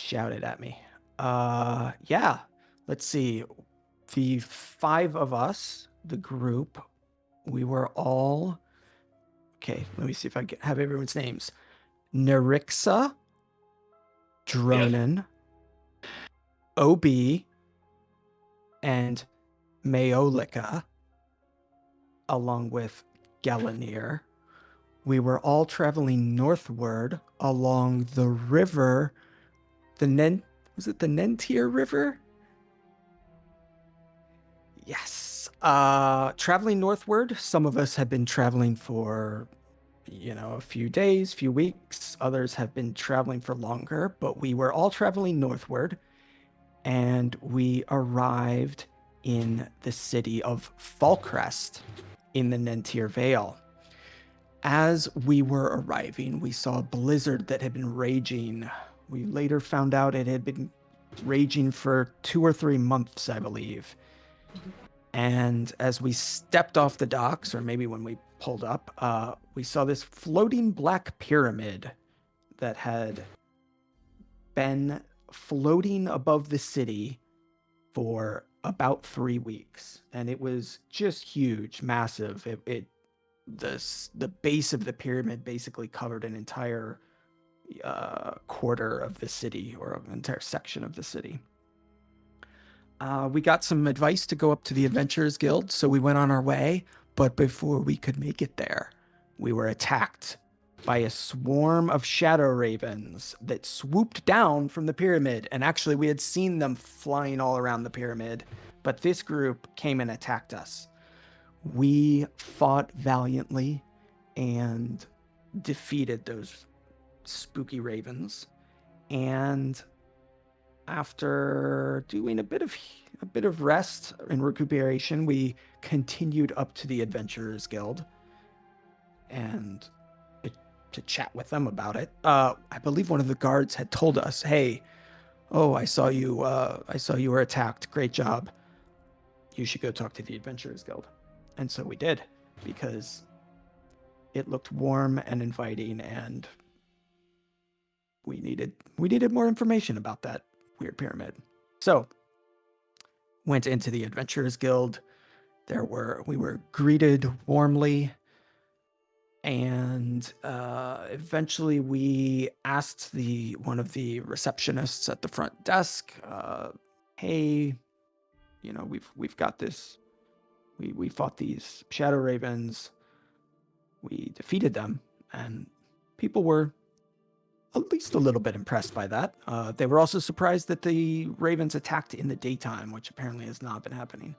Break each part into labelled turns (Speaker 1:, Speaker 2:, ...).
Speaker 1: shouted at me. Yeah. Let's see. The five of us, the group, we were all. Okay, let me see if I have everyone's names. Nerixa,
Speaker 2: Yep.
Speaker 1: Dronin, OB, and Maolika, along with Galanir. We were all traveling northward along the river. Was it the Nentir River? Yes. Traveling northward. Some of us had been traveling for, a few days, few weeks. Others have been traveling for longer, but we were all traveling northward, and we arrived in the city of Falcrest in the Nentir Vale. As we were arriving, we saw a blizzard that had been raging. We later found out it had been raging for 2 or 3 months, I believe. And as we stepped off the docks, or maybe when we pulled up, we saw this floating black pyramid that had been floating above the city for about 3 weeks. And it was just huge, massive. The base of the pyramid basically covered an entire quarter of the city, or an entire section of the city. We got some advice to go up to the Adventurers Guild, so we went on our way. But before we could make it there, we were attacked by a swarm of shadow ravens that swooped down from the pyramid. And actually, we had seen them flying all around the pyramid, but this group came and attacked us. We fought valiantly and defeated those spooky ravens. And after doing a bit of rest and recuperation, we continued up to the Adventurers Guild and to chat with them about it. I believe one of the guards had told us, "Hey, I saw you. I saw you were attacked. Great job. You should go talk to the Adventurers Guild." And so we did, because it looked warm and inviting, and we needed more information about that weird pyramid. So went into the Adventurers Guild. We were greeted warmly, and eventually we asked one of the receptionists at the front desk, "Hey, we've got this. We fought these shadow ravens. We defeated them," and people were at least a little bit impressed by that. They were also surprised that the ravens attacked in the daytime, which apparently has not been happening.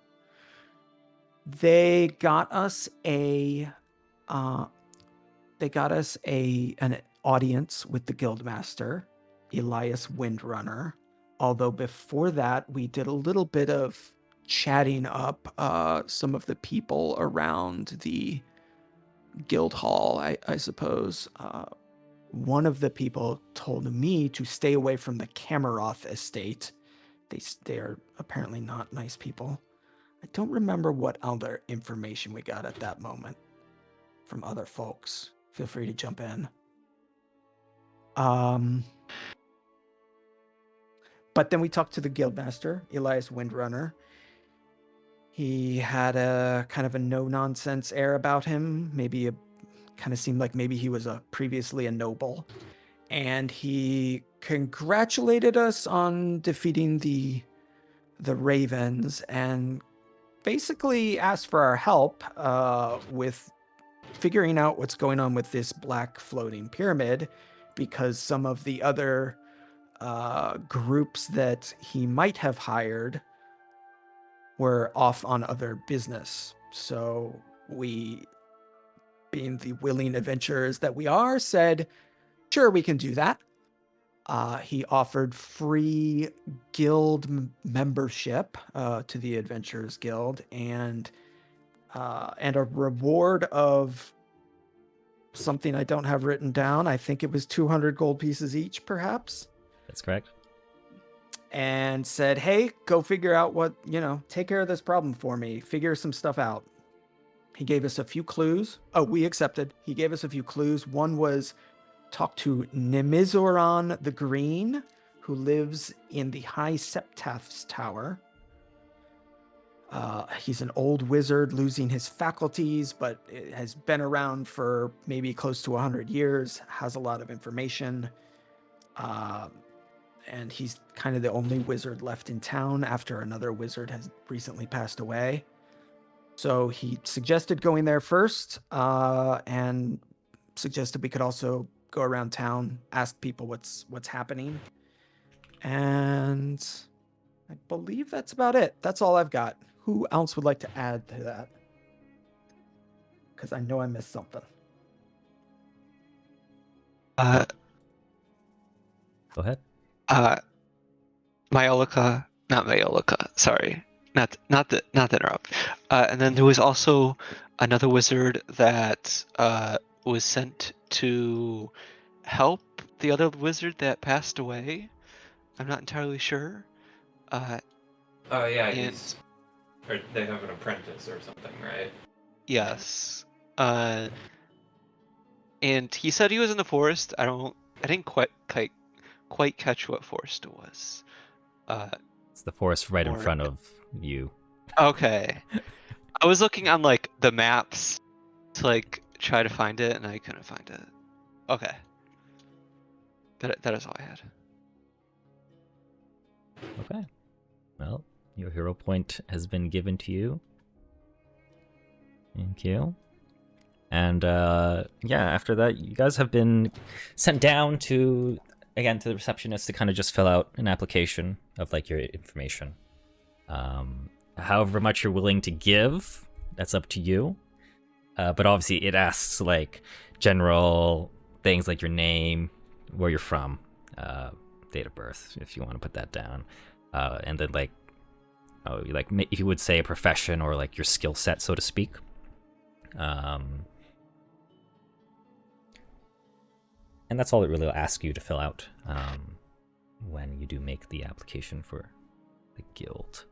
Speaker 1: They got us an audience with the guildmaster, Elias Windrunner. Although before that, we did a little bit of chatting up some of the people around the guild hall, I suppose. One of the people told me to stay away from the Cameroth estate. They are apparently not nice people. I don't remember what other information we got at that moment from other folks. Feel free to jump in. But then we talked to the guildmaster, Elias Windrunner. He had a kind of a no-nonsense air about him. Kind of seemed like maybe he was previously a noble. And he congratulated us on defeating the ravens, and basically asked for our help with figuring out what's going on with this black floating pyramid, because some of the other groups that he might have hired were off on other business. So we, being the willing adventurers that we are, said, "Sure, we can do that." He offered free guild membership to the Adventurers Guild, and a reward of something I don't have written down. I think it was 200 gold pieces each, perhaps.
Speaker 3: That's correct.
Speaker 1: And said, "Hey, go figure out take care of this problem for me. Figure some stuff out." He gave us a few clues. Oh, we accepted. He gave us a few clues. One was talk to Nimizoran the Green, who lives in the High Septath's Tower. He's an old wizard losing his faculties, but has been around for maybe close to 100 years, has a lot of information. And he's kind of the only wizard left in town after another wizard has recently passed away. So he suggested going there first, and suggested we could also go around town, ask people what's happening. And I believe that's about it. That's all I've got. Who else would like to add to that? Because I know I missed something.
Speaker 3: Go
Speaker 2: ahead.
Speaker 3: Myolica, not Myolica. Sorry, not to interrupt. And then there was also another wizard that was sent to help the other wizard that passed away. I'm not entirely sure.
Speaker 4: Oh yeah,
Speaker 3: and
Speaker 4: or they have an apprentice or something, right?
Speaker 3: yes. And he said he was in the forest. I didn't quite catch what forest it was.
Speaker 2: It's the forest right in front of you.
Speaker 3: Okay. I was looking on like the maps to like try to find it, and I couldn't find it. Okay. That is all I had.
Speaker 2: Okay. Well, your hero point has been given to you. Thank you. And yeah, after that, you guys have been sent down to the receptionist to kind of just fill out an application of like your information. However much you're willing to give, that's up to you. But obviously it asks like general things like your name, where you're from, date of birth, if you want to put that down. And then like if you would say a profession or like your skill set, so to speak. And that's all it really will ask you to fill out when you do make the application for the guild.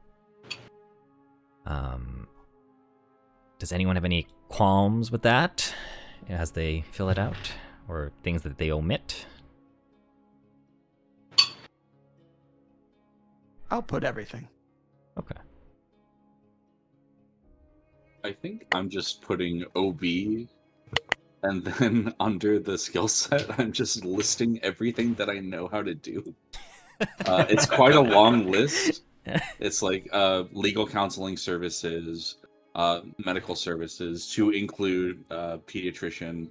Speaker 2: Does anyone have any qualms with that as they fill it out, or things that they omit?
Speaker 1: I'll put everything.
Speaker 2: Okay.
Speaker 5: I think I'm just putting OB, and then under the skill set, I'm just listing everything that I know how to do. It's quite a long list. It's like legal counseling services, medical services, to include pediatrician,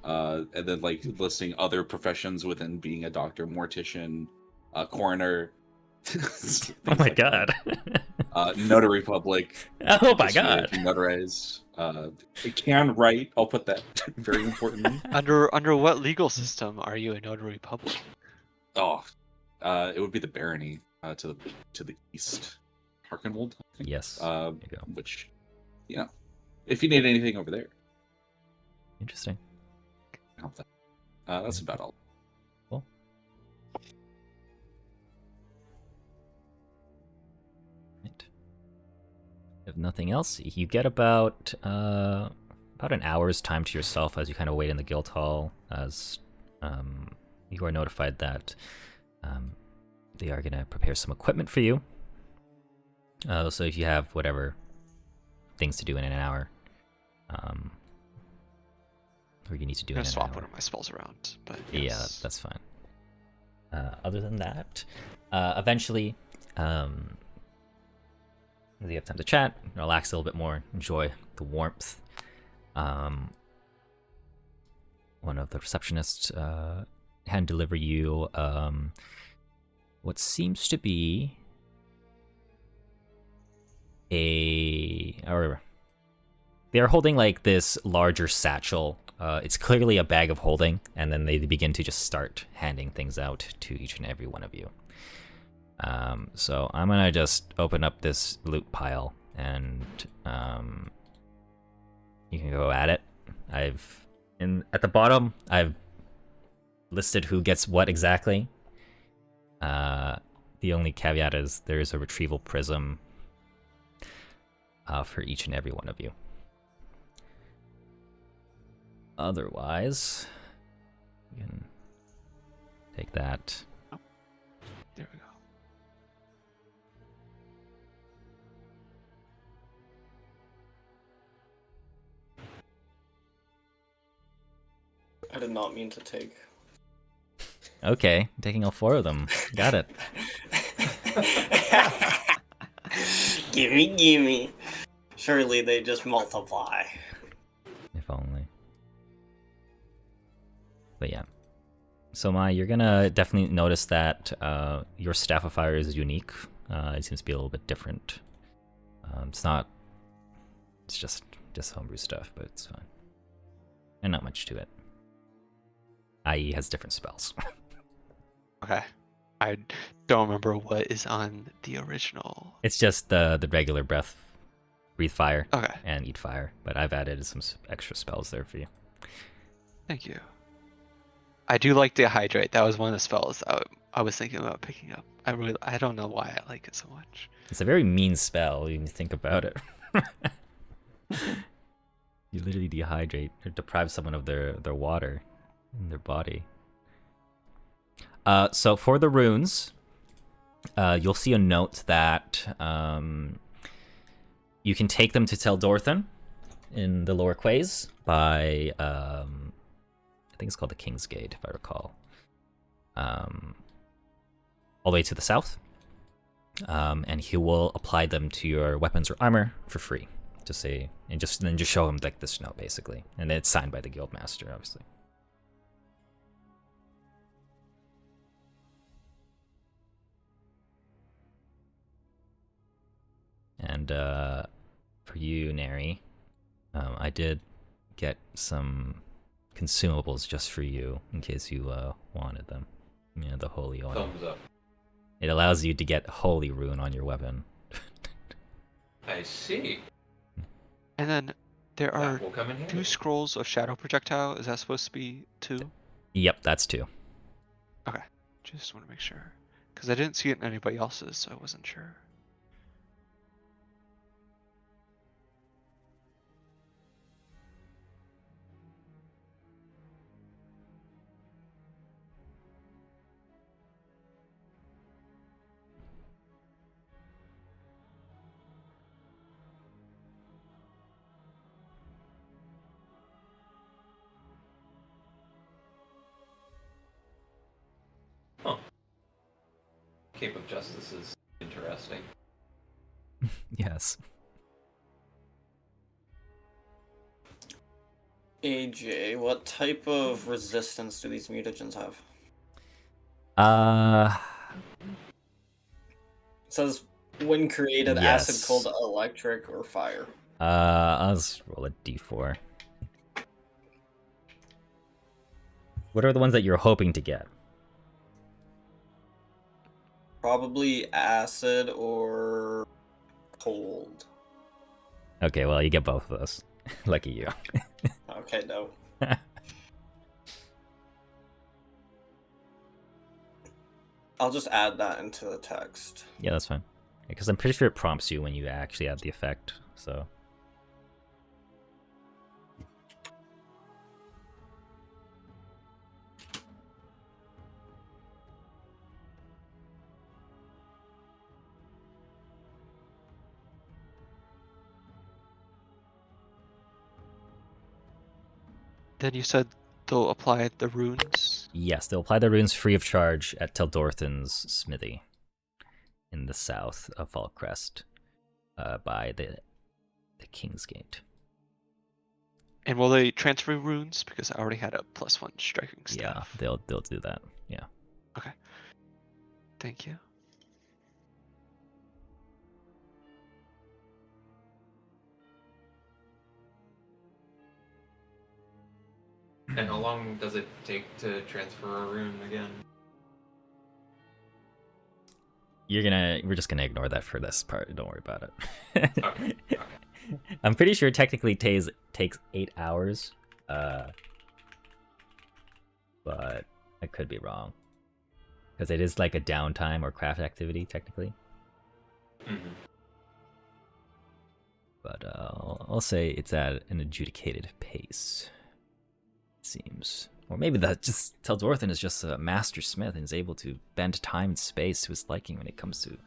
Speaker 5: and then like listing other professions within being a doctor, mortician, coroner.
Speaker 2: Oh my god.
Speaker 5: Notary public.
Speaker 2: Oh my god.
Speaker 5: Notarize. It can write. I'll put that very importantly.
Speaker 3: Under what legal system are you a notary public?
Speaker 5: Oh, it would be the barony to the east, Harkenwold. I think.
Speaker 2: Yes. There you go.
Speaker 5: Which, if you need anything over there,
Speaker 2: interesting.
Speaker 5: Help that. That's about all.
Speaker 2: Cool. Right. If nothing else, you get about an hour's time to yourself as you kind of wait in the guild hall, as you are notified that they are going to prepare some equipment for you. So if you have whatever things to do in an hour, or you need to do
Speaker 3: I'm
Speaker 2: in
Speaker 3: gonna
Speaker 2: an
Speaker 3: swap
Speaker 2: hour.
Speaker 3: one of my spells around, but
Speaker 2: Yeah,
Speaker 3: yes.
Speaker 2: that's fine. Other than that, eventually, you have time to chat, relax a little bit more, enjoy the warmth. One of the receptionists hand deliver you what seems to be they're holding like this larger satchel. It's clearly a bag of holding, and then they begin to just start handing things out to each and every one of you. So I'm gonna just open up this loot pile, and you can go at it. At the bottom, I've listed who gets what exactly. The only caveat is there is a retrieval prism for each and every one of you. Otherwise, you can take that.
Speaker 3: There we go.
Speaker 6: I did not mean to take.
Speaker 2: Okay, taking all 4 of them. Got it.
Speaker 6: Gimme. Surely they just multiply.
Speaker 2: If only. But yeah. So you're gonna definitely notice that your Staff of Fire is unique. It seems to be a little bit different. It's not. It's just homebrew stuff, but it's fine. And not much to it. I.e. has different spells.
Speaker 3: Okay. I don't remember what is on the original.
Speaker 2: It's just the regular breathe fire,
Speaker 3: Okay.
Speaker 2: and eat fire. But I've added some extra spells there for you.
Speaker 3: Thank you. I do like Dehydrate. That was one of the spells I was thinking about picking up. I don't know why I like it so much.
Speaker 2: It's a very mean spell when you think about it. You literally dehydrate or deprive someone of their water in their body. So for the runes, you'll see a note that you can take them to Tel Dorthan in the Lower Quays by, I think it's called the King's Gate, if I recall. All the way to the south. And he will apply them to your weapons or armor for free. Then just show him like this note, basically. And it's signed by the Guildmaster, obviously. And for you, Neri, I did get some consumables just for you in case you wanted them. You know, the holy oil.
Speaker 4: Thumbs up.
Speaker 2: It allows you to get holy rune on your weapon.
Speaker 4: I see.
Speaker 3: And then there are
Speaker 4: That will come in handy.
Speaker 3: 2 scrolls of Shadow Projectile. Is that supposed to be 2?
Speaker 2: Yep, that's 2.
Speaker 3: Okay. Just want to make sure. Because I didn't see it in anybody else's, so I wasn't sure.
Speaker 4: Huh. Cape of Justice is interesting.
Speaker 2: Yes.
Speaker 6: AJ, what type of resistance do these mutagens have? It says when created,
Speaker 2: Yes.
Speaker 6: acid, cold, electric, or fire.
Speaker 2: I'll just roll a d4. What are the ones that you're hoping to get?
Speaker 6: Probably acid or cold.
Speaker 2: Okay, well, you get both of those. Lucky you.
Speaker 6: Okay, no. I'll just add that into the text.
Speaker 2: Yeah, that's fine. Because I'm pretty sure it prompts you when you actually add the effect, so...
Speaker 3: Then you said they'll apply the runes?
Speaker 2: Yes, they'll apply the runes free of charge at Tel Dorthan's smithy in the south of Falcrest by the King's Gate.
Speaker 3: And will they transfer runes? Because I already had a +1 striking staff.
Speaker 2: Yeah, they'll do that. Yeah.
Speaker 3: Okay. Thank you.
Speaker 4: And how long does it take to transfer a rune again?
Speaker 2: We're just gonna ignore that for this part. Don't worry about it.
Speaker 4: Okay.
Speaker 2: I'm pretty sure it technically takes 8 hours, but I could be wrong because it is like a downtime or craft activity technically.
Speaker 4: Mm-hmm.
Speaker 2: But I'll say it's at an adjudicated pace. It seems. Or maybe that just Teldorthan is just a master smith and is able to bend time and space to his liking when it comes to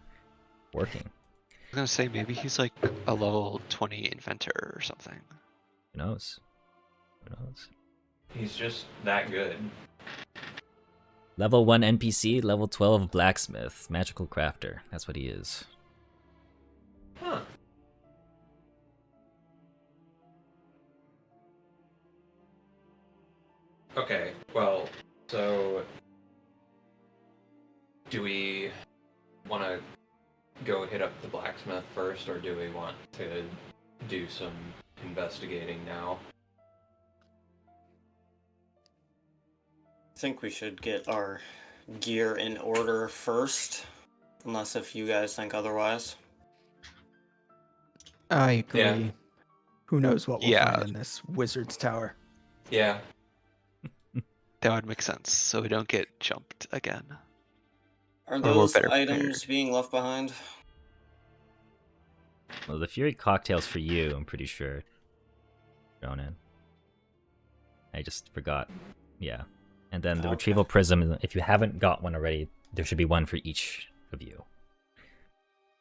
Speaker 2: working.
Speaker 3: I was gonna say maybe he's like a level 20 inventor or something.
Speaker 2: Who knows? Who knows?
Speaker 4: He's just that good.
Speaker 2: Level 1 NPC, level 12 blacksmith, magical crafter. That's what he is.
Speaker 4: Huh. Okay, well, so do we want to go hit up the blacksmith first, or do we want to do some investigating now?
Speaker 6: I think we should get our gear in order first, unless if you guys think otherwise.
Speaker 1: I agree.
Speaker 4: Yeah.
Speaker 1: Who knows what we'll
Speaker 3: Yeah.
Speaker 1: find in this wizard's tower?
Speaker 4: Yeah.
Speaker 3: That would make sense, so we don't get jumped again.
Speaker 6: Are
Speaker 3: Or we're
Speaker 6: those
Speaker 3: better
Speaker 6: items
Speaker 3: prepared.
Speaker 6: being left behind?
Speaker 2: Well, the Fury cocktail's for you, I'm pretty sure. Ronan. I just forgot. Yeah. And then the
Speaker 6: Okay.
Speaker 2: retrieval prism, if you haven't got one already, there should be one for each of you.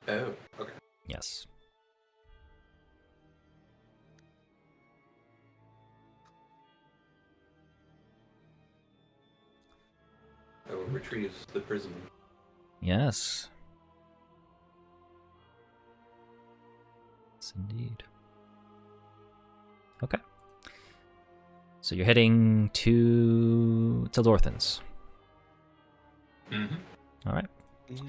Speaker 4: Oh, okay.
Speaker 2: Yes.
Speaker 4: Oh, retrieves the prism.
Speaker 2: Yes. Yes, indeed. Okay. So you're heading to Teldorthan's.
Speaker 4: Mm-hmm.
Speaker 2: All right.
Speaker 3: Mhm.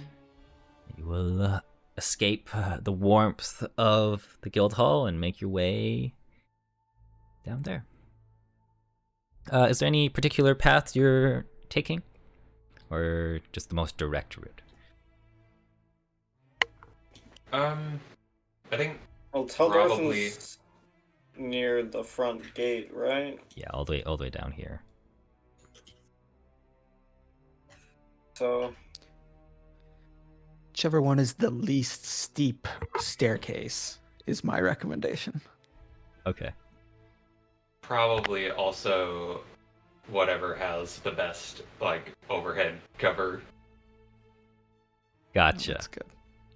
Speaker 2: You will escape the warmth of the guild hall and make your way down there. Is there any particular path you're taking, or just the most direct route?
Speaker 4: I think
Speaker 6: Well,
Speaker 4: Probably.
Speaker 6: Teldorthan's near the front gate, right?
Speaker 2: Yeah, all the way down here.
Speaker 6: So,
Speaker 1: Whichever one is the least steep staircase is my recommendation.
Speaker 2: Okay.
Speaker 4: probably also whatever has the best like overhead cover.
Speaker 2: Gotcha.
Speaker 1: That's good.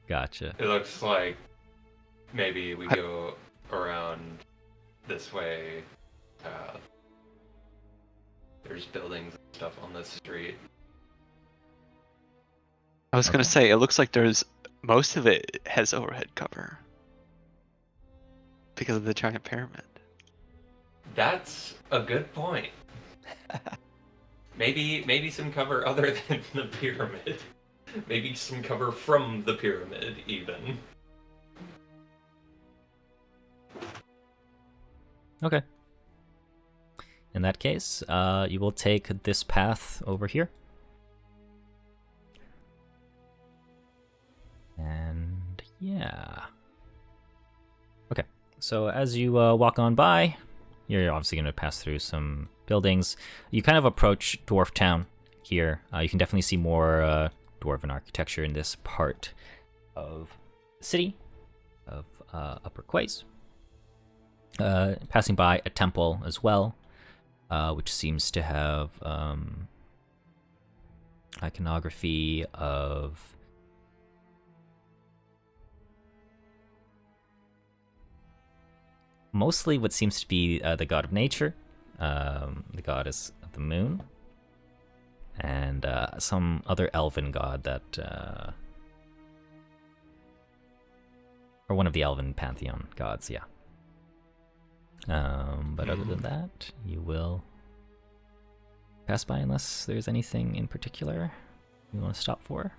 Speaker 2: Gotcha.
Speaker 4: It looks like maybe we go around this way. There's buildings and stuff on this street.
Speaker 3: I was gonna
Speaker 2: Okay.
Speaker 3: say, it looks like there's most of it has overhead cover because of the giant pyramid.
Speaker 4: That's a good point. Maybe some cover other than the pyramid. Maybe some cover from the pyramid even.
Speaker 2: Okay. In that case, you will take this path over here. And yeah. Okay, so as you walk on by, you're obviously going to pass through some buildings. You kind of approach Dwarf Town here. You can definitely see more dwarven architecture in this part of the city of Upper Quays. Passing by a temple as well, which seems to have iconography of mostly what seems to be the god of nature, the goddess of the moon, and some other elven god that, or one of the elven pantheon gods, yeah. But other than that, you will pass by unless there's anything in particular you want to stop for.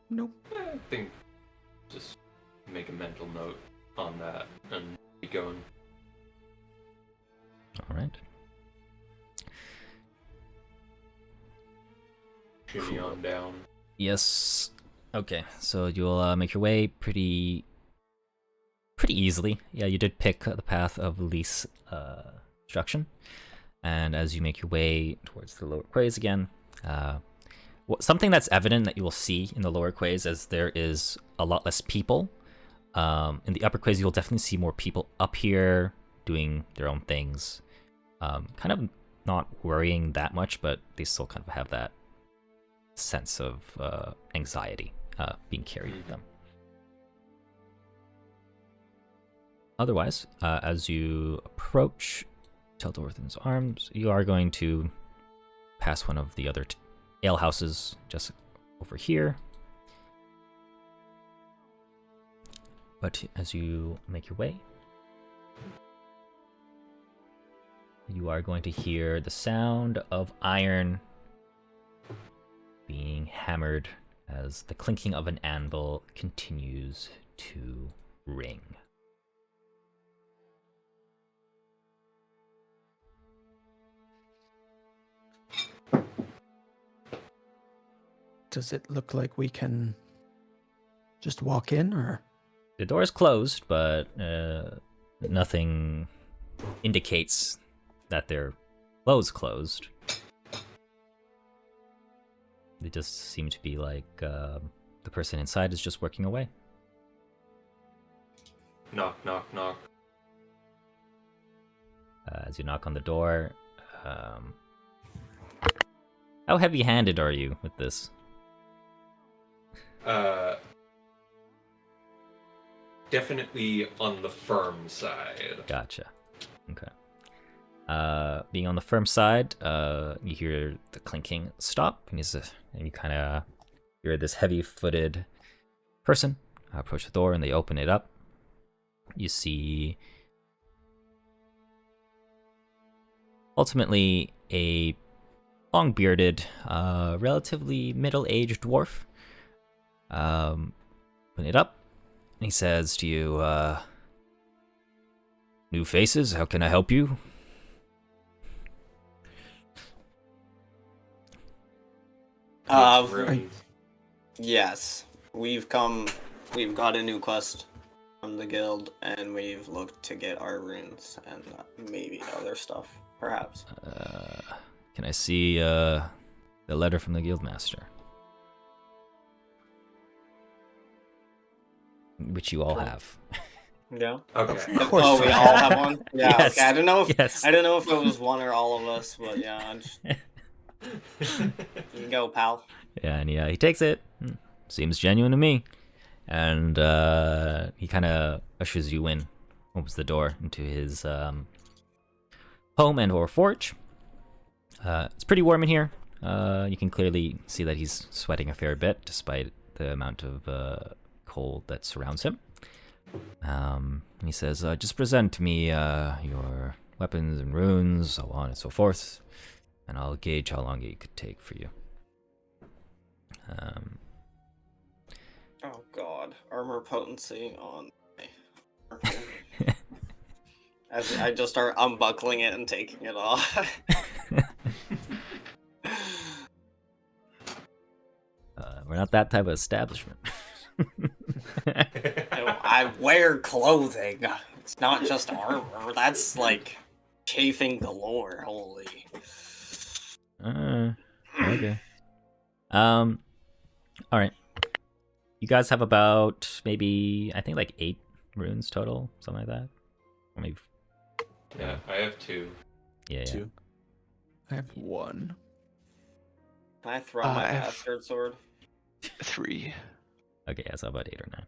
Speaker 1: Nope.
Speaker 4: I think just make a mental note on that and keep going.
Speaker 2: All right.
Speaker 4: Shimmy on down.
Speaker 2: Yes. Okay, so you'll make your way pretty easily. Yeah, you did pick the path of least destruction. And as you make your way towards the lower quays again, something that's evident that you will see in the lower quays as there is a lot less people. In the upper quays, you'll definitely see more people up here doing their own things, kind of not worrying that much, but they still kind of have that sense of anxiety being carried with them. Otherwise, as you approach Teldorthan's Arms, you are going to pass one of the other ale houses just over here. But as you make your way, you are going to hear the sound of iron being hammered as the clinking of an anvil continues to ring.
Speaker 1: Does it look like we can just walk in, or?
Speaker 2: The door is closed, but nothing indicates that they're closed. They just seem to be like the person inside is just working away.
Speaker 4: Knock, knock, knock.
Speaker 2: As you knock on the door, how heavy-handed are you with this?
Speaker 4: Definitely on the firm side.
Speaker 2: Gotcha. Okay. Being on the firm side, you hear the clinking stop, and you kind of hear this heavy-footed person approach the door, and they open it up. You see, ultimately, a long-bearded, relatively middle-aged dwarf. Open it up, and he says to you, "New faces, how can I help you?"
Speaker 6: Yes, we've got a new quest from the guild, and we've looked to get our runes and maybe other stuff, perhaps.
Speaker 2: Can I see the letter from the guildmaster? Which you all have.
Speaker 6: Yeah.
Speaker 4: Okay.
Speaker 1: Of course.
Speaker 6: Oh, we all have one. Yeah.
Speaker 2: Yes.
Speaker 6: Okay. I don't know if
Speaker 2: Yes.
Speaker 6: I don't know if it was one or all of us, but yeah. You go, pal.
Speaker 2: Yeah, and he takes it. Seems genuine to me. And he kind of ushers you in, opens the door into his home and/or forge. It's pretty warm in here. You can clearly see that he's sweating a fair bit, despite the amount of cold that surrounds him. And he says, "Just present me your weapons and runes, so on and so forth, and I'll gauge how long it could take for you."
Speaker 6: Oh God, armor potency on. As I just start unbuckling it and taking it off.
Speaker 2: We're not that type of establishment.
Speaker 6: I wear clothing. It's not just armor. That's like chafing galore. Holy.
Speaker 2: Okay. All right. You guys have about maybe, I think, like 8 runes total, something like that. Or maybe.
Speaker 4: Yeah, I have 2.
Speaker 2: Yeah.
Speaker 5: 2.
Speaker 1: I have 1.
Speaker 6: Can I throw my
Speaker 3: I have-
Speaker 6: bastard sword?
Speaker 3: 3.
Speaker 2: Okay, yeah, so about 8 or 9.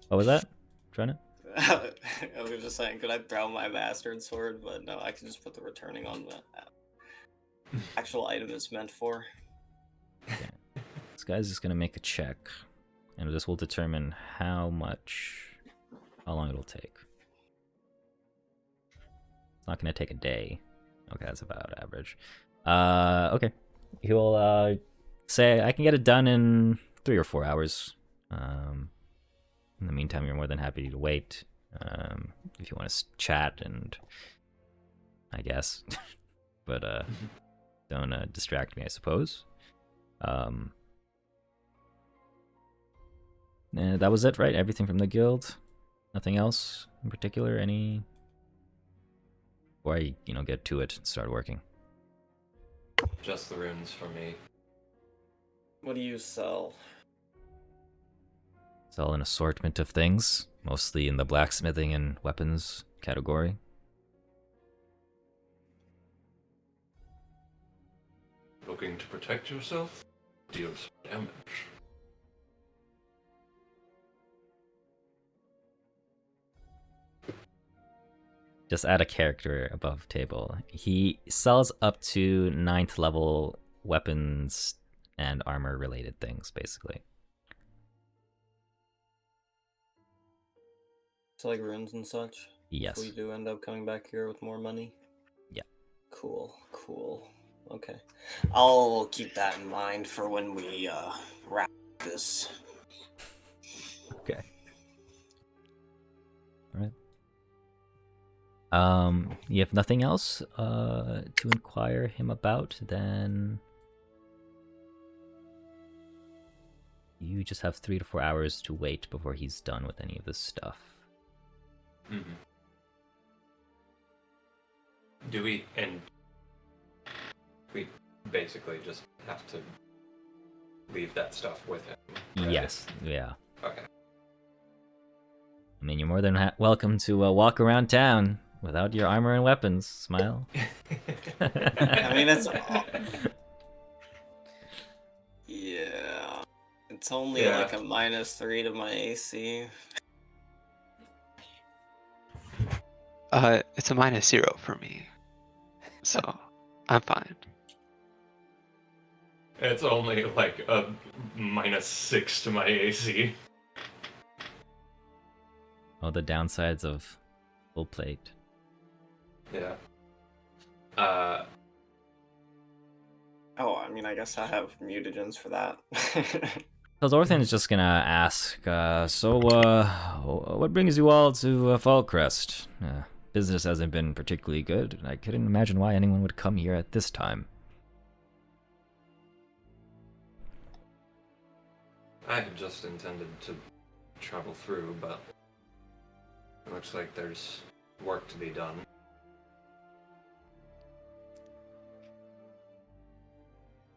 Speaker 2: What was that? Trying to?
Speaker 6: I was just saying, could I throw my bastard sword? But no, I can just put the returning on the actual item it's meant for.
Speaker 2: This guy's just gonna make a check, and this will determine how long it'll take. It's not gonna take a day. Okay, that's about average. Okay. He'll say, "I can get it done in 3 or 4 hours. In the meantime, you're more than happy to wait. If you want to chat, and I guess, but don't distract me, I suppose." That was it, right? Everything from the guild. Nothing else in particular. Any? Before I, get to it and start working.
Speaker 4: Just the runes for me.
Speaker 6: What do you sell?
Speaker 2: Sell an assortment of things, mostly in the blacksmithing and weapons category.
Speaker 4: looking to protect yourself, deal some damage.
Speaker 2: Just add a character above table. He sells up to 9th level weapons and armor related things, basically.
Speaker 6: It's like runes and such.
Speaker 2: Yes.
Speaker 6: If we do end up coming back here with more money.
Speaker 2: Yeah.
Speaker 6: Cool. Okay. I'll keep that in mind for when we wrap this.
Speaker 2: Okay. All right. You have nothing else to inquire him about, then you just have 3 to 4 hours to wait before he's done with any of this stuff.
Speaker 4: Mm-hmm. Do we basically just have to leave that stuff with him? Right?
Speaker 2: Yes, yeah.
Speaker 4: Okay.
Speaker 2: I mean, you're more than welcome to walk around town without your armor and weapons. Smile.
Speaker 6: I mean, it's... Yeah. It's only like a -3 to my AC.
Speaker 3: It's a -0 for me, so I'm fine.
Speaker 4: It's only like a -6 to my AC.
Speaker 2: Oh, the downsides of full plate.
Speaker 4: Yeah.
Speaker 6: Oh, I mean, I guess I have mutagens for that.
Speaker 2: So Orthan is just gonna ask, what brings you all to Fallcrest? Business hasn't been particularly good, and I couldn't imagine why anyone would come here at this time.
Speaker 4: I had just intended to travel through, but it looks like there's work to be done.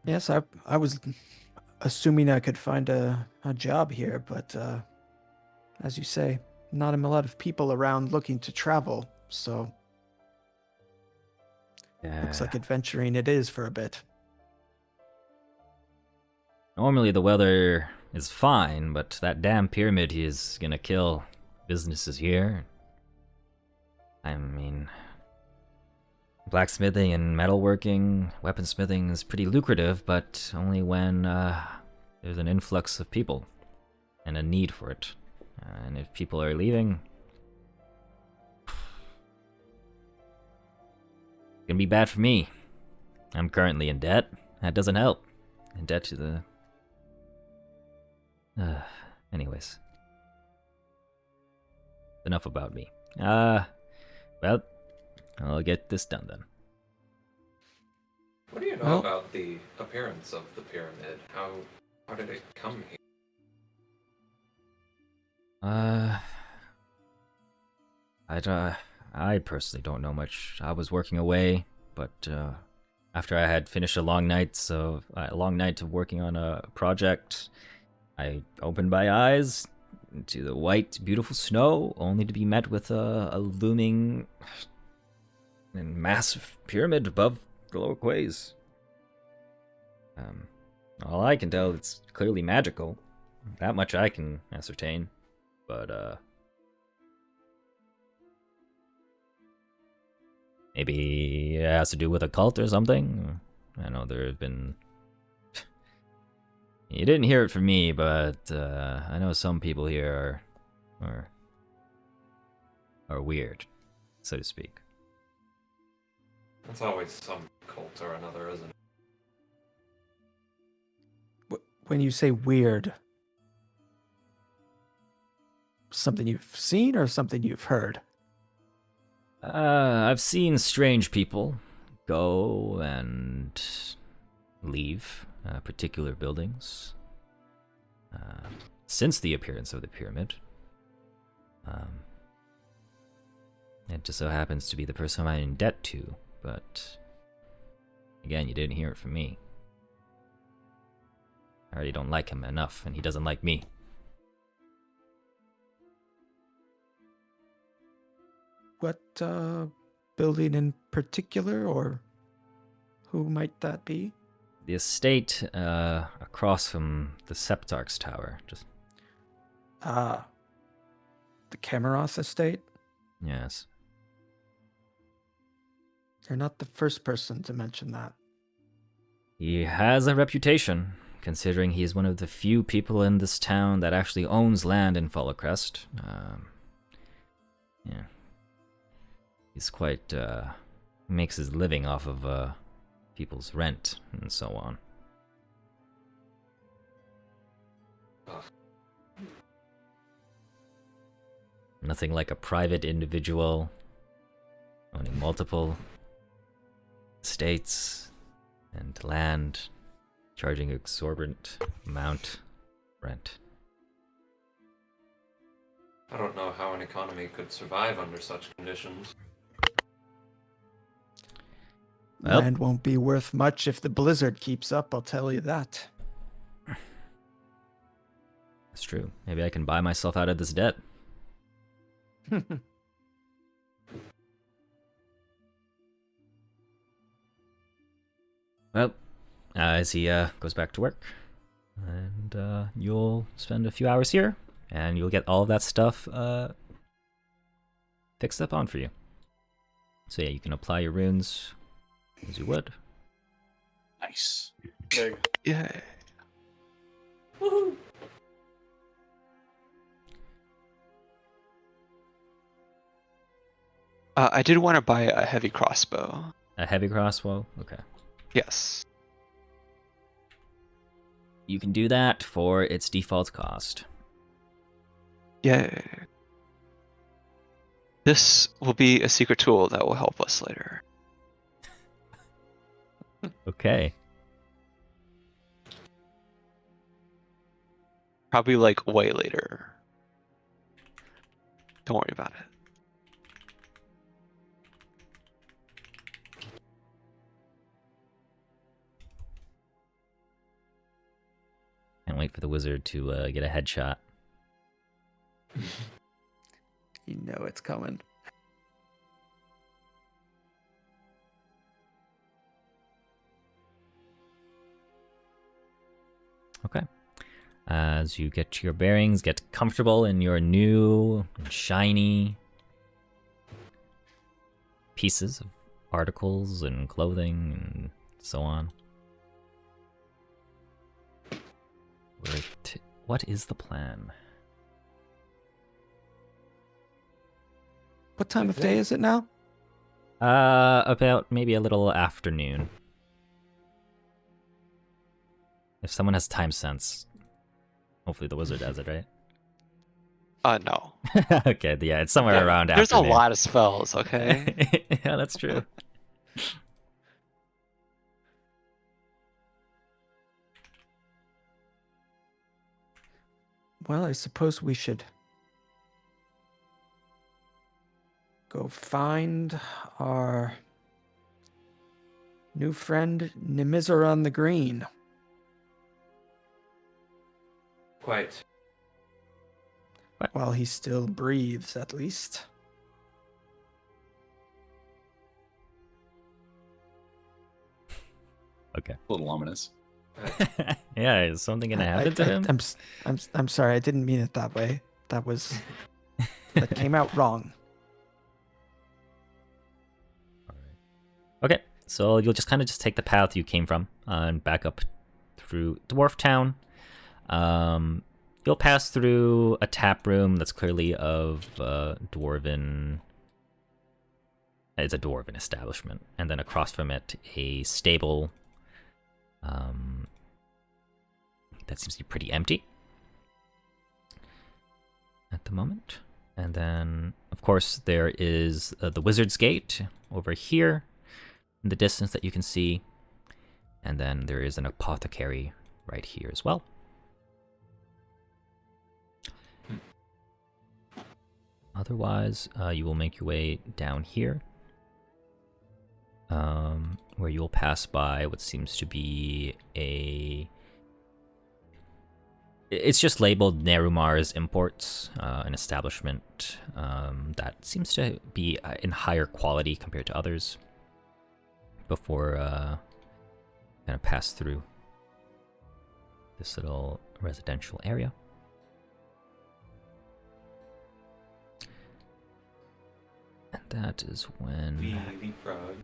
Speaker 1: Yes, I was assuming I could find a job here, but as you say, not a lot of people around looking to travel, so looks like adventuring it is for a bit.
Speaker 2: Normally the weather is fine, but that damn pyramid is gonna kill businesses here. I mean, blacksmithing and metalworking, weaponsmithing is pretty lucrative, but only when there's an influx of people and a need for it. And if people are leaving, it's gonna be bad for me. I'm currently in debt. That doesn't help. In debt to the... anyways. Enough about me. Well, I'll get this done then.
Speaker 4: What do you know about the appearance of the pyramid? How did it come here?
Speaker 2: I personally don't know much. I was working away, but after I had finished a long night of working on a project, I opened my eyes to the white, beautiful snow, only to be met with a looming and massive pyramid above the lower quays. All I can tell, it's clearly magical. That much I can ascertain. But, maybe it has to do with a cult or something? I know there have been... You didn't hear it from me, but I know some people here are weird, so to speak.
Speaker 4: It's always some cult or another, isn't it?
Speaker 1: When you say weird, something you've seen or something you've heard?
Speaker 2: I've seen strange people go and leave particular buildings since the appearance of the pyramid. It just so happens to be the person I'm in debt to, but again, you didn't hear it from me. I already don't like him enough, and he doesn't like me.
Speaker 1: What building in particular, or who might that be?
Speaker 2: The estate across from the Septarch's tower. Just
Speaker 1: The Cameroth estate?
Speaker 2: yes.
Speaker 1: You're not the first person to mention that.
Speaker 2: He has a reputation, considering he is one of the few people in this town that actually owns land in Followcrest. Yeah. He's quite, makes his living off of, people's rent and so on.
Speaker 4: Ugh.
Speaker 2: Nothing like a private individual owning multiple estates and land, charging exorbitant amount rent.
Speaker 4: I don't know how an economy could survive under such conditions.
Speaker 2: Well.
Speaker 1: Land won't be worth much if the blizzard keeps up, I'll tell you that.
Speaker 2: That's true. Maybe I can buy myself out of this debt. Well, as he goes back to work, and you'll spend a few hours here, and you'll get all of that stuff fixed up on for you. So yeah, you can apply your runes as you would.
Speaker 5: Nice.
Speaker 6: Big.
Speaker 3: Yeah.
Speaker 4: Woohoo!
Speaker 3: I did want to buy a heavy crossbow.
Speaker 2: A heavy crossbow? Okay.
Speaker 3: Yes.
Speaker 2: You can do that for its default cost.
Speaker 3: Yeah. This will be a secret tool that will help us later.
Speaker 2: Okay.
Speaker 3: Probably like way later. Don't worry about it.
Speaker 2: Can't wait for the wizard to get a headshot.
Speaker 1: You know it's coming.
Speaker 2: Okay. As you get your bearings, get comfortable in your new and shiny pieces of articles and clothing and so on. What is the plan?
Speaker 1: What time of day is it now?
Speaker 2: About maybe a little afternoon. If someone has time sense, hopefully the wizard has it, right?
Speaker 3: No.
Speaker 2: Okay, yeah, it's somewhere
Speaker 3: Yeah,
Speaker 2: around
Speaker 3: There's
Speaker 2: afternoon.
Speaker 3: a lot of spells, okay?
Speaker 2: Yeah, that's true.
Speaker 1: Well, I suppose we should go find our new friend Nimizor on the Green.
Speaker 4: Quite.
Speaker 1: While he still breathes, at least.
Speaker 2: Okay.
Speaker 5: A little ominous.
Speaker 2: Yeah, is something gonna happen to him?
Speaker 1: I'm sorry, I didn't mean it that way. That came out wrong.
Speaker 2: Okay, so you'll just kind of just take the path you came from and back up through Dwarf Town. You'll pass through a tap room that's clearly of dwarven. It's a dwarven establishment, and then across from it, a stable. That seems to be pretty empty at the moment. And then, of course, there is the Wizard's Gate over here in the distance that you can see. And then there is an apothecary right here as well. Otherwise, you will make your way down here, where you will pass by what seems to be a... It's just labeled Nerumar's Imports, an establishment that seems to be in higher quality compared to others. Before kind of pass through this little residential area. And that is when
Speaker 4: Leapfrog.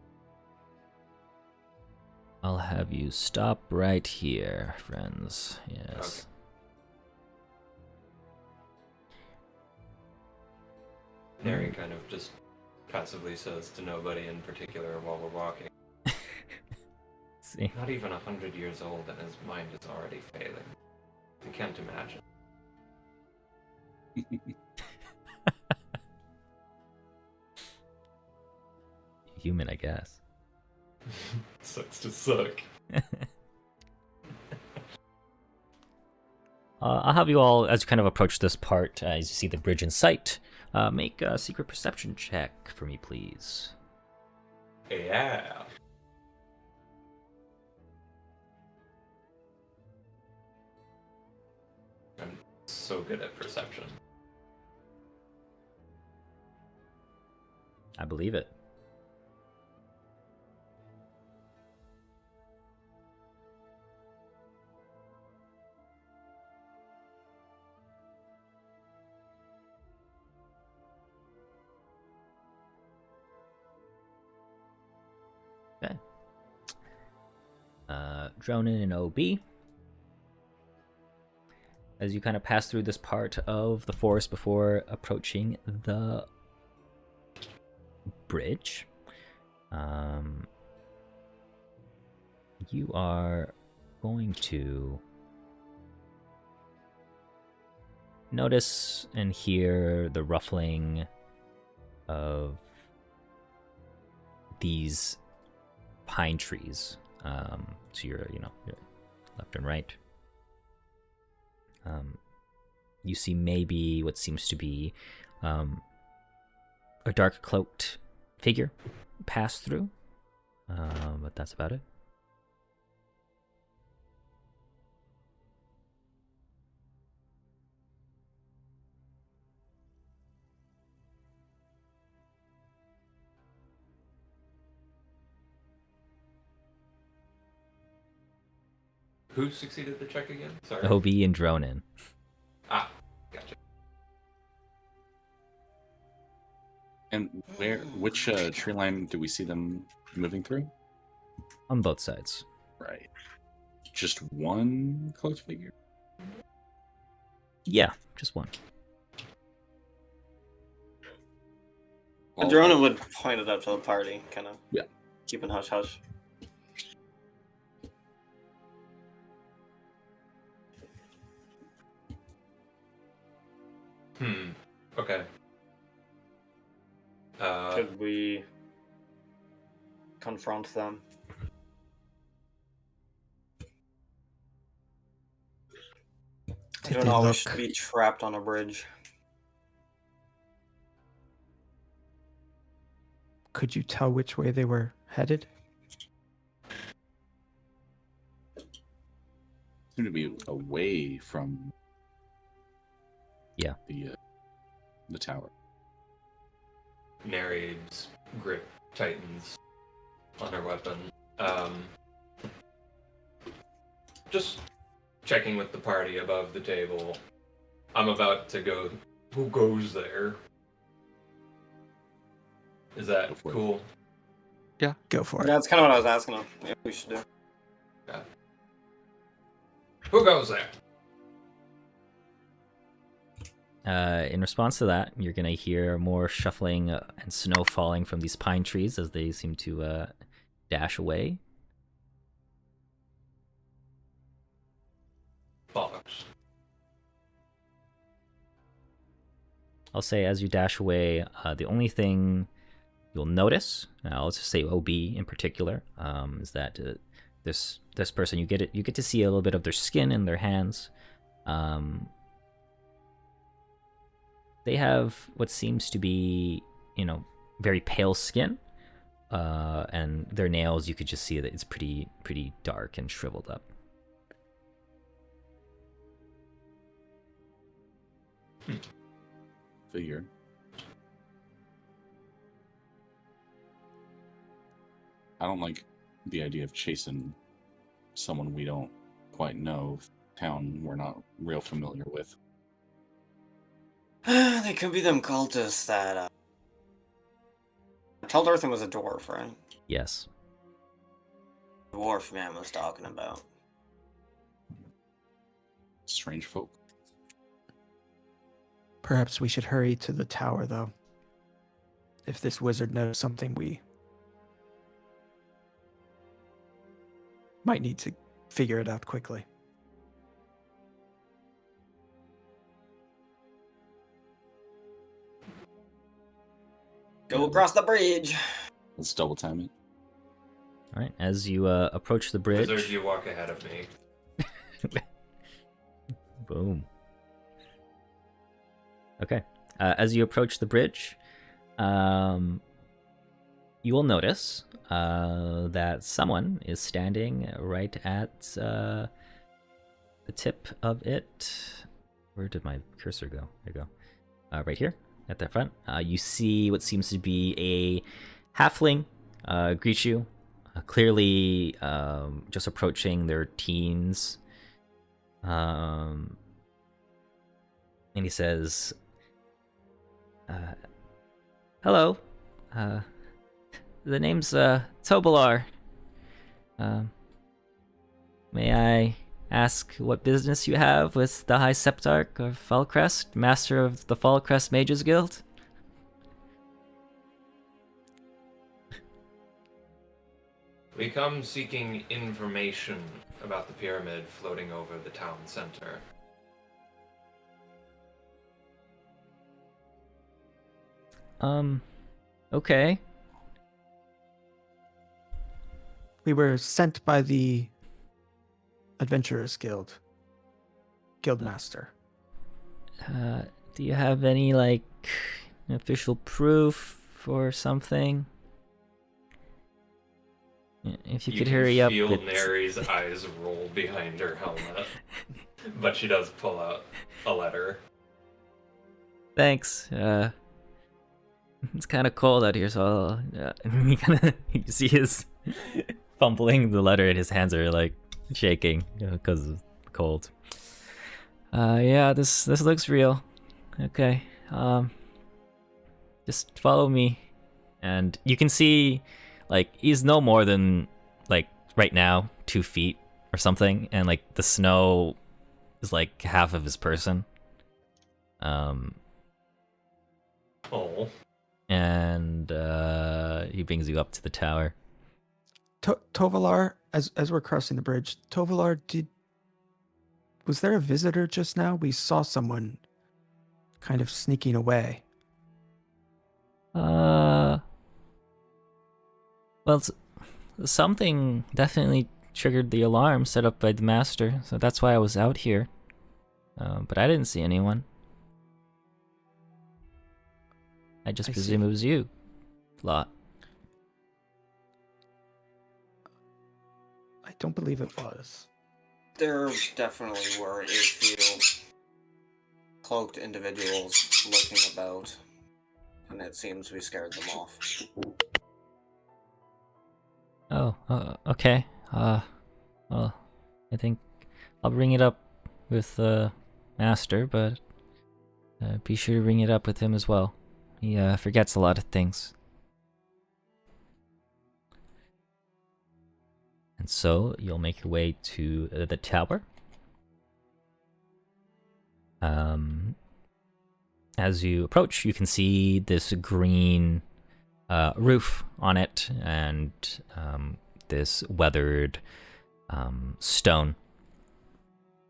Speaker 2: I'll have you stop right here, friends. Yes.
Speaker 4: Neri kind of just passively says to nobody in particular while we're walking.
Speaker 2: See.
Speaker 4: Not even 100 years old and his mind is already failing. I can't imagine.
Speaker 2: Human, I guess.
Speaker 4: Sucks to suck.
Speaker 2: I'll have you all, as you kind of approach this part, as you see the bridge in sight, make a secret perception check for me, please.
Speaker 4: Yeah. I'm so good at perception.
Speaker 2: I believe it. Okay. Dronin and OB. As you kind of pass through this part of the forest before approaching the bridge, you are going to notice and hear the ruffling of these pine trees to your left and right. You see maybe what seems to be a dark cloaked figure pass through, but that's about it.
Speaker 4: Who succeeded the check again? Sorry.
Speaker 2: OB and Dronin.
Speaker 4: Ah, gotcha.
Speaker 5: And which tree line do we see them moving through?
Speaker 2: On both sides.
Speaker 5: Right. Just one cloaked figure?
Speaker 2: Yeah, just one.
Speaker 5: Well,
Speaker 6: Drona would point it up to the party, kind of.
Speaker 5: Yeah.
Speaker 6: Keeping hush hush.
Speaker 4: Okay.
Speaker 6: Should we confront them? I don't
Speaker 1: they
Speaker 6: know, we
Speaker 1: look-
Speaker 6: should be trapped on a bridge.
Speaker 1: Could you tell which way they were headed?
Speaker 5: seem to be away from
Speaker 2: Yeah.
Speaker 5: the tower.
Speaker 4: Neri's grip tightens on her weapon. Just checking with the party above the table. I'm about to go. Who goes there? Is that
Speaker 5: Go for it.
Speaker 4: cool?
Speaker 1: Go for it.
Speaker 6: That's kind of what I was asking them. Maybe we should do.
Speaker 4: Who goes there?
Speaker 2: In response to that, you're going to hear more shuffling and snow falling from these pine trees as they seem to dash away.
Speaker 4: Bollocks.
Speaker 2: I'll say as you dash away, the only thing you'll notice, I'll just say OB in particular, is that this person, you get to see a little bit of their skin and their hands. They have what seems to be, very pale skin, and their nails, you could just see that it's pretty dark and shriveled up.
Speaker 5: Figure. I don't like the idea of chasing someone we don't quite know, town we're not real familiar with.
Speaker 6: They could be them cultists that. Teldarthan was a dwarf, right?
Speaker 2: Yes.
Speaker 6: Dwarf man was talking about.
Speaker 5: Strange folk.
Speaker 1: Perhaps we should hurry to the tower, though. If this wizard knows something, we might need to figure it out quickly.
Speaker 6: Go across the bridge.
Speaker 5: Let's double time it.
Speaker 2: All right. As you approach the bridge.
Speaker 4: Wizard, you walk ahead of me.
Speaker 2: Boom. Okay. As you approach the bridge, you will notice that someone is standing right at the tip of it. Where did my cursor go? There you go. Right here at the front. You see what seems to be a halfling greet you. Clearly just approaching their teens. And he says, hello. The name's Tobalar. May I ask what business you have with the High Septarch of Falcrest, master of the Falcrest Mages Guild?
Speaker 4: We come seeking information about the pyramid floating over the town center.
Speaker 2: Okay.
Speaker 1: We were sent by the Adventurers Guild. Guildmaster.
Speaker 2: Do you have any, like, official proof or something? If you could hurry up.
Speaker 4: You can feel Neri's eyes roll behind her helmet, but she does pull out a letter.
Speaker 2: Thanks. It's kind of cold out here, so you see his fumbling the letter, and his hands are like shaking because of the cold. Yeah, this looks real. Okay. Just follow me, and you can see, like, he's no more than, like, right now 2 feet or something, and like the snow is like half of his person.
Speaker 4: Oh.
Speaker 2: And he brings you up to the tower.
Speaker 1: Tovalar, as we're crossing the bridge, Tovalar, was there a visitor just now? We saw someone kind of sneaking away.
Speaker 2: Well, something definitely triggered the alarm set up by the master, so that's why I was out here. But I didn't see anyone. I just presume it was you, Lot.
Speaker 1: I don't believe it was.
Speaker 6: There definitely were a few cloaked individuals looking about, and it seems we scared them off.
Speaker 2: Oh, okay. Well, I think I'll bring it up with the master, but be sure to bring it up with him as well. He forgets a lot of things. And so you'll make your way to the tower. As you approach, you can see this green roof on it, and this weathered stone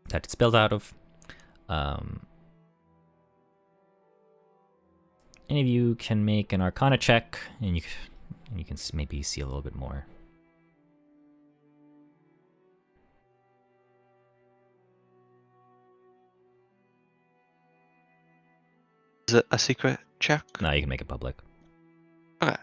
Speaker 2: that it's built out of. Any of you can make an Arcana check, and you can maybe see a little bit more.
Speaker 3: Is it a secret check?
Speaker 2: No, you can make it public.
Speaker 3: Okay.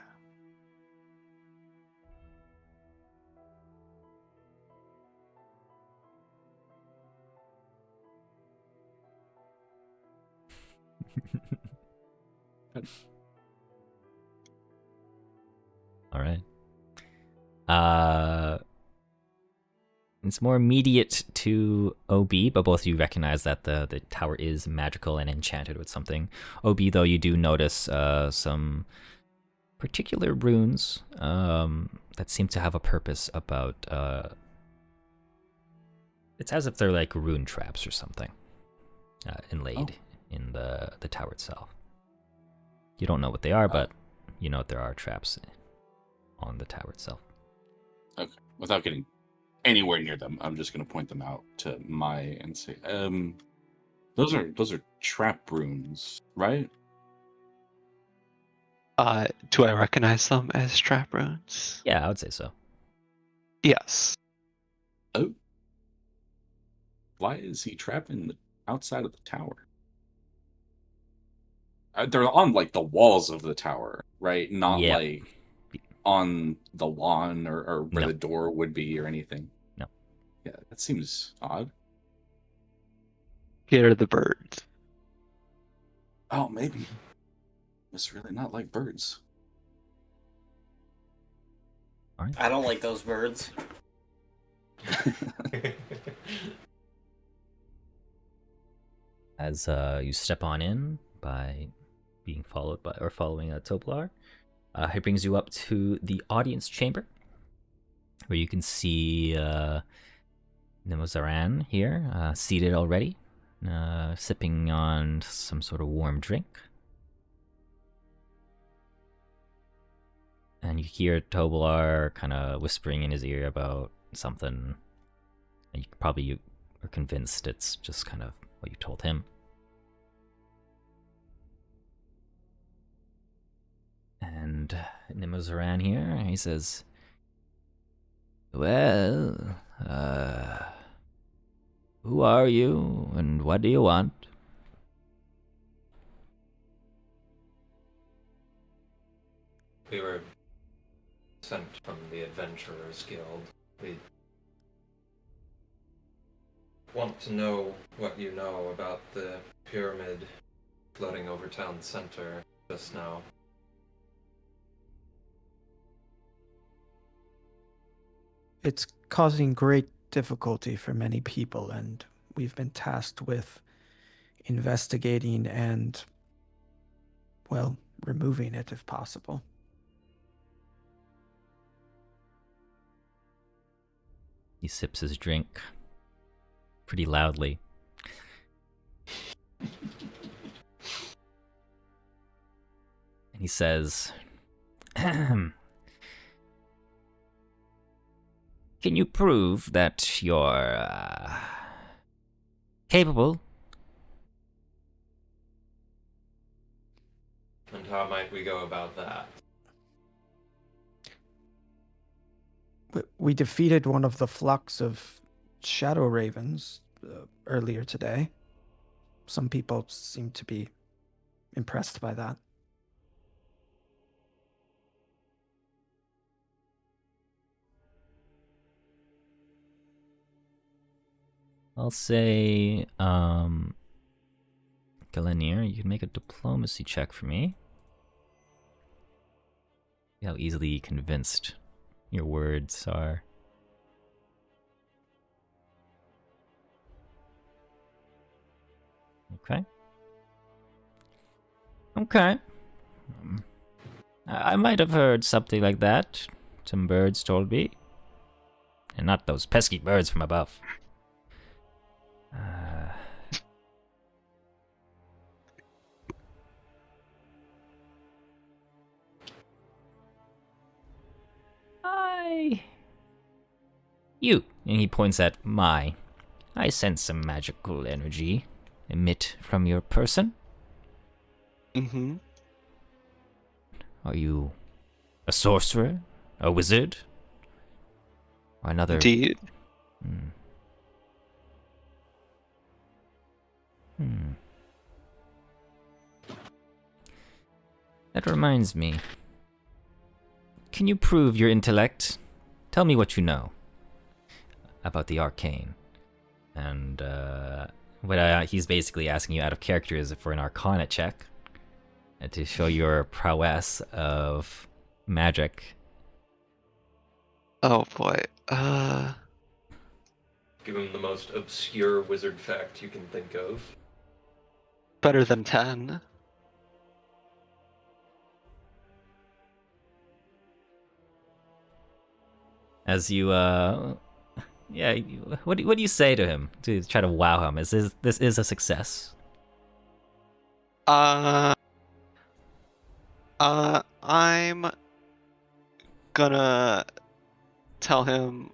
Speaker 2: All right. It's more immediate to OB, but both of you recognize that the tower is magical and enchanted with something. OB, though, you do notice some particular runes that seem to have a purpose about... it's as if they're like rune traps or something inlaid in the tower itself. You don't know what they are, but you know there are traps on the tower itself.
Speaker 5: Okay. Without getting anywhere near them, I'm just going to point them out to Mai and say, those are trap runes, right?
Speaker 3: Do I recognize them as trap runes?
Speaker 2: Yeah, I would say so.
Speaker 3: Yes.
Speaker 5: Oh. Why is he trapping the outside of the tower? They're on, like, the walls of the tower, right? Not,
Speaker 2: Yep.
Speaker 5: like, on the lawn or where
Speaker 2: No.
Speaker 5: the door would be or anything.
Speaker 2: No.
Speaker 5: Yeah, that seems odd.
Speaker 3: Here are the birds.
Speaker 5: Oh, maybe. It's really not like birds.
Speaker 2: All right.
Speaker 6: I don't like those birds.
Speaker 2: As you step on in by being followed by or following Toplar, it brings you up to the audience chamber, where you can see Nimozaran here, seated already, sipping on some sort of warm drink. And you hear Tobalar kind of whispering in his ear about something, and you probably are convinced it's just kind of what you told him. And Nimozaran here, he says, "Well, who are you, and what do you want?"
Speaker 4: We were sent from the Adventurers Guild. We want to know what you know about the pyramid floating over town center just now.
Speaker 1: It's causing great difficulty for many people, and we've been tasked with investigating and, well, removing it if possible.
Speaker 2: He sips his drink pretty loudly. And he says, "Can you prove that you're capable?"
Speaker 4: And how might we go about that?
Speaker 1: We defeated one of the flocks of shadow ravens earlier today. Some people seem to be impressed by that.
Speaker 2: I'll say, Galenir, you can make a diplomacy check for me. See how easily convinced your words are. Okay. Okay. I might have heard something like that. Some birds told me. And not those pesky birds from above. You, and he points at Mai. I sense some magical energy emit from your person.
Speaker 3: Mm-hmm.
Speaker 2: Are you a sorcerer? A wizard? Or another...
Speaker 3: Indeed.
Speaker 2: That reminds me. Can you prove your intellect? Tell me what you know about the arcane. And what he's basically asking you out of character is for an arcana check to show your prowess of magic.
Speaker 3: Oh boy.
Speaker 4: Give him the most obscure wizard fact you can think of.
Speaker 3: Better than 10.
Speaker 2: As you, yeah, what do you say to him to try to wow him? This is a success.
Speaker 3: I'm gonna tell him,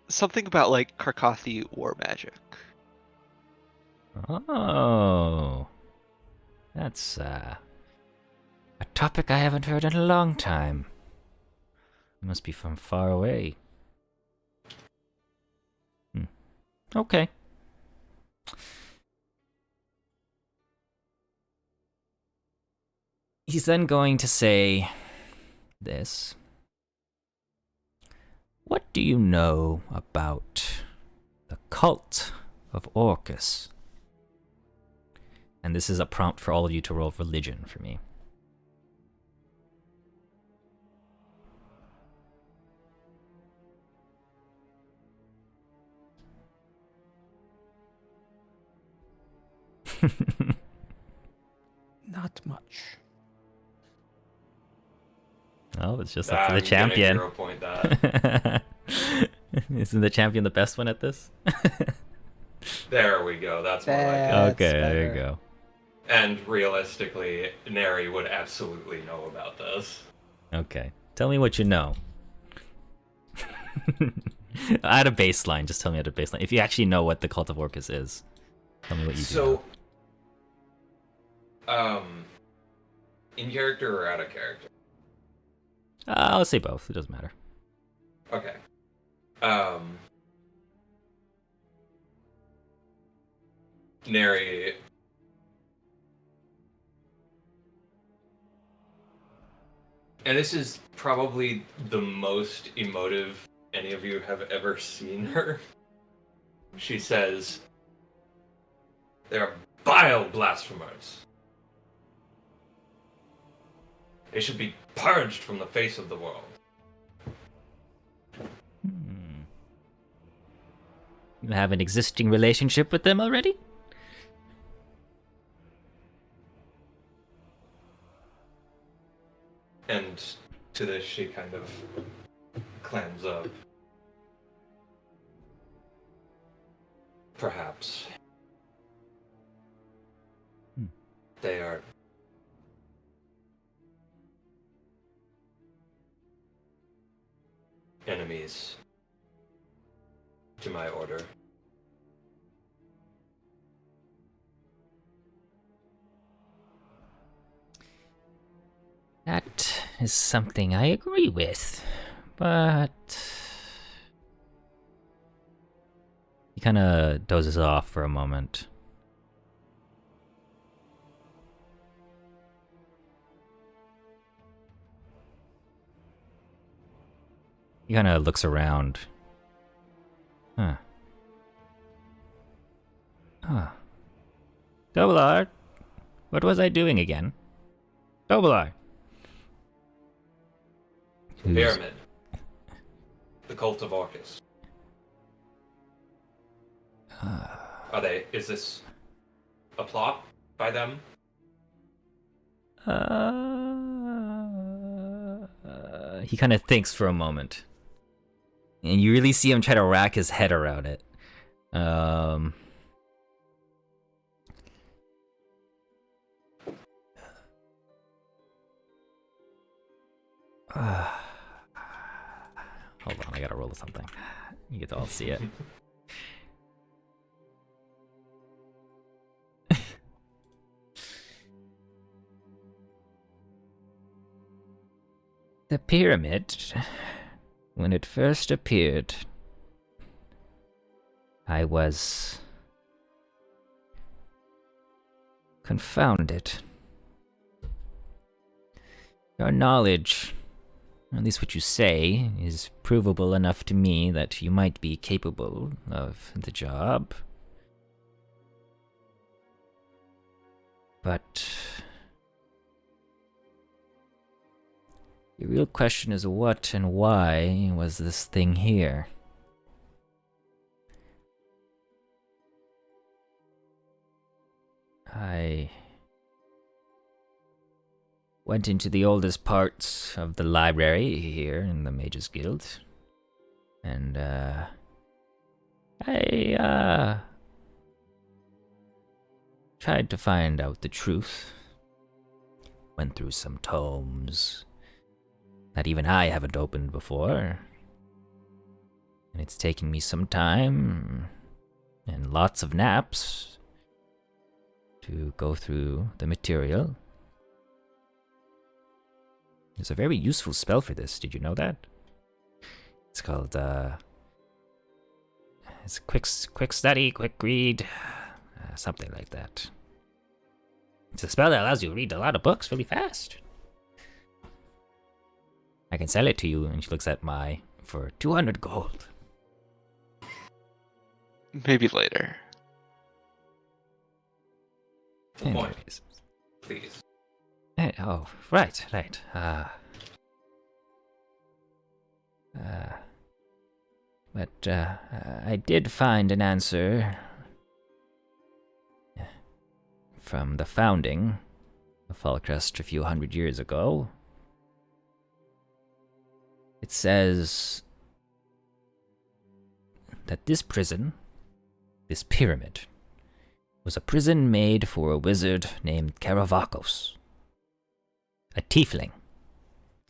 Speaker 3: something about like Karkathi war magic.
Speaker 2: Oh, that's a topic I haven't heard in a long time. It must be from far away. Okay. He's then going to say this. What do you know about the cult of Orcus? And this is a prompt for all of you to roll religion for me.
Speaker 1: Not much.
Speaker 2: Oh, it's just up to the
Speaker 4: I'm
Speaker 2: champion.
Speaker 4: gonna 0 point that.
Speaker 2: Isn't the champion the best one at this?
Speaker 4: There we go. That's more like it.
Speaker 1: That's
Speaker 2: Okay, there you
Speaker 1: better.
Speaker 2: go.
Speaker 4: And realistically, Neri would absolutely know about this.
Speaker 2: Okay. Tell me what you know. At a baseline, just tell me at a baseline. If you actually know what the Cult of Orcus is, tell me what you do.
Speaker 4: So, in character or out of character?
Speaker 2: Let's say both. It doesn't matter.
Speaker 4: Okay. Neri. And this is probably the most emotive any of you have ever seen her. She says, "They are vile blasphemers. They should be purged from the face of the world."
Speaker 2: You have an existing relationship with them already?
Speaker 4: And to this, she kind of clams up. Perhaps. They are enemies to my order.
Speaker 2: That is something I agree with, but he kind of dozes off for a moment. He kind of looks around. Huh. Double R, what was I doing again? Double R.
Speaker 4: Pyramid. The cult of Orcus. Is this a plot by them?
Speaker 2: He kind of thinks for a moment. And you really see him try to rack his head around it. Hold on, I gotta roll something. You get to all see it. The pyramid, when it first appeared, I was confounded. Your knowledge, at least what you say, is provable enough to me that you might be capable of the job. But the real question is what and why was this thing here? I went into the oldest parts of the library here in the Mages Guild, and I tried to find out the truth. Went through some tomes that even I haven't opened before, and it's taken me some time and lots of naps to go through the material. There's a very useful spell for this, did you know that? It's called, it's quick study, quick read, something like that. It's a spell that allows you to read a lot of books really fast. I can sell it to you, and she looks at for 200 gold.
Speaker 3: Maybe later.
Speaker 4: The point,
Speaker 2: Anyways.
Speaker 4: please.
Speaker 2: Oh, right. But I did find an answer from the founding of Falcrest a few hundred years ago. It says that this prison, this pyramid, was a prison made for a wizard named Karavakos, a tiefling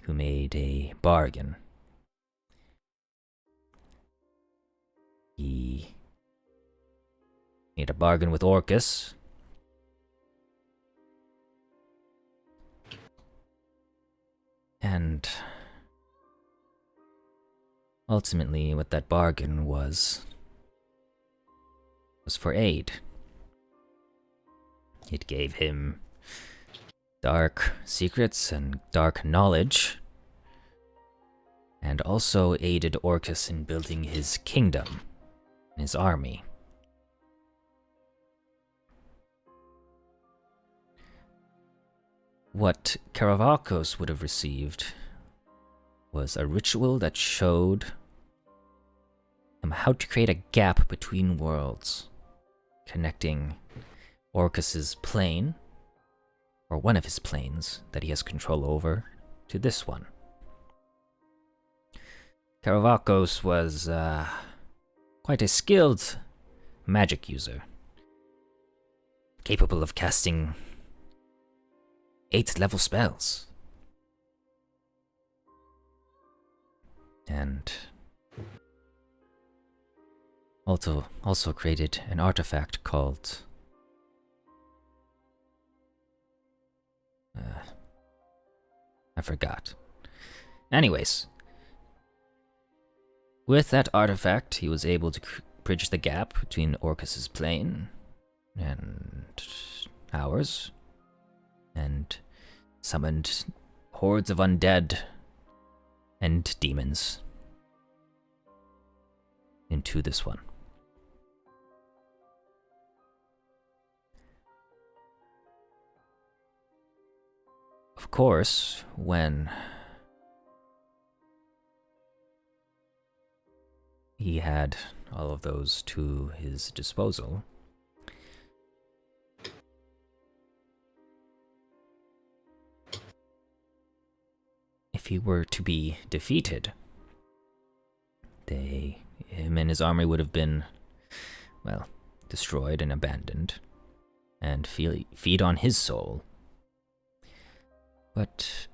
Speaker 2: who made a bargain. He made a bargain with Orcus, and ultimately what that bargain was for aid. It gave him dark secrets and dark knowledge, and also aided Orcus in building his kingdom, his army. What Karavakos would have received was a ritual that showed him how to create a gap between worlds, connecting Orcus's plane, or one of his planes that he has control over, to this one. Karavakos was quite a skilled magic user, capable of casting 8th level spells. And also created an artifact called I forgot. Anyways, with that artifact, he was able to bridge the gap between Orcus's plane and ours, and summoned hordes of undead and demons into this one. Of course, when he had all of those to his disposal, if he were to be defeated, him and his army would have been, well, destroyed and abandoned, and feed on his soul. But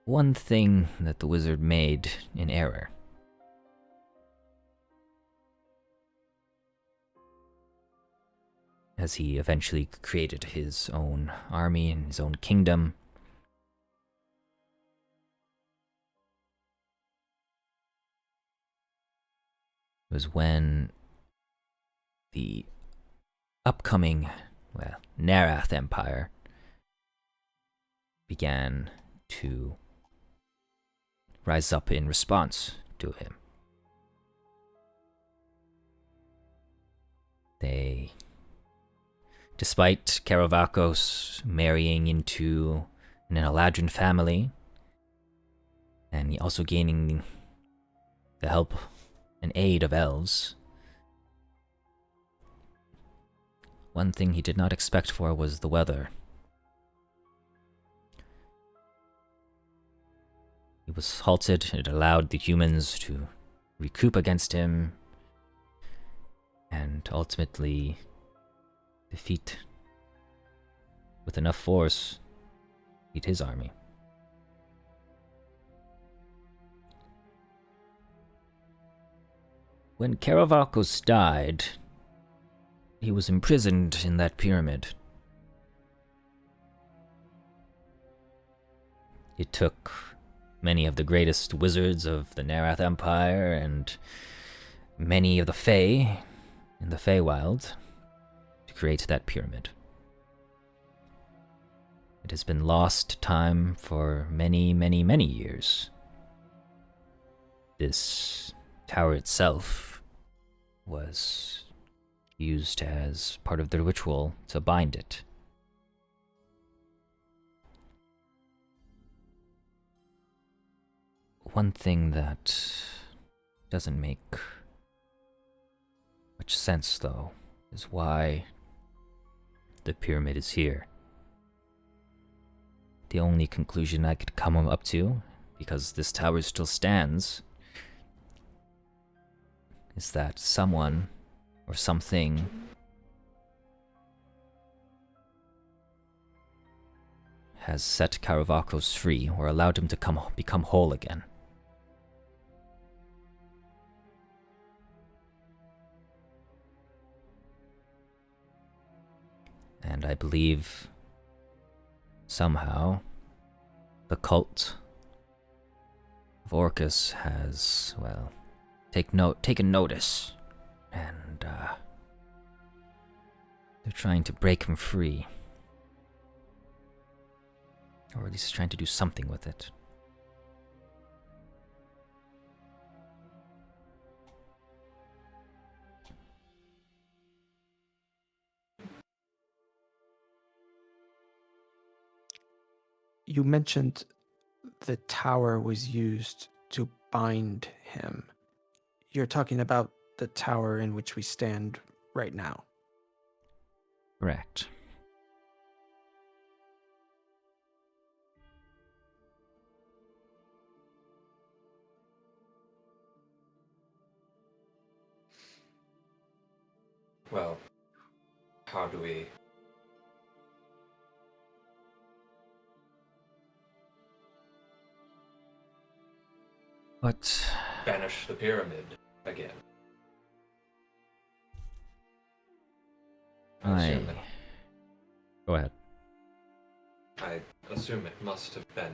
Speaker 2: one thing that the wizard made in error. As he eventually created his own army and his own kingdom, was when the upcoming, Narath Empire began to rise up in response to him. They Despite Karavakos marrying into an Eladrin family, and also gaining the help and aid of elves, one thing he did not expect for was the weather. He was halted. It allowed the humans to recoup against him and ultimately defeat, with enough force, defeat his army. When Karavakos died, he was imprisoned in that pyramid. It took many of the greatest wizards of the Narath Empire and many of the Fae in the Feywild to create that pyramid. It has been lost to time for many, many, many years. This tower itself was used as part of the ritual to bind it. One thing that doesn't make much sense, though, is why the pyramid is here. The only conclusion I could come up to, because this tower still stands, is that someone or something has set Karavakos free or allowed him to become whole again. And I believe somehow the cult of Orcus has, well, taken notice, and they're trying to break him free. Or at least trying to do something with it.
Speaker 1: You mentioned the tower was used to bind him. You're talking about the tower in which we stand right now.
Speaker 2: Correct.
Speaker 4: Well, how do we...
Speaker 2: What?
Speaker 4: banish the pyramid again?
Speaker 2: I... Go ahead.
Speaker 4: I assume it must have been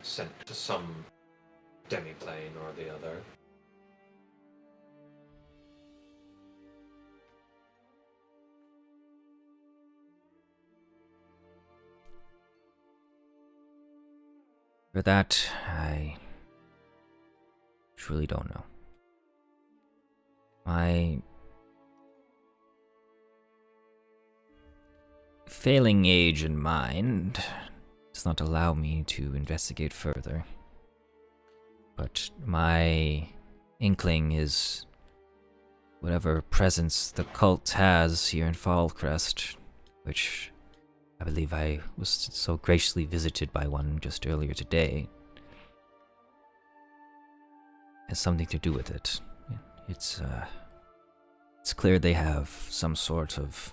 Speaker 4: sent to some demiplane or the other.
Speaker 2: For that, I truly don't know. My failing age and mind does not allow me to investigate further. But my inkling is whatever presence the cult has here in Fallcrest, which I believe I was so graciously visited by one just earlier today, has something to do with it. It's clear they have some sort of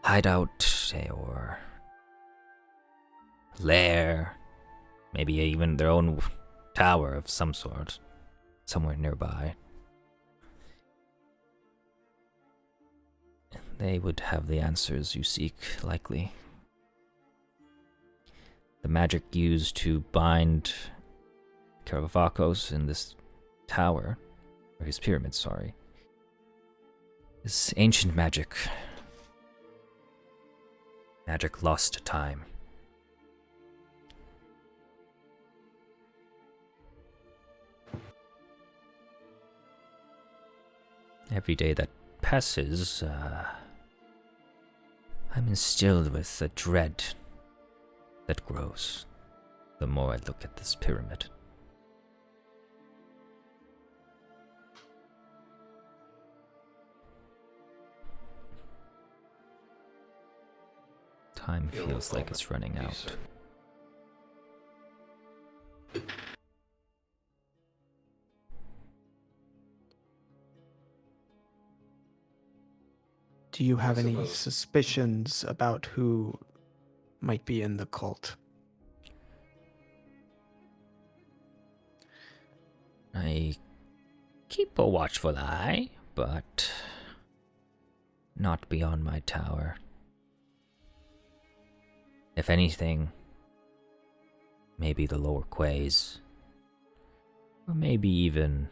Speaker 2: hideout or lair, maybe even their own tower of some sort, somewhere nearby. They would have the answers you seek, likely. The magic used to bind Karavakos in this tower, or his pyramid, sorry, is ancient magic. Magic lost to time. Every day that passes, I'm instilled with a dread that grows the more I look at this pyramid. Time feels like it's running out.
Speaker 1: Do you have any suspicions about who might be in the cult?
Speaker 2: I keep a watchful eye, but not beyond my tower. If anything, maybe the lower quays, or maybe even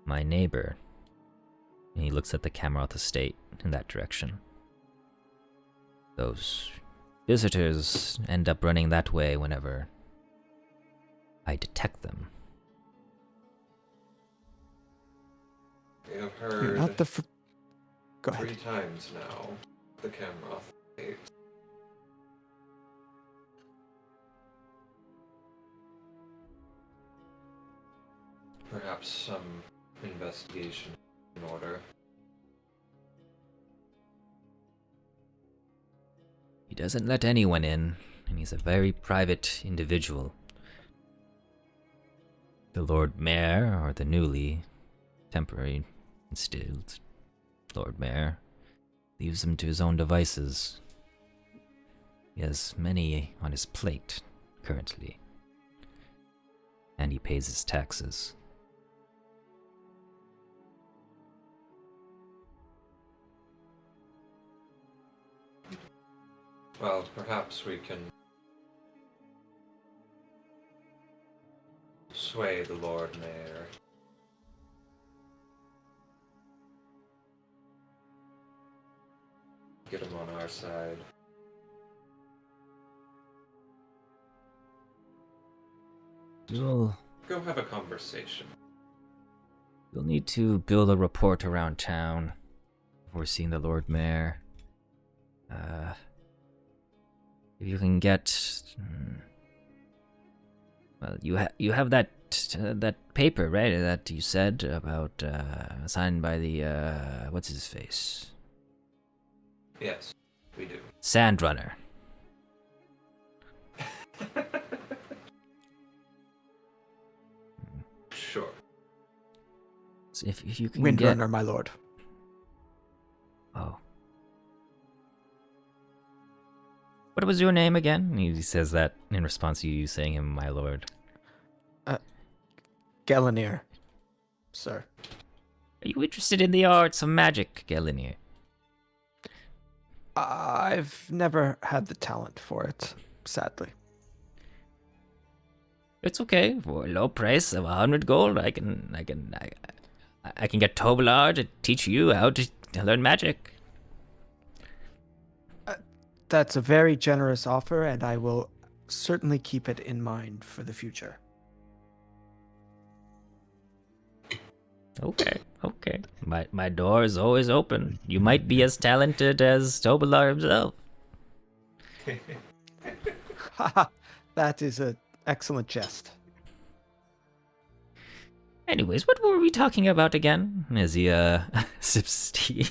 Speaker 2: my neighbor. And he looks at the camera at the state in that direction. Those visitors end up running that way whenever I detect them.
Speaker 4: We have
Speaker 1: You're
Speaker 4: heard
Speaker 1: not the Go
Speaker 4: 3
Speaker 1: ahead.
Speaker 4: times now the camera update. Perhaps some investigation in order.
Speaker 2: He doesn't let anyone in, and he's a very private individual. The Lord Mayor, or the newly temporary instilled Lord Mayor, leaves him to his own devices. He has many on his plate currently, and he pays his taxes.
Speaker 4: Well, perhaps we can sway the Lord Mayor. Get him on our side.
Speaker 2: You'll
Speaker 4: Go have a conversation.
Speaker 2: need to build a report around town before seeing the Lord Mayor. If you can get, well, you have that paper, right? That you said about signed by the what's his face?
Speaker 4: Yes, we do.
Speaker 2: Sandrunner.
Speaker 4: Sure.
Speaker 2: So if you can
Speaker 1: Windrunner,
Speaker 2: get,
Speaker 1: my lord.
Speaker 2: oh. What was your name again? He says that in response to you saying him, my lord.
Speaker 1: Gellanir, sir.
Speaker 2: Are you interested in the arts of magic, Gelinir?
Speaker 1: I've never had the talent for it, sadly.
Speaker 2: It's okay. For a low price of 100 gold, I can get Tobalar to teach you how to learn magic.
Speaker 1: That's a very generous offer, and I will certainly keep it in mind for the future.
Speaker 2: Okay. My door is always open. You might be as talented as Tobalar himself.
Speaker 1: Haha, that is an excellent jest.
Speaker 2: Anyways, what were we talking about again? As he sips tea.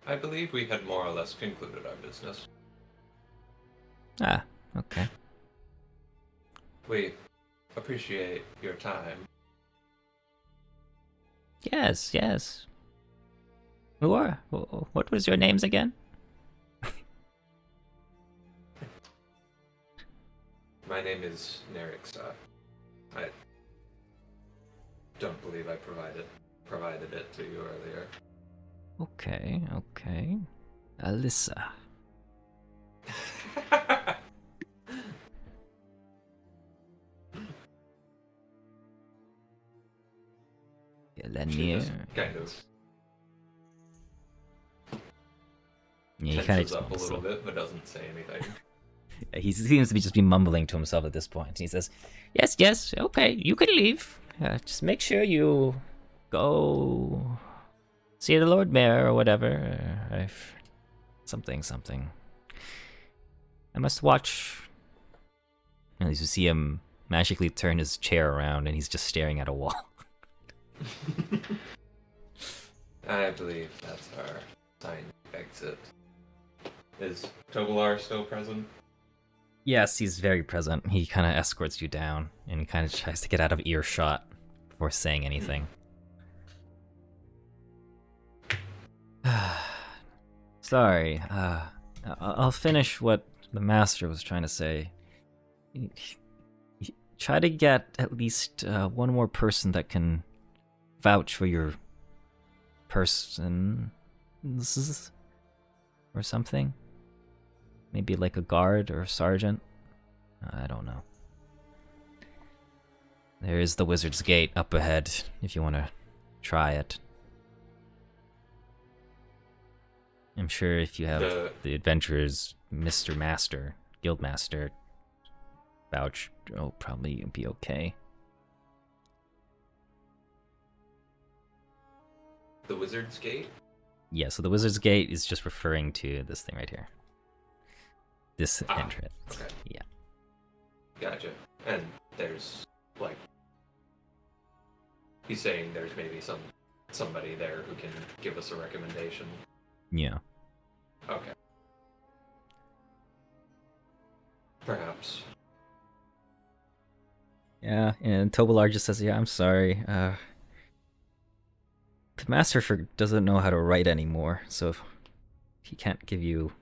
Speaker 4: I believe we had more or less concluded our business.
Speaker 2: Ah, okay.
Speaker 4: We appreciate your time.
Speaker 2: Yes. Who are? What was your names again?
Speaker 4: My name is Nerixa. I don't believe I provided it to you earlier.
Speaker 2: Okay. Alyssa.
Speaker 4: She
Speaker 2: Gelinir.
Speaker 4: just kind of
Speaker 2: Yeah, he kind of
Speaker 4: tenses up a little bit, but doesn't say anything.
Speaker 2: He seems to be just be mumbling to himself at this point. He says, "Yes, okay, you can leave. just make sure you go see the Lord Mayor or whatever. Something. I must watch. And you see him magically turn his chair around, and he's just staring at a wall.
Speaker 4: I believe that's our sign exit. Is Tobalar still present?
Speaker 2: Yes, he's very present. He kind of escorts you down, and he kind of tries to get out of earshot before saying anything. Sorry. I'll finish what the master was trying to say. Try to get at least one more person that can vouch for your person or something. Maybe like a guard or a sergeant. I don't know. There is the Wizard's Gate up ahead if you want to try it. I'm sure if you have the adventurer's Mr. Master, Guildmaster vouch, it'll probably be okay.
Speaker 4: The Wizard's Gate?
Speaker 2: Yeah, so the Wizard's Gate is just referring to this thing right here. This entrance.
Speaker 4: Okay.
Speaker 2: Yeah.
Speaker 4: Gotcha. And there's, like... He's saying there's maybe somebody there who can give us a recommendation.
Speaker 2: Yeah.
Speaker 4: Okay. Perhaps.
Speaker 2: Yeah, and Tobalar just says, yeah, I'm sorry. The Master doesn't know how to write anymore, so he can't give you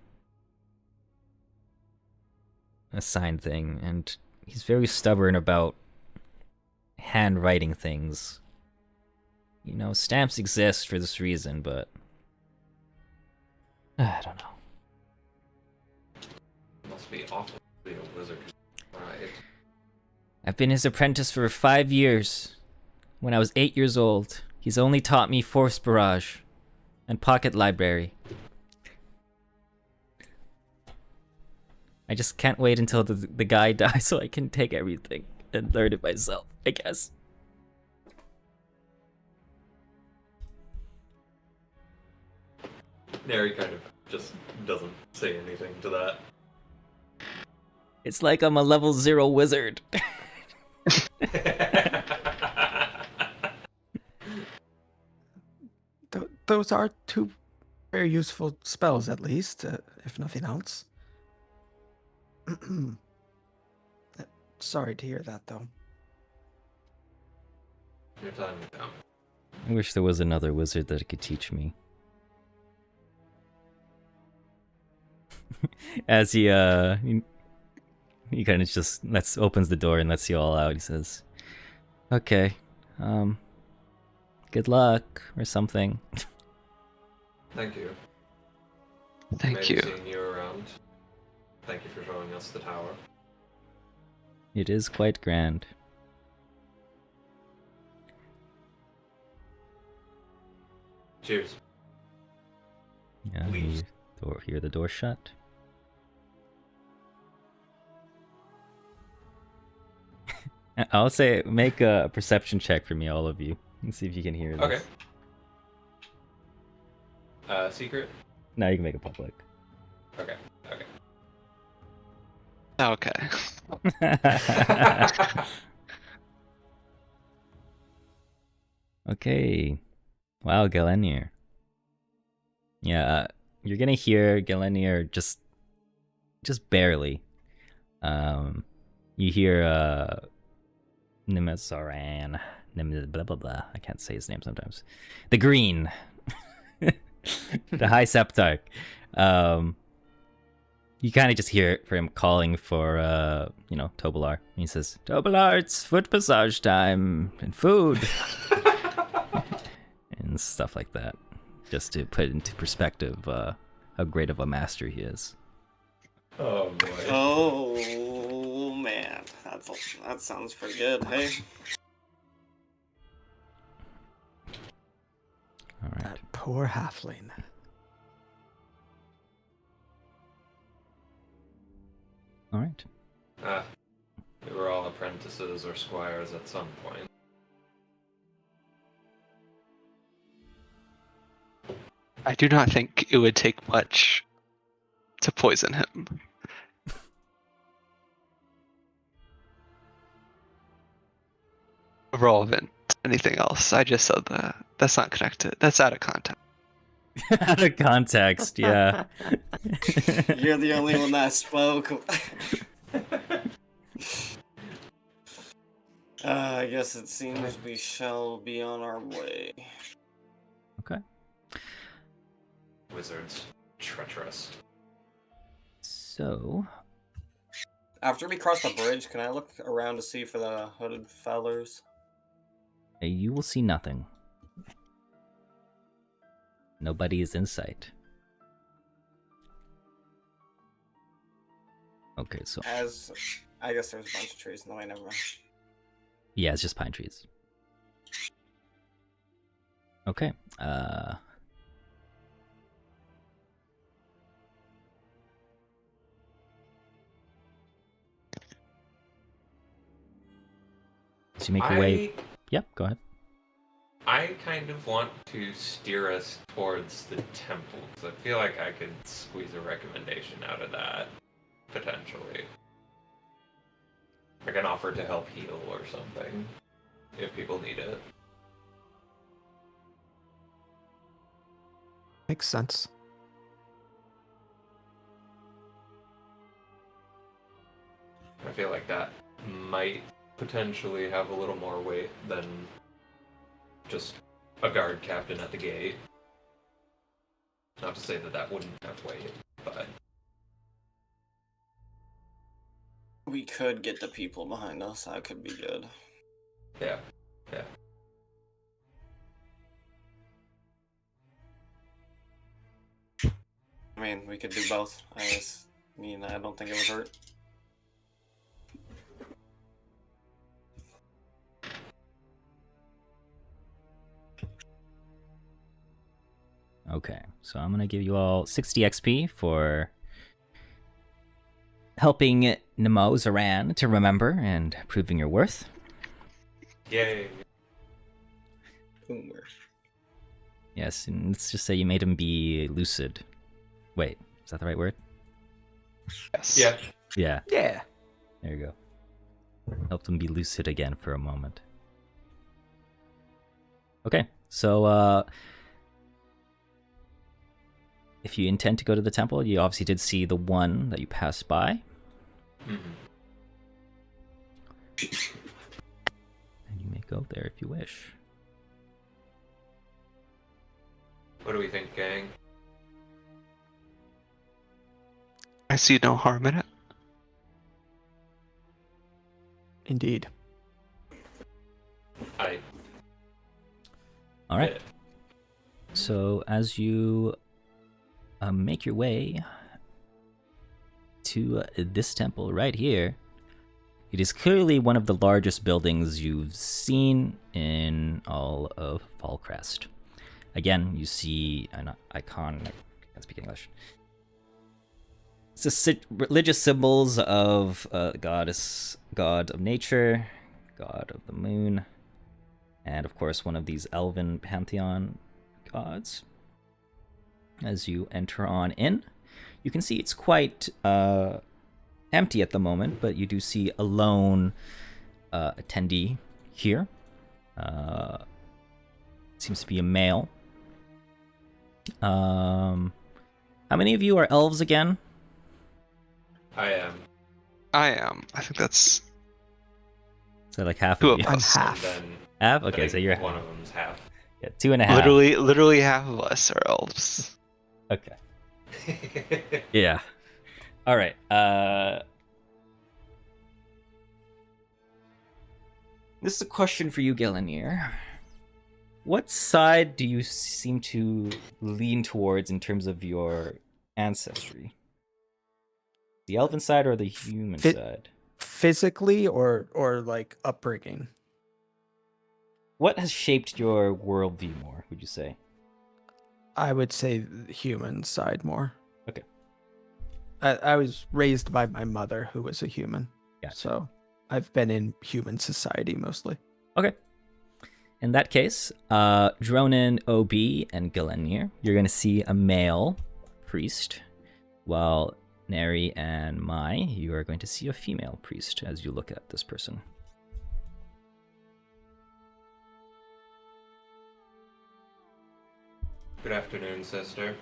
Speaker 2: a signed thing, and he's very stubborn about handwriting things. You know, stamps exist for this reason, but I don't know.
Speaker 4: Must be awful to be a wizard. Right.
Speaker 2: I've been his apprentice for 5 years. When I was 8 years old, he's only taught me Force Barrage and Pocket Library. I just can't wait until the guy dies so I can take everything and learn it myself, I guess.
Speaker 4: Neri kind of just doesn't say anything to that.
Speaker 2: It's like I'm a level 0 wizard.
Speaker 1: Those are two very useful spells, at least, if nothing else. Sorry to hear that, though.
Speaker 4: Your time will come.
Speaker 2: I wish there was another wizard that could teach me. As he kind of just opens the door and lets you all out. He says, "Okay, good luck," or something.
Speaker 4: Thank you.
Speaker 3: Thank you.
Speaker 4: Seeing you around. Thank you for showing us the tower.
Speaker 2: It is quite grand.
Speaker 4: Cheers.
Speaker 2: Yeah,
Speaker 4: Leaves.
Speaker 2: you hear the door shut. I'll say, make a perception check for me, all of you, and see if you can hear this.
Speaker 4: Okay. Secret?
Speaker 2: No, you can make it public.
Speaker 4: Okay.
Speaker 3: Okay.
Speaker 2: Okay. Wow, Galenier. Yeah, you're gonna hear Galenier just barely. You hear Nimizaran, blah blah blah. I can't say his name sometimes. The Green, the High Septarch. You kind of just hear it for him calling for Tobalar. And he says, "Tobalar, it's foot massage time and food." And stuff like that, just to put into perspective how great of a master he is.
Speaker 4: Oh boy.
Speaker 6: Oh man, that sounds pretty good. Hey,
Speaker 2: All right.
Speaker 1: That poor halfling.
Speaker 2: All right.
Speaker 4: We were all apprentices or squires at some point.
Speaker 3: I do not think it would take much to poison him. Irrelevant to anything else. I just said that. That's not connected. That's out of context.
Speaker 2: Out of context, yeah.
Speaker 6: You're the only one that spoke. I guess it seems we shall be on our way.
Speaker 2: Okay.
Speaker 4: Wizards. Treacherous.
Speaker 2: So,
Speaker 6: After we cross the bridge, can I look around to see for the hooded fellers?
Speaker 2: you will see nothing. Nobody is in sight. Okay, so
Speaker 6: As I guess there's a bunch of trees. No, I never mind.
Speaker 2: yeah, it's just pine trees. Okay. So you make your way. Yep, go ahead.
Speaker 4: I kind of want to steer us towards the temple, because I feel like I could squeeze a recommendation out of that, potentially. Like an offer to help heal or something, if people need it.
Speaker 1: Makes sense.
Speaker 4: I feel like that might potentially have a little more weight than just a guard captain at the gate. Not to say that that wouldn't have weight, but...
Speaker 6: We could get the people behind us. That could be good.
Speaker 4: Yeah, yeah.
Speaker 6: I mean, we could do both. I don't think it would hurt.
Speaker 2: Okay, so I'm gonna give you all 60 XP for helping Nemo Zaran to remember and proving your worth.
Speaker 4: Yay!
Speaker 6: Boomer.
Speaker 2: Yes, and let's just say you made him be lucid. Wait, is that the right word?
Speaker 3: Yes.
Speaker 4: Yeah.
Speaker 2: Yeah,
Speaker 1: Yeah.
Speaker 2: there you go. Helped him be lucid again for a moment. Okay, so if you intend to go to the temple, you obviously did see the one that you passed by.
Speaker 4: Mm-hmm.
Speaker 2: And you may go there if you wish.
Speaker 4: What do we think, gang?
Speaker 3: I see no harm in it.
Speaker 1: Indeed.
Speaker 2: All right. So as you make your way to this temple right here, it is clearly one of the largest buildings you've seen in all of Fallcrest. Again, you see an icon. I can't speak English. It's religious symbols of god of nature, god of the moon, and of course one of these elven pantheon gods. As you enter on in, you can see it's quite empty at the moment, but you do see a lone attendee here. Seems to be a male. How many of you are elves again?
Speaker 4: I am.
Speaker 3: I am. I think that's
Speaker 2: So like half
Speaker 3: two
Speaker 2: of
Speaker 3: of
Speaker 2: you.
Speaker 1: I'm
Speaker 3: us.
Speaker 1: half.
Speaker 4: And then
Speaker 2: Half?
Speaker 4: I
Speaker 2: Okay,
Speaker 4: think
Speaker 2: so you're
Speaker 4: one of them's half.
Speaker 2: yeah, 2.5.
Speaker 3: Literally half of us are elves.
Speaker 2: Okay. Yeah. All right. This is a question for you, Gillenir. What side do you seem to lean towards in terms of your ancestry? The elven side or the human side?
Speaker 1: Physically or like upbringing?
Speaker 2: What has shaped your worldview more, would you say?
Speaker 1: I would say the human side more.
Speaker 2: Okay.
Speaker 1: I was raised by my mother, who was a human.
Speaker 2: Gotcha.
Speaker 1: So I've been in human society mostly.
Speaker 2: Okay. in that case, Dronin, OB, and Galenir, you're going to see a male priest, while Neri and Mai, you are going to see a female priest as you look at this person.
Speaker 4: Good afternoon, sister.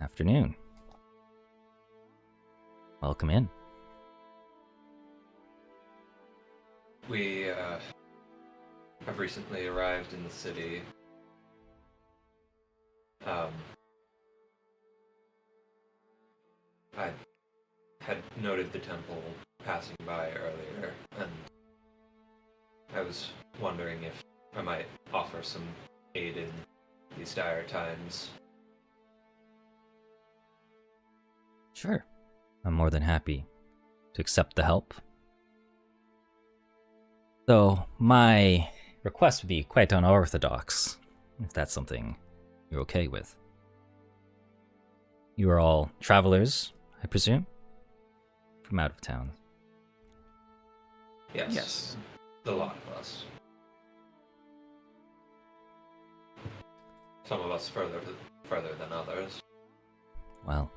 Speaker 2: Afternoon. Welcome in.
Speaker 4: We have recently arrived in the city. I had noted the temple passing by earlier, and I was wondering if I might offer some aid in these dire times.
Speaker 2: Sure. I'm more than happy to accept the help. Though my request would be quite unorthodox, if that's something you're okay with. You are all travelers, I presume? From out of town.
Speaker 4: Yes.
Speaker 1: Yes.
Speaker 4: The lot of us. Some of us further than others.
Speaker 2: Well,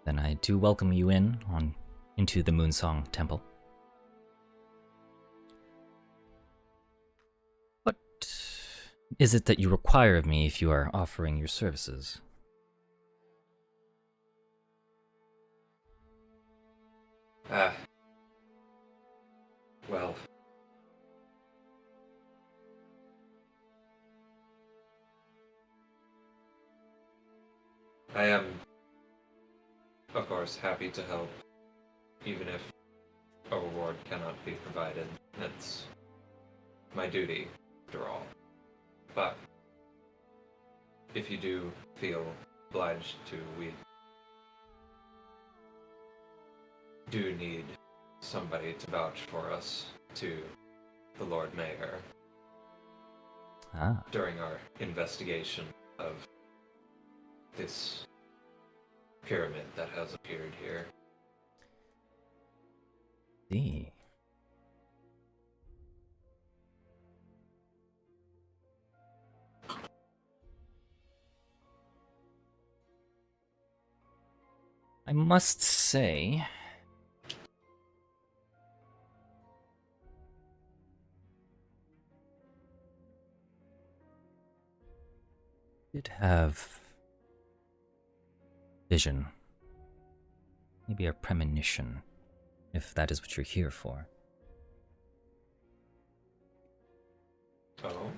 Speaker 2: then I do welcome you into the Moonsong Temple. What is it that you require of me if you are offering your services?
Speaker 4: Well, I am, of course, happy to help, even if a reward cannot be provided. That's my duty, after all. But if you do feel obliged to, we do need somebody to vouch for us to the Lord Mayor during our investigation of this pyramid that has appeared here.
Speaker 2: See. I must say, did have vision, maybe a premonition, if that is what you're here for.
Speaker 4: Oh?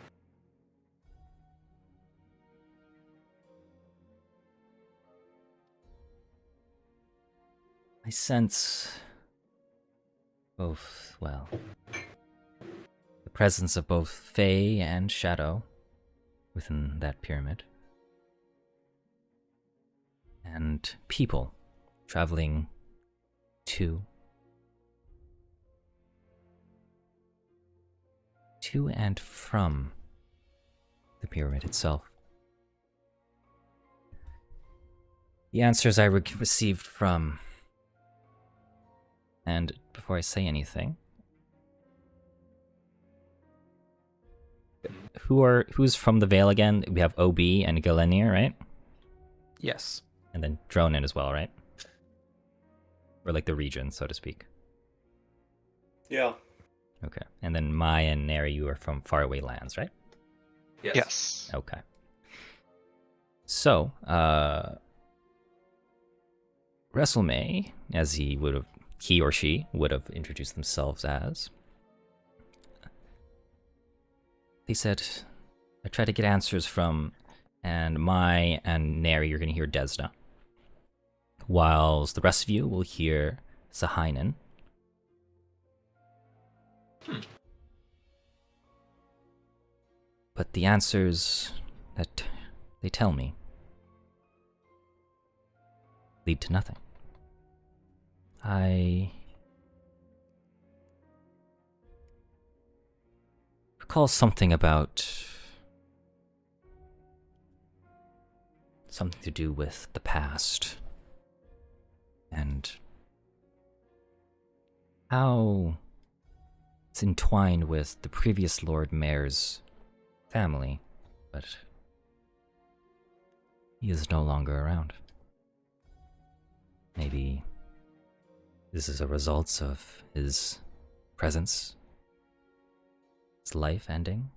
Speaker 2: I sense both, well, the presence of both Fae and Shadow within that pyramid, and people traveling to and from the pyramid itself. The answers I received from, and before I say anything, who's from the Vale again? We have OB and Galenir, right?
Speaker 1: Yes.
Speaker 2: And then Dronin as well, right? Or like the region, so to speak.
Speaker 6: Yeah.
Speaker 2: Okay. And then Mai and Neri, you are from faraway lands, right?
Speaker 4: Yes.
Speaker 3: Yes.
Speaker 2: Okay. So, WrestleMay, as he or she would have introduced themselves as, they said, I tried to get answers from, and Mai and Neri, you're going to hear Desna, whilst the rest of you will hear Sahainen. But the answers that they tell me lead to nothing. I recall something to do with the past and how It's entwined with the previous Lord Mayor's family, but he is no longer around. Maybe this is a result of his presence, his life ending.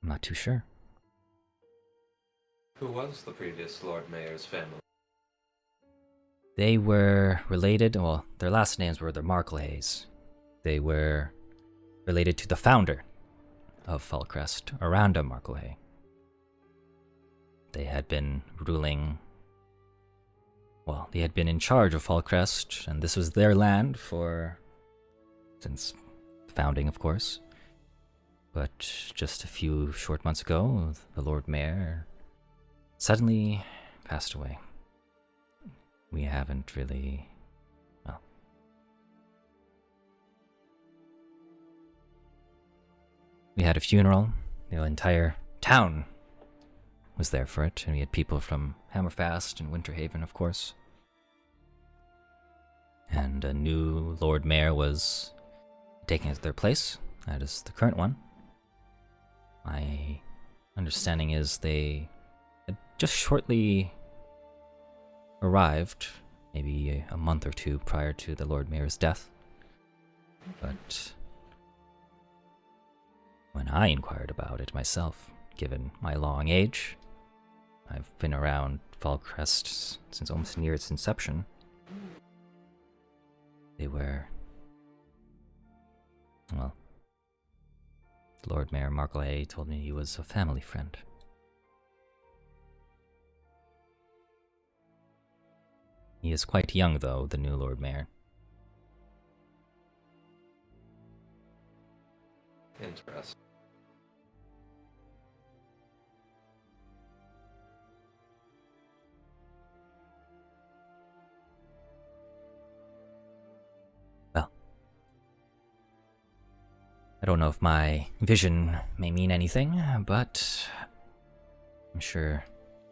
Speaker 2: I'm not too sure.
Speaker 4: Who was the previous Lord Mayor's family?
Speaker 2: They were related, well, their last names were the Marklehays. They were related to the founder of Falcrest, Aranda Marklehay. They had been ruling, well, they had been in charge of Falcrest, and this was their land since founding, of course. But just a few short months ago, the Lord Mayor suddenly passed away. We haven't really, well, we had a funeral. The entire town was there for it, and we had people from Hammerfast and Winterhaven, of course. And a new Lord Mayor was taking their place. That is the current one. My understanding is they had just shortly arrived, maybe a month or two prior to the Lord Mayor's death. But when I inquired about it myself, given my long age, I've been around Falcrest since almost near its inception. They were, well, Lord Mayor Marklehay told me he was a family friend. He is quite young, though, the new Lord Mayor.
Speaker 4: Interesting.
Speaker 2: Well, I don't know if my vision may mean anything, but I'm sure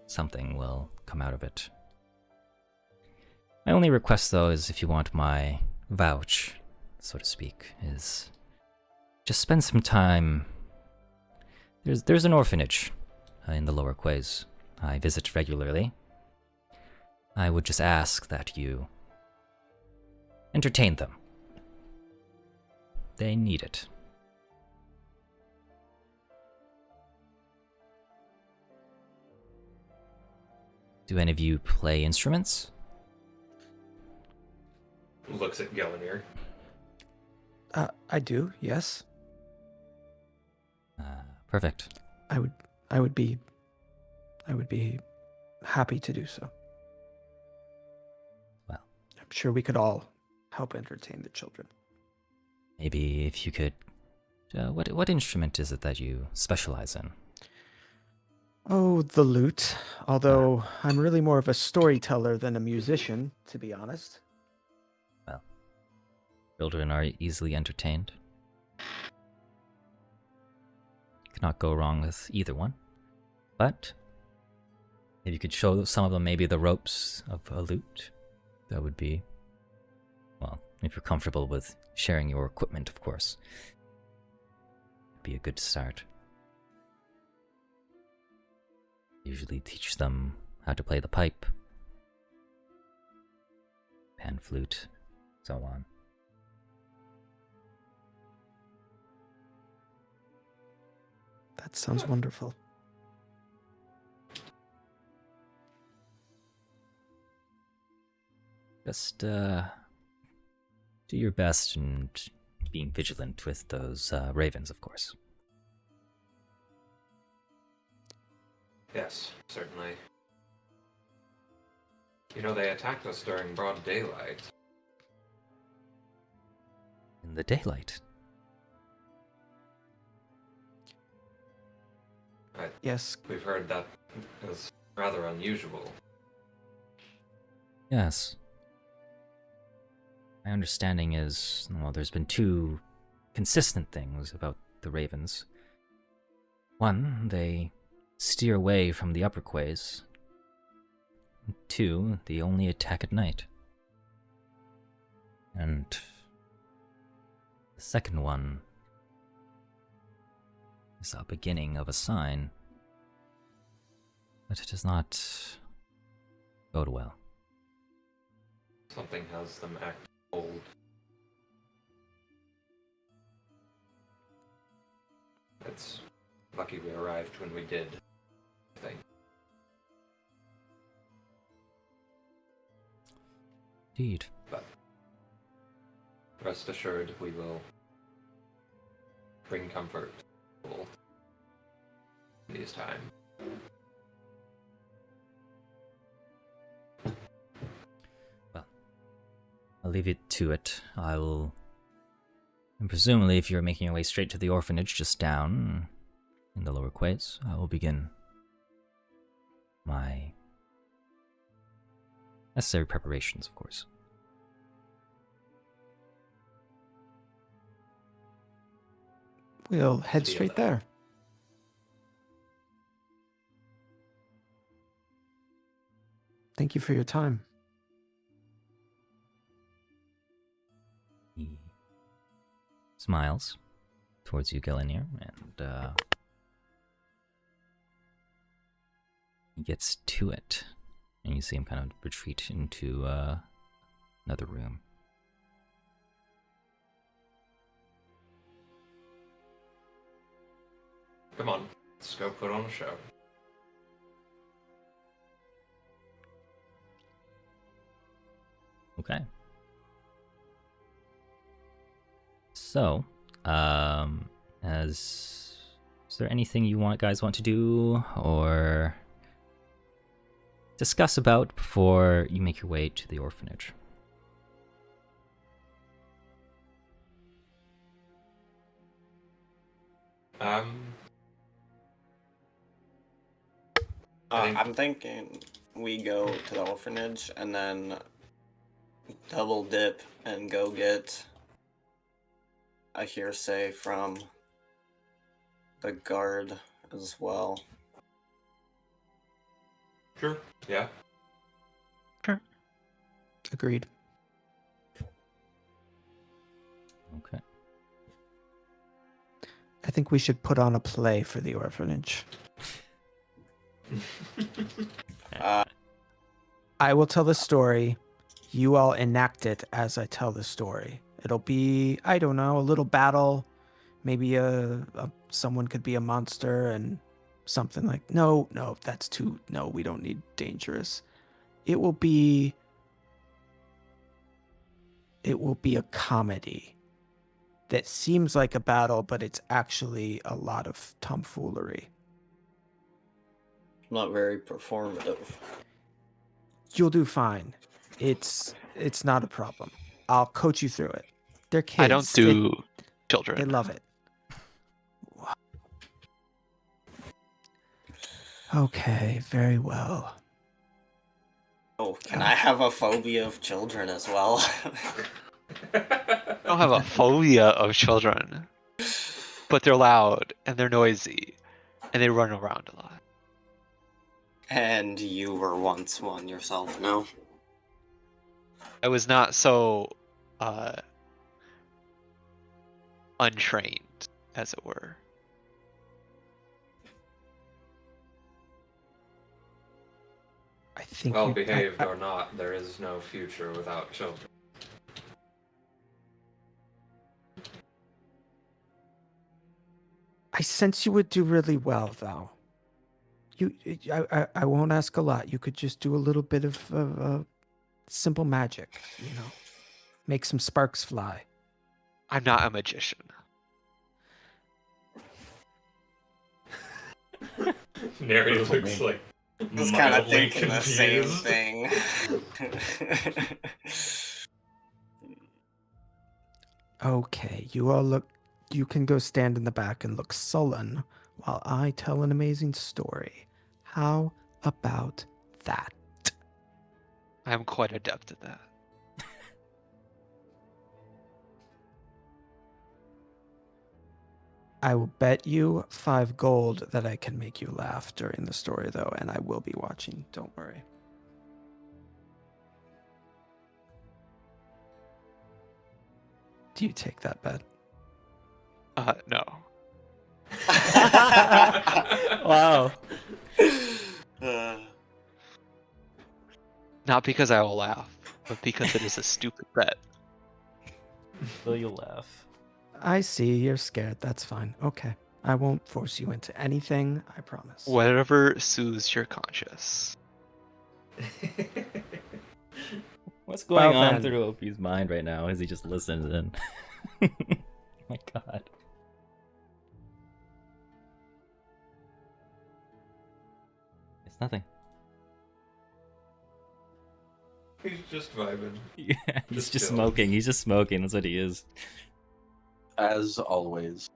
Speaker 2: something will come out of it. My only request, though, is if you want my vouch, so to speak, is just spend some time. There's an orphanage in the Lower Quays I visit regularly. I would just ask that you entertain them. They need it. Do any of you play instruments?
Speaker 4: Looks at Gellenir.
Speaker 1: I do, yes.
Speaker 2: Perfect.
Speaker 1: I would be happy to do so.
Speaker 2: Well,
Speaker 1: I'm sure we could all help entertain the children.
Speaker 2: maybe if you could. What instrument is it that you specialize in?
Speaker 1: Oh, the lute. Although I'm really more of a storyteller than a musician, to be honest.
Speaker 2: Well, children are easily entertained. Cannot go wrong with either one. But if you could show some of them maybe the ropes of a lute, that would be, well, if you're comfortable with sharing your equipment, of course, be a good start. Usually teach them how to play the pipe, pan flute, so on.
Speaker 1: That sounds wonderful.
Speaker 2: Just do your best and being vigilant with those ravens, of course.
Speaker 4: Yes, certainly. You know, they attacked us during broad daylight.
Speaker 2: In the daylight.
Speaker 1: Yes.
Speaker 4: We've heard that is rather unusual.
Speaker 2: Yes. My understanding is, well, there's been two consistent things about the ravens. One, they steer away from the upper quays. Two, they only attack at night. And the second one is a beginning of a sign, but it does not bode well.
Speaker 4: Something has them act cold. It's lucky we arrived when we did, I think.
Speaker 2: Indeed.
Speaker 4: But rest assured, we will bring comfort to people in these times.
Speaker 2: Well, I'll leave it to it. I will... And presumably, if you're making your way straight to the orphanage just down in the lower quays, I will begin my necessary preparations, of course.
Speaker 1: We'll head
Speaker 4: See you
Speaker 1: straight
Speaker 4: then.
Speaker 1: there. Thank you for your time.
Speaker 2: He smiles towards you, Gillenir, and he gets to it. And you see him kind of retreat into another room.
Speaker 4: Come on, let's go put on a show.
Speaker 2: Okay. So, is there anything you guys want to do or discuss about before you make your way to the orphanage?
Speaker 6: I'm thinking we go to the orphanage and then double dip and go get a hearsay from the guard as well.
Speaker 4: Sure. Yeah.
Speaker 1: Agreed.
Speaker 2: Okay.
Speaker 1: I think we should put on a play for the orphanage. I will tell the story. You all enact it as I tell the story. It'll be, I don't know, a little battle. Maybe someone could be a monster and something like, no, that's too, no, we don't need dangerous. It will be a comedy that seems like a battle, but it's actually a lot of tomfoolery.
Speaker 6: Not very performative.
Speaker 1: You'll do fine. It's not a problem. I'll coach you through it. They're kids.
Speaker 3: I don't do children.
Speaker 1: They love it. Okay, very well.
Speaker 6: Oh, can I have a phobia of children as well?
Speaker 3: I don't have a phobia of children, but they're loud and they're noisy and they run around a lot.
Speaker 6: And you were once one yourself, no?
Speaker 3: I was not so untrained, as it were.
Speaker 1: I think
Speaker 4: Well behaved or not, there is no future without children.
Speaker 1: I sense you would do really well, though. I won't ask a lot. You could just do a little bit of simple magic, make some sparks fly.
Speaker 3: I'm not a magician.
Speaker 4: Neri looks like
Speaker 6: Just kind of
Speaker 4: mildly
Speaker 6: thinking the same
Speaker 4: confused.
Speaker 6: thing.
Speaker 1: Okay, you can go stand in the back and look sullen while I tell an amazing story. How about that?
Speaker 3: I'm quite adept at that.
Speaker 1: I will bet you 5 gold that I can make you laugh during the story, though, and I will be watching. Don't worry. Do you take that bet?
Speaker 3: No.
Speaker 2: Wow.
Speaker 3: Not because I will laugh, but because it is a stupid bet.
Speaker 2: So you'll laugh.
Speaker 1: I see you're scared. That's fine. Okay. I won't force you into anything, I promise.
Speaker 3: Whatever soothes your conscience.
Speaker 2: What's going
Speaker 1: Well,
Speaker 2: on
Speaker 1: then.
Speaker 2: through OP's mind right now as he just listens in? My god. It's nothing.
Speaker 4: He's just vibing.
Speaker 2: Yeah, he's just
Speaker 4: chilling.
Speaker 2: smoking. He's just smoking. That's what he is.
Speaker 5: As always.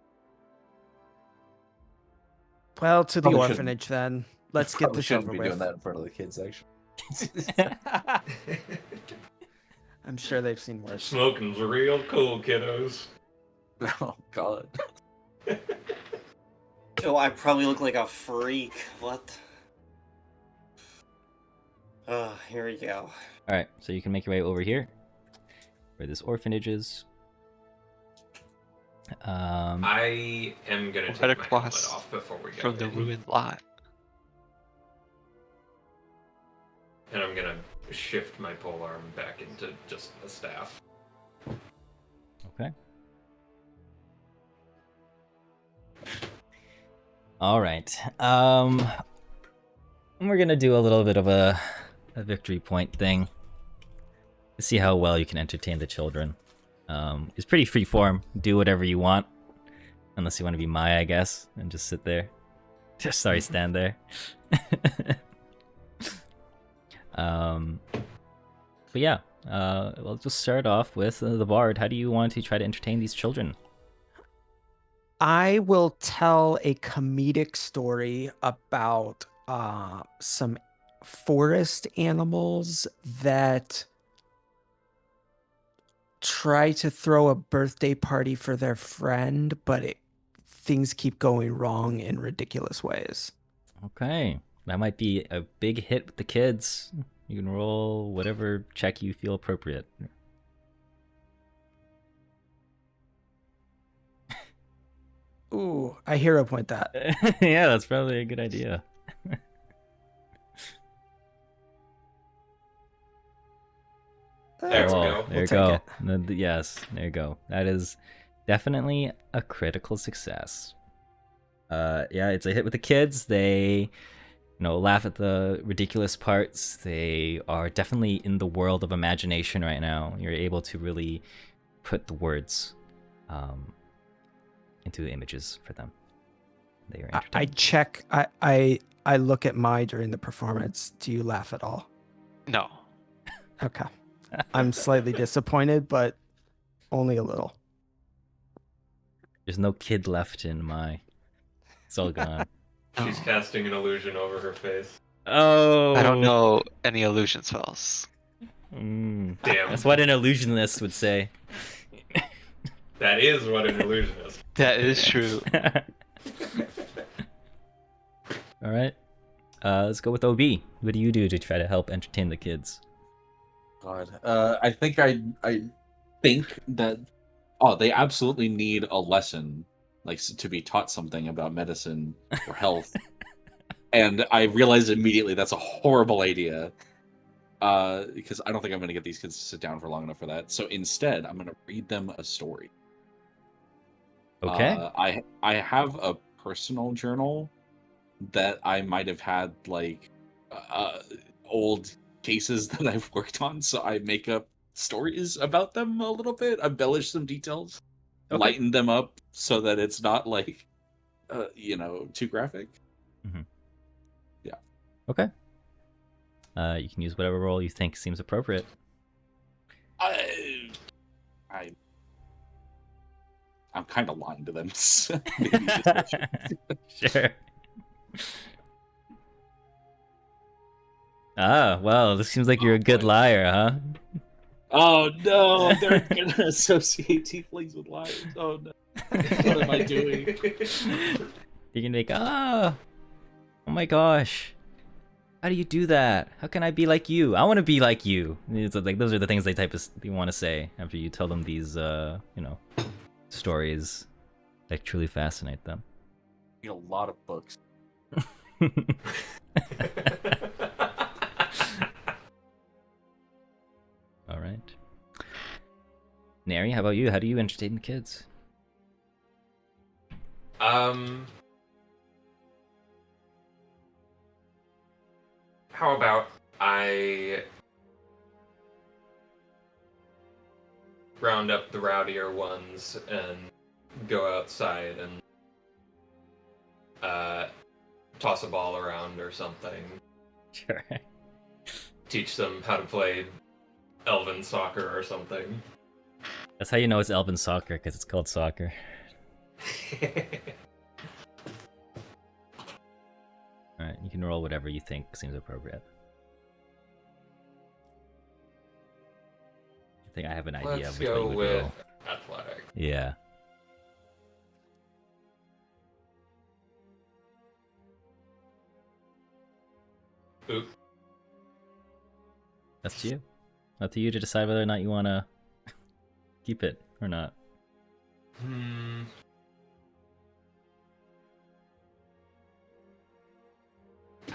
Speaker 1: Well, to the
Speaker 5: Probably
Speaker 1: orphanage then. Let's get
Speaker 5: Probably
Speaker 1: this
Speaker 5: shouldn't
Speaker 1: over
Speaker 5: be
Speaker 1: with.
Speaker 5: doing that in front of the kids, actually.
Speaker 1: I'm sure they've seen worse.
Speaker 4: Smoking's real cool, kiddos.
Speaker 5: Oh god.
Speaker 6: Oh, I probably look like a freak. What? Here we go.
Speaker 2: Alright, so you can make your way over here, where this orphanage is.
Speaker 4: I am gonna take
Speaker 3: Better
Speaker 4: my helmet
Speaker 3: class
Speaker 4: off before we get
Speaker 3: From the
Speaker 4: in,
Speaker 3: ruined lot.
Speaker 4: and I'm gonna shift my polearm back into just a staff.
Speaker 2: Okay. Alright. We're gonna do a little bit of a victory point thing. To see how well you can entertain the children. It's pretty freeform. Do whatever you want. Unless you want to be Maya, I guess, and just sit there. Sorry, stand there. But yeah, we'll just start off with the bard. How do you want to try to entertain these children?
Speaker 1: I will tell a comedic story about some forest animals that try to throw a birthday party for their friend, but things keep going wrong in ridiculous ways.
Speaker 2: Okay, that might be a big hit with the kids. You can roll whatever check you feel appropriate.
Speaker 1: Ooh, I hero point that.
Speaker 2: Yeah, that's probably a good idea.
Speaker 4: There we
Speaker 2: Oh,
Speaker 4: go.
Speaker 2: there you
Speaker 1: take
Speaker 2: go.
Speaker 1: it.
Speaker 2: Yes, there you go. That is definitely a critical success. Yeah, it's a hit with the kids. They, laugh at the ridiculous parts. They are definitely in the world of imagination right now. You're able to really put the words into the images for them. They are
Speaker 1: I
Speaker 2: entertained.
Speaker 1: check. I look at Mai during the performance. Do you laugh at all?
Speaker 3: No.
Speaker 1: Okay. I'm slightly disappointed, but only a little.
Speaker 2: There's no kid left in my. It's all gone.
Speaker 4: She's casting an illusion over her face.
Speaker 2: Oh,
Speaker 3: I don't know any illusion spells.
Speaker 2: Mm.
Speaker 4: Damn.
Speaker 2: That's what an illusionist would say.
Speaker 4: That is what an illusion is.
Speaker 3: That is true.
Speaker 2: All right. Let's go with OB. What do you do to try to help entertain the kids?
Speaker 5: God. I think I think that they absolutely need a lesson, like to be taught something about medicine or health. And I realized immediately that's a horrible idea. Because I don't think I'm gonna get these kids to sit down for long enough for that. So instead, I'm gonna read them a story.
Speaker 2: Okay.
Speaker 5: I have a personal journal that I might have had like old cases that I've worked on, so I make up stories about them a little bit, embellish some details,
Speaker 2: Okay.
Speaker 5: lighten them up so that it's not like too graphic.
Speaker 2: Mhm.
Speaker 5: Yeah.
Speaker 2: Okay. You can use whatever role you think seems appropriate.
Speaker 5: I'm kind of lying to them. So maybe just-
Speaker 2: Sure. Ah, well, this seems like you're a good
Speaker 5: boy.
Speaker 2: liar, huh?
Speaker 5: Oh no, they're gonna associate tieflings with liars. Oh no. What am I doing?
Speaker 2: You can make oh my gosh. How do you do that? How can I be like you? I want to be like you. It's like those are the things they want to say after you tell them these stories that truly fascinate them.
Speaker 5: Read a lot of books.
Speaker 2: All right. Neri, how about you? How do you entertain the kids?
Speaker 4: How about I round up the rowdier ones and go outside and toss a ball around or something.
Speaker 2: Sure.
Speaker 4: Teach them how to play elven soccer or something.
Speaker 2: That's how you know it's elven soccer, because it's called soccer. Alright, you can roll whatever you think seems appropriate. I think I have an idea
Speaker 4: Let's
Speaker 2: of which way you
Speaker 4: go
Speaker 2: would
Speaker 4: with
Speaker 2: roll.
Speaker 4: athletic.
Speaker 2: Yeah.
Speaker 4: Oop.
Speaker 2: That's you. Up to you to decide whether or not you want to keep it or not.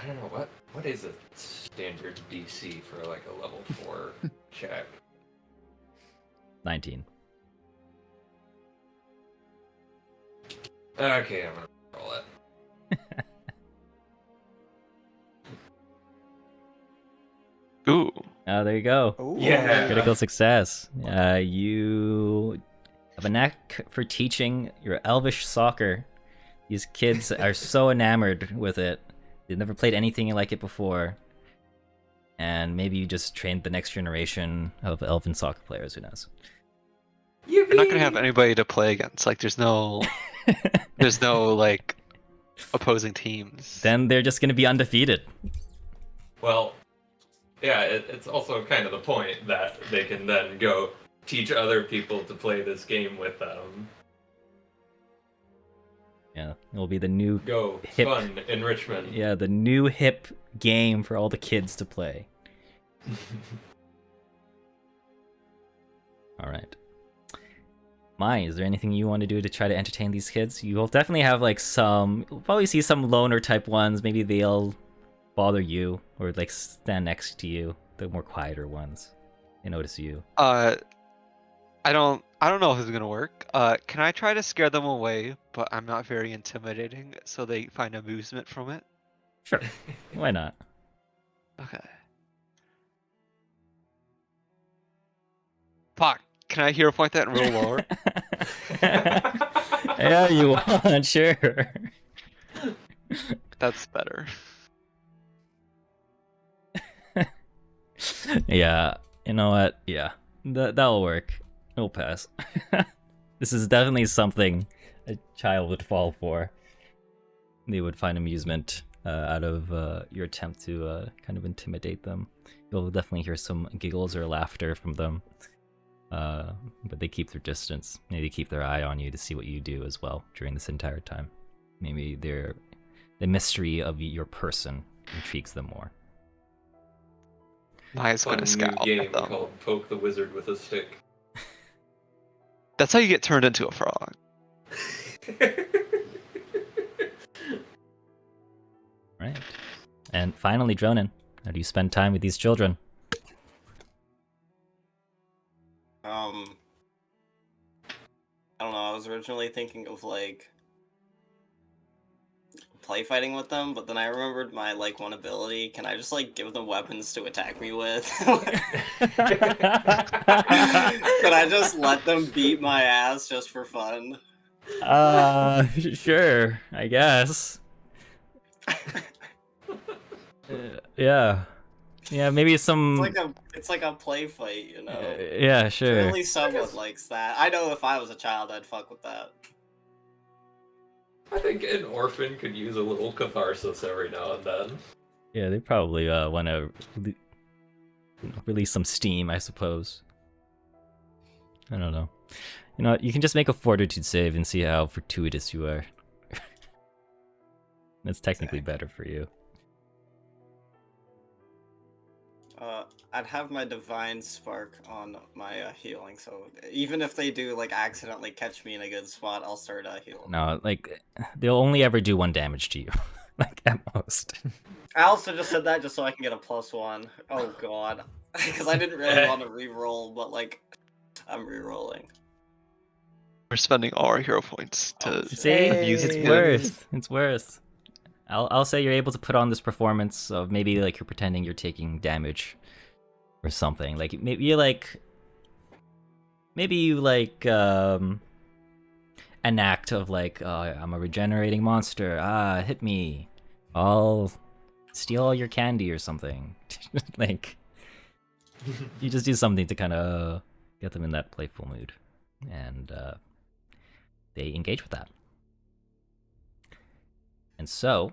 Speaker 4: I don't know, what is a standard DC for like a level 4 check?
Speaker 2: 19.
Speaker 4: Okay, I'm gonna roll it.
Speaker 3: Ooh.
Speaker 2: Oh, there you go.
Speaker 1: Ooh.
Speaker 4: Yeah.
Speaker 2: Critical success. You have a knack for teaching your elvish soccer. These kids are so enamored with it. They've never played anything like it before. And maybe you just trained the next generation of elven soccer players, who knows?
Speaker 3: You're not gonna have anybody to play against. Like, there's no like opposing teams.
Speaker 2: Then they're just gonna be undefeated.
Speaker 4: Well, yeah, it's also kind of the point that they can then go teach other people to play this game with them.
Speaker 2: Yeah, it will be the new
Speaker 4: Go,
Speaker 2: hip.
Speaker 4: fun, enrichment.
Speaker 2: Yeah, the new hip game for all the kids to play. All right. Mai, is there anything you want to do to try to entertain these kids? You'll definitely have like you'll probably see some loner type ones. Maybe they'll bother you or like stand next to you. The more quieter ones, they notice you.
Speaker 3: I don't know if it's gonna work. Can I try to scare them away, but I'm not very intimidating, so they find amusement from it?
Speaker 2: Sure, why not?
Speaker 3: Okay. Fuck. Can I hero point that and roll lower?
Speaker 2: Yeah, you want, sure.
Speaker 3: That's better.
Speaker 2: Yeah, you know what? Yeah, that'll work. It'll pass. This is definitely something a child would fall for. They would find amusement out of your attempt to kind of intimidate them. You'll definitely hear some giggles or laughter from them. But they keep their distance. Maybe keep their eye on you to see what you do as well during this entire time. Maybe the mystery of your person intrigues them more.
Speaker 3: Maya's
Speaker 4: Fun
Speaker 3: gonna
Speaker 4: new
Speaker 3: scowl
Speaker 4: game
Speaker 3: at them.
Speaker 4: called Poke the Wizard with a Stick.
Speaker 3: That's how you get turned into a frog.
Speaker 2: Right. And finally, Dronin, how do you spend time with these children?
Speaker 6: I don't know, I was originally thinking of like play fighting with them, but then I remembered my like one ability. Can I just like give them weapons to attack me with? Could I just let them beat my ass just for fun?
Speaker 2: Sure, I guess. Yeah. Yeah, maybe some...
Speaker 6: It's like a play fight, you know?
Speaker 2: Yeah, sure.
Speaker 6: Surely someone likes that. I know if I was a child, I'd fuck with that.
Speaker 4: I think an orphan could use a little catharsis every now and then.
Speaker 2: Yeah, they probably want to release some steam, I suppose. I don't know. You know what, you can just make a fortitude save and see how fortuitous you are. That's technically better for you.
Speaker 6: I'd have my divine spark on my healing, so even if they do like accidentally catch me in a good spot, I'll start healing.
Speaker 2: No, like they'll only ever do 1 damage to you, like at most.
Speaker 6: I also just said that just so I can get a +1. Oh god, because I didn't really want to re-roll, but like I'm re-rolling.
Speaker 3: We're spending all our hero points to
Speaker 6: Oh, shit.
Speaker 2: See,
Speaker 3: Hey.
Speaker 2: it's worth. It's worth. I'll say you're able to put on this performance of maybe like you're pretending you're taking damage or something. Like maybe you an act of like, oh, I'm a regenerating monster. Ah, hit me. I'll steal all your candy or something. Like you just do something to kind of get them in that playful mood, and they engage with that. And so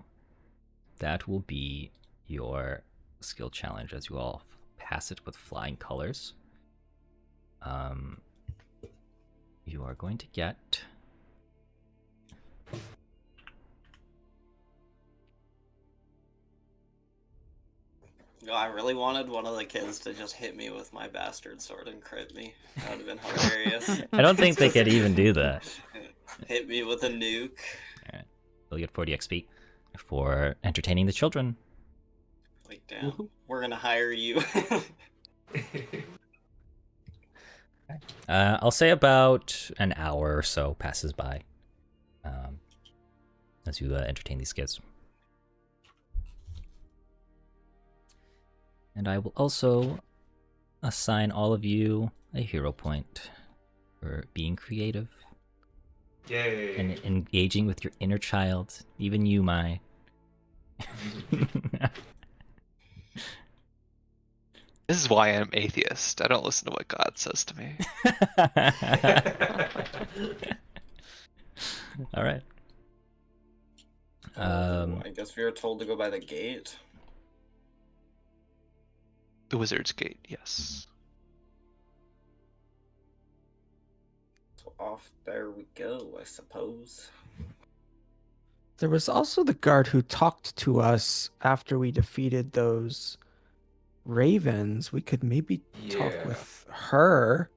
Speaker 2: that will be your skill challenge as you all pass it with flying colors. You are going to get
Speaker 6: I really wanted one of the kids to just hit me with my bastard sword and crit me. That would have been hilarious.
Speaker 2: I don't think they could even do that.
Speaker 6: Hit me with a nuke.
Speaker 2: Alright. You'll get 40 XP for entertaining the children.
Speaker 6: Like, damn, we're gonna hire you.
Speaker 2: I'll say about an hour or so passes by as you entertain these kids. And I will also assign all of you a hero point for being creative
Speaker 4: Yay.
Speaker 2: and engaging with your inner child. Even you, Mai.
Speaker 3: This is why I'm atheist. I don't listen to what God says to me.
Speaker 2: All right.
Speaker 6: I guess we were told to go by the gate.
Speaker 3: The Wizard's Gate, yes.
Speaker 6: So off there we go, I suppose.
Speaker 1: There was also the guard who talked to us after we defeated those ravens. We could maybe talk
Speaker 4: Yeah.
Speaker 1: with her.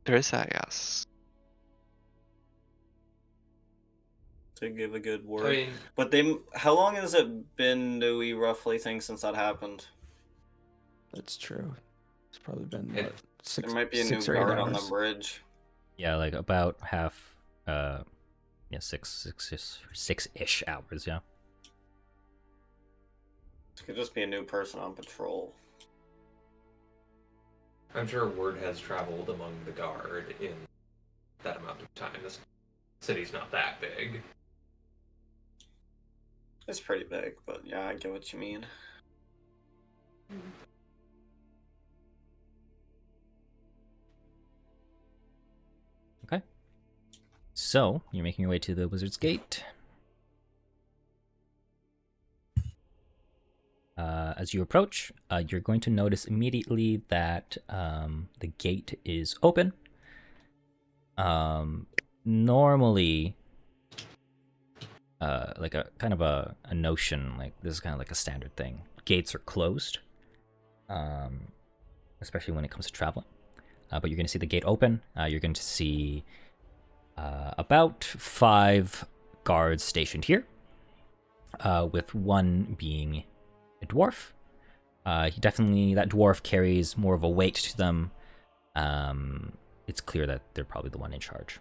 Speaker 3: There is that, yes.
Speaker 6: To give a good
Speaker 4: I
Speaker 6: word.
Speaker 4: mean,
Speaker 6: But how long has it been, do we roughly think, since that happened?
Speaker 1: That's true. It's probably been
Speaker 4: It-
Speaker 1: what, six,
Speaker 6: There might be a new
Speaker 1: 6 or 8
Speaker 6: guard on the
Speaker 1: hours.
Speaker 6: bridge.
Speaker 2: Yeah, like about half, yeah, six-ish hours, yeah.
Speaker 6: This could just be a new person on patrol.
Speaker 4: I'm sure word has traveled among the guard in that amount of time. This city's not that big.
Speaker 6: It's pretty big, but yeah, I get what you mean.
Speaker 2: Okay. So, you're making your way to the Wizard's Gate. As you approach, you're going to notice immediately that the gate is open. Normally, like a kind of a notion, like this is kind of like a standard thing. Gates are closed, especially when it comes to traveling. But you're going to see the gate open. You're going to see about 5 guards stationed here, with one being a dwarf. That dwarf carries more of a weight to them. It's clear that they're probably the one in charge.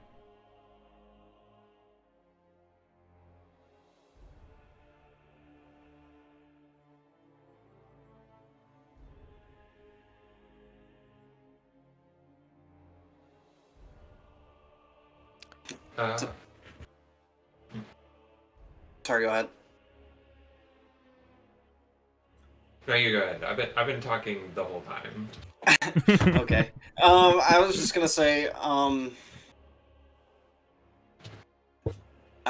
Speaker 6: Sorry, go ahead.
Speaker 4: No, you go ahead. I've been talking the whole time.
Speaker 6: Okay. I was just gonna say, I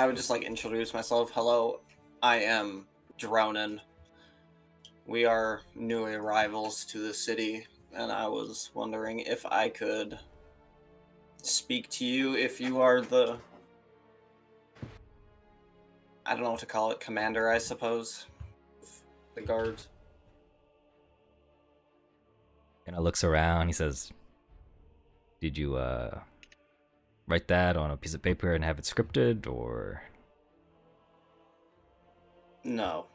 Speaker 6: would just like introduce myself. Hello, I am Drownin. We are new arrivals to the city, and I was wondering if I could speak to you if you are the, I don't know what to call it, commander, I suppose, the guards.
Speaker 2: Kind of looks around. He says, "Did you write that on a piece of paper and have it scripted, or?"
Speaker 6: No.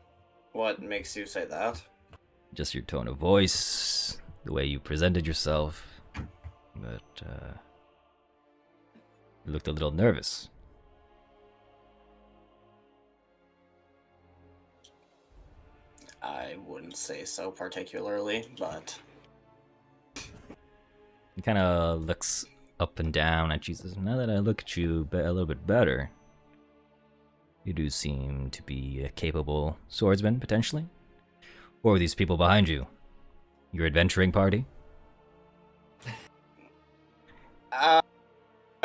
Speaker 6: What makes you say that?
Speaker 2: Just your tone of voice, the way you presented yourself. But you looked a little nervous.
Speaker 6: I wouldn't say so particularly, but
Speaker 2: He kind of looks up and down at you. Says, "Now that I look at you a little bit better, you do seem to be a capable swordsman, potentially. Or are these people behind you? Your adventuring party?"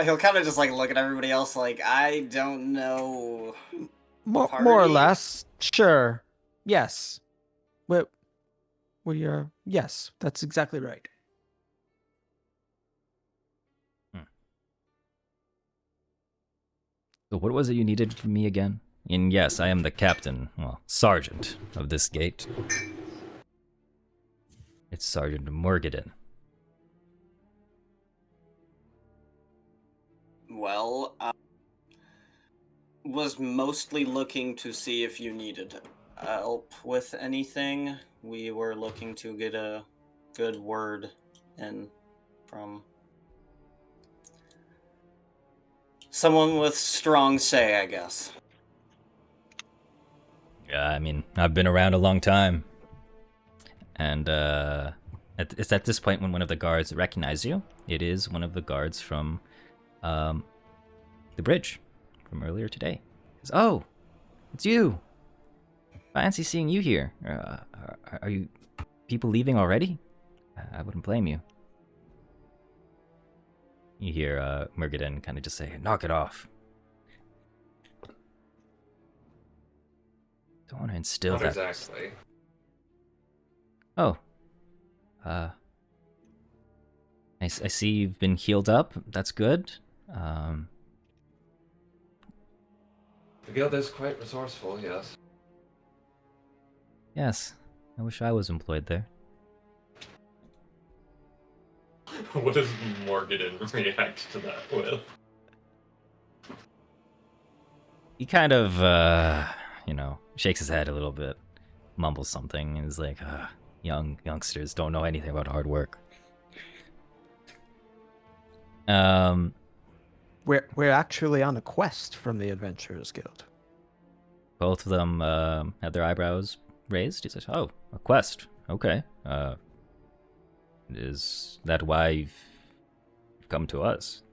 Speaker 6: he'll kind of just like look at everybody else like, I don't know.
Speaker 1: More or
Speaker 6: Party?
Speaker 1: less, sure. Yes. We are. Yes, that's exactly right.
Speaker 2: So what was it you needed from me again? And yes, I am the captain, well, sergeant of this gate. It's Sergeant Morgadin.
Speaker 6: Well, I was mostly looking to see if you needed help with anything. We were looking to get a good word in from someone with strong say, I guess.
Speaker 2: Yeah, I mean, I've been around a long time. And it's at this point when one of the guards recognize you. It is one of the guards from the bridge from earlier today. He says, "Oh, it's you. Fancy seeing you here. Are you people leaving already? I wouldn't blame you." You hear Murgadin kind of just say, "Knock it off. Don't want to instill
Speaker 4: Not
Speaker 2: that."
Speaker 4: exactly.
Speaker 2: Oh. I see you've been healed up. That's good.
Speaker 4: The guild is quite resourceful, yes.
Speaker 2: Yes. I wish I was employed there.
Speaker 4: What does Morgan react to that with?
Speaker 2: He kind of, shakes his head a little bit, mumbles something, and is like, youngsters don't know anything about hard work.
Speaker 1: We're actually on a quest from the Adventurers Guild.
Speaker 2: Both of them had their eyebrows raised. He says, "Oh, a quest. Okay. Is that why you've come to us?"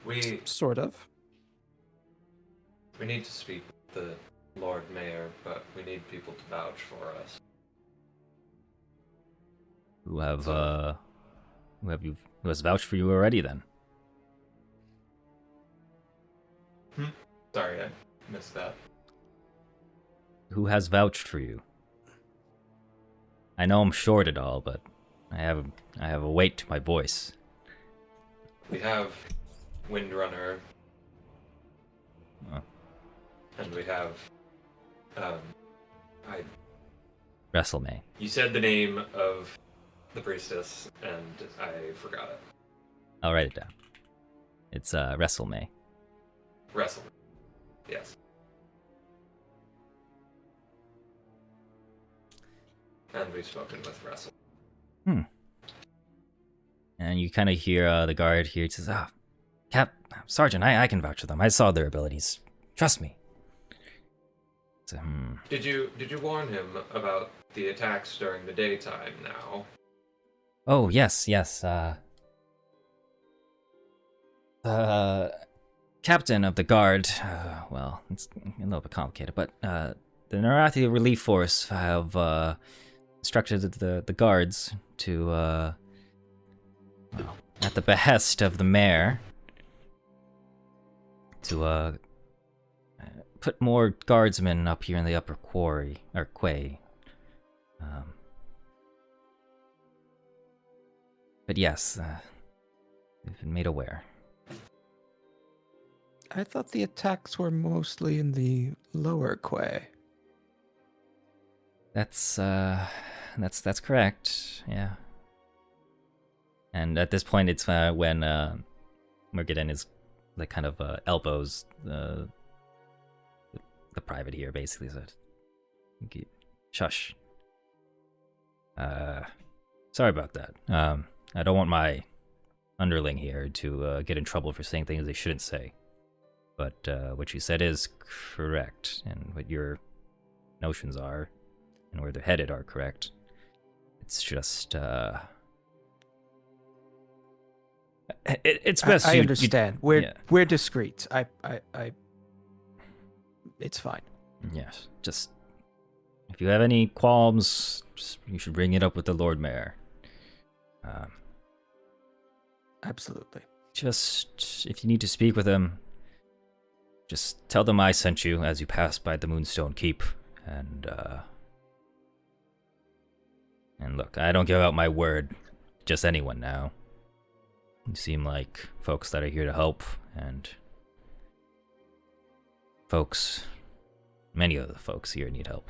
Speaker 4: We
Speaker 1: Sort of.
Speaker 4: need to speak with the Lord Mayor, but we need people to vouch for us.
Speaker 2: Who has vouched for you already then?
Speaker 4: Sorry, I missed that.
Speaker 2: Who has vouched for you? I know I'm short at all, but I have a weight to my voice.
Speaker 4: We have Windrunner,
Speaker 2: Oh.
Speaker 4: and we have
Speaker 2: WrestleMay.
Speaker 4: You said the name of the priestess, and I forgot it.
Speaker 2: I'll write it down. It's WrestleMay.
Speaker 4: Wrestle. Yes. And we've spoken with Wrestle.
Speaker 2: And you kind of hear the guard here. He says, Sergeant, I can vouch for them. I saw their abilities. Trust me." So,
Speaker 4: Did you warn him about the attacks during the daytime now?
Speaker 2: Oh, yes. Captain of the guard, well, it's a little bit complicated, but the Narathi Relief Force have instructed the guards to, at the behest of the mayor, to put more guardsmen up here in the upper quarry, or quay. But yes, they've been made aware.
Speaker 1: I thought the attacks were mostly in the lower quay.
Speaker 2: That's correct. Yeah. And at this point, it's when Murgaden is like kind of elbows the private here, basically. So, shush. Sorry about that. I don't want my underling here to get in trouble for saying things they shouldn't say. But what you said is correct, and what your notions are, and where they're headed are correct. It's just, it's best.
Speaker 1: I understand. We're discreet. It's fine.
Speaker 2: Yes, just if you have any qualms, you should bring it up with the Lord Mayor.
Speaker 1: Absolutely.
Speaker 2: Just if you need to speak with him, just tell them I sent you as you pass by the Moonstone Keep, and look, I don't give out my word, just anyone now. You seem like folks that are here to help, and many of the folks here need help.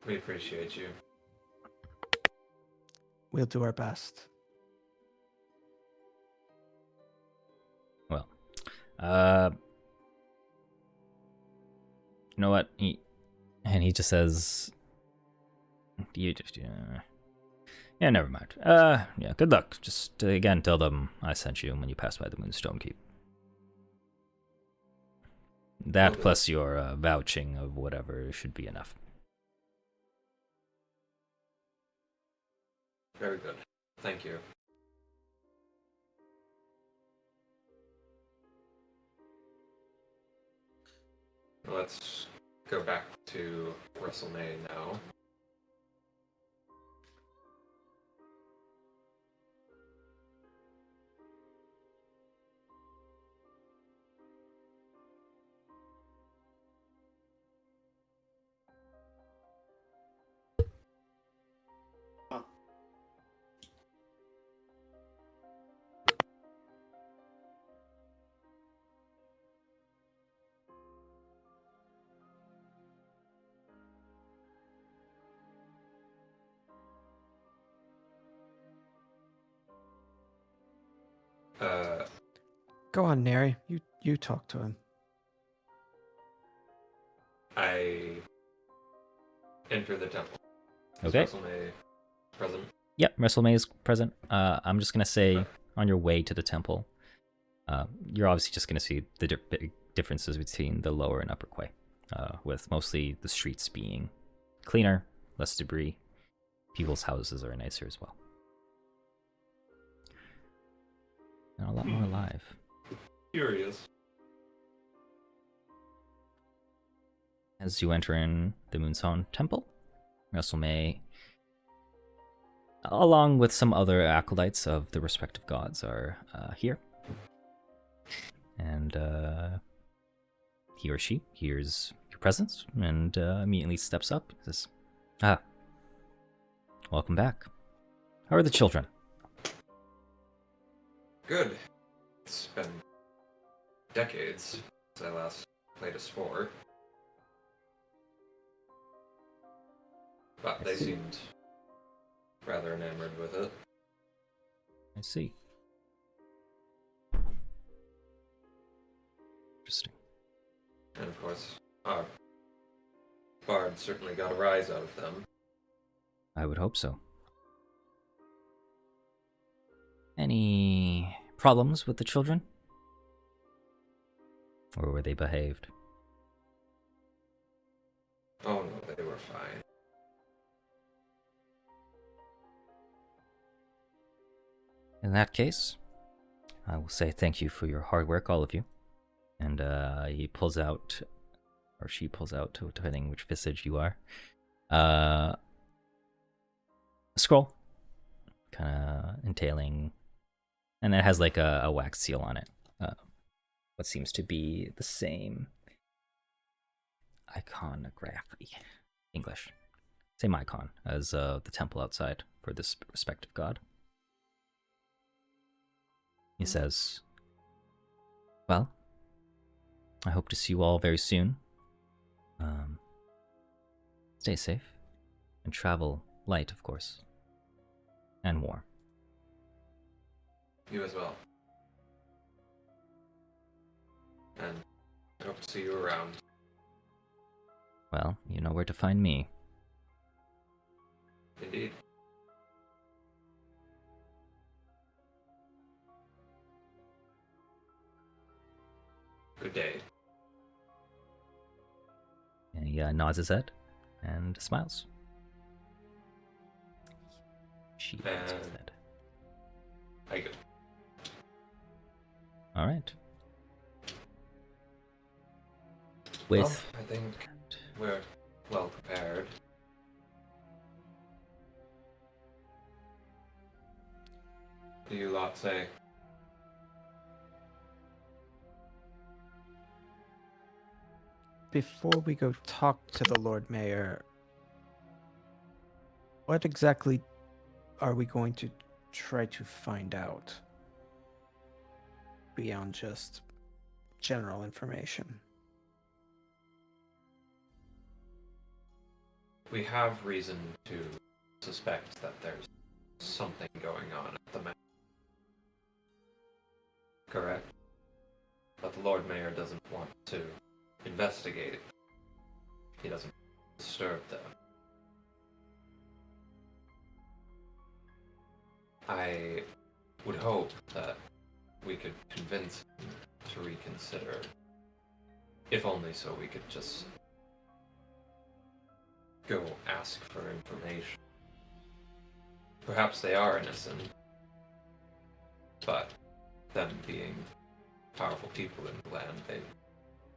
Speaker 4: We appreciate you.
Speaker 1: We'll do our best.
Speaker 2: Well, you know what? He just says, "You just, yeah, never mind. Yeah, good luck. Just again, tell them I sent you when you pass by the Moonstone Keep. That plus your vouching of whatever should be enough."
Speaker 4: Very good. Thank you. Let's go back to WrestleMania now.
Speaker 1: Go on, Neri. You talk to him.
Speaker 4: I enter the temple.
Speaker 2: Okay.
Speaker 4: Is WrestleMania present?
Speaker 2: Yep, WrestleMania is present. I'm just gonna say on your way to the temple, you're obviously just gonna see the big differences between the lower and upper quay, with mostly the streets being cleaner, less debris. People's houses are nicer as well, and a lot more alive.
Speaker 4: Curious.
Speaker 2: As you enter in the Moonstone Temple, WrestleMania, along with some other acolytes of the respective gods, are here. And he or she hears your presence and immediately steps up and says, welcome back. How are the children?
Speaker 4: Good. It's been decades since I last played a sport. But they seemed rather enamored with it.
Speaker 2: I see. Interesting.
Speaker 4: And of course, our bard certainly got a rise out of them.
Speaker 2: I would hope so. Any problems with the children? Or were they behaved?
Speaker 4: Oh no, they were fine.
Speaker 2: In that case, I will say thank you for your hard work, all of you. And he pulls out, or she pulls out, depending which visage you are, a scroll, kind of entailing, and it has like a wax seal on it. What seems to be the same iconography, English, same icon as the temple outside for this respective god. He says, Well, I hope to see you all very soon. Stay safe and travel light, of course, and warm.
Speaker 4: You as well. And I hope to see you around.
Speaker 2: Well, you know where to find me.
Speaker 4: Indeed. Good day.
Speaker 2: And he nods his head and smiles. She nods his head.
Speaker 4: I go.
Speaker 2: All right.
Speaker 4: Well,
Speaker 2: With
Speaker 4: I think we're well prepared. Do you lot say?
Speaker 1: Before we go talk to the Lord Mayor, what exactly are we going to try to find out beyond just general information?
Speaker 4: We have reason to suspect that there's something going on at the manor. Correct? But the Lord Mayor doesn't want to investigate it. He doesn't disturb them. I would hope that we could convince him to reconsider, if only so we could just go ask for information. Perhaps they are innocent, but them being powerful people in the land, they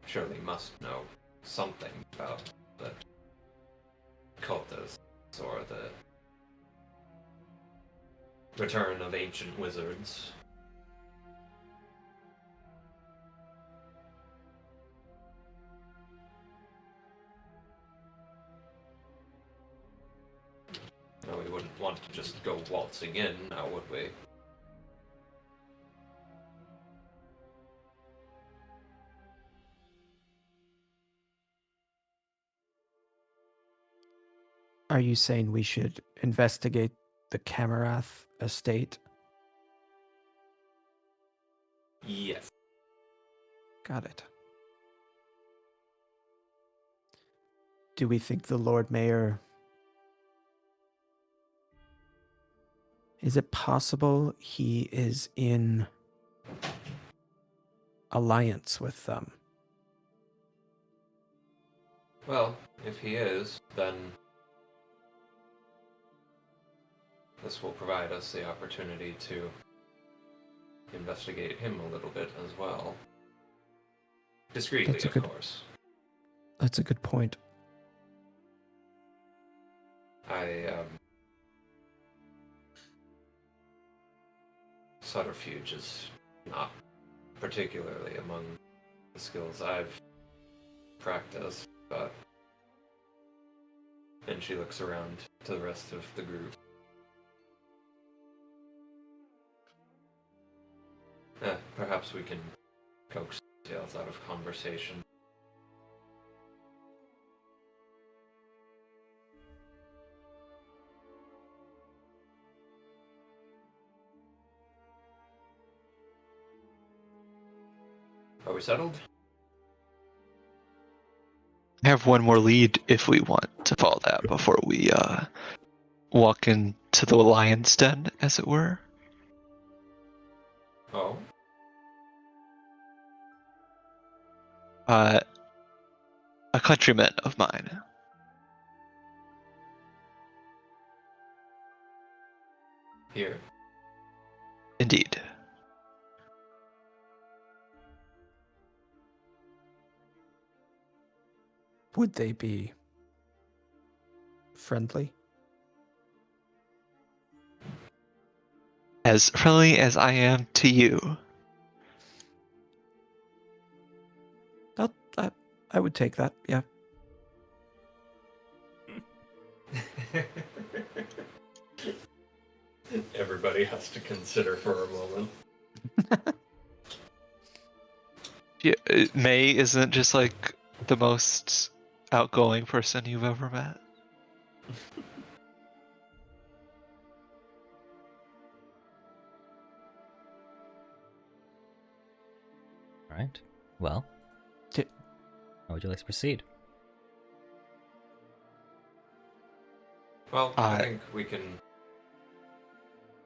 Speaker 4: surely must know something about the cultists or the return of ancient wizards. No, we wouldn't want to just go waltzing in, now would we?
Speaker 1: Are you saying we should investigate the Camarath estate?
Speaker 4: Yes.
Speaker 1: Got it. Do we think the Lord Mayor... Is it possible he is in alliance with them?
Speaker 4: Well, if he is, then this will provide us the opportunity to investigate him a little bit as well. Discreetly,
Speaker 1: That's a
Speaker 4: of
Speaker 1: good-
Speaker 4: course.
Speaker 1: That's a good point.
Speaker 4: Subterfuge is not particularly among the skills I've practiced, but... And she looks around to the rest of the group. Perhaps we can coax details out of conversation. Are we settled?
Speaker 3: I have one more lead if we want to follow that before we walk into the lion's den, as it were.
Speaker 4: Oh?
Speaker 3: A countryman of mine.
Speaker 4: Here?
Speaker 3: Indeed.
Speaker 1: Would they be friendly?
Speaker 3: As friendly as I am to you.
Speaker 1: I would take that, yeah.
Speaker 4: Everybody has to consider for a moment.
Speaker 3: Yeah, May isn't just like the most outgoing person you've ever met.
Speaker 2: All right. Well,
Speaker 1: T-
Speaker 2: how would you like to proceed?
Speaker 4: Well, I think we can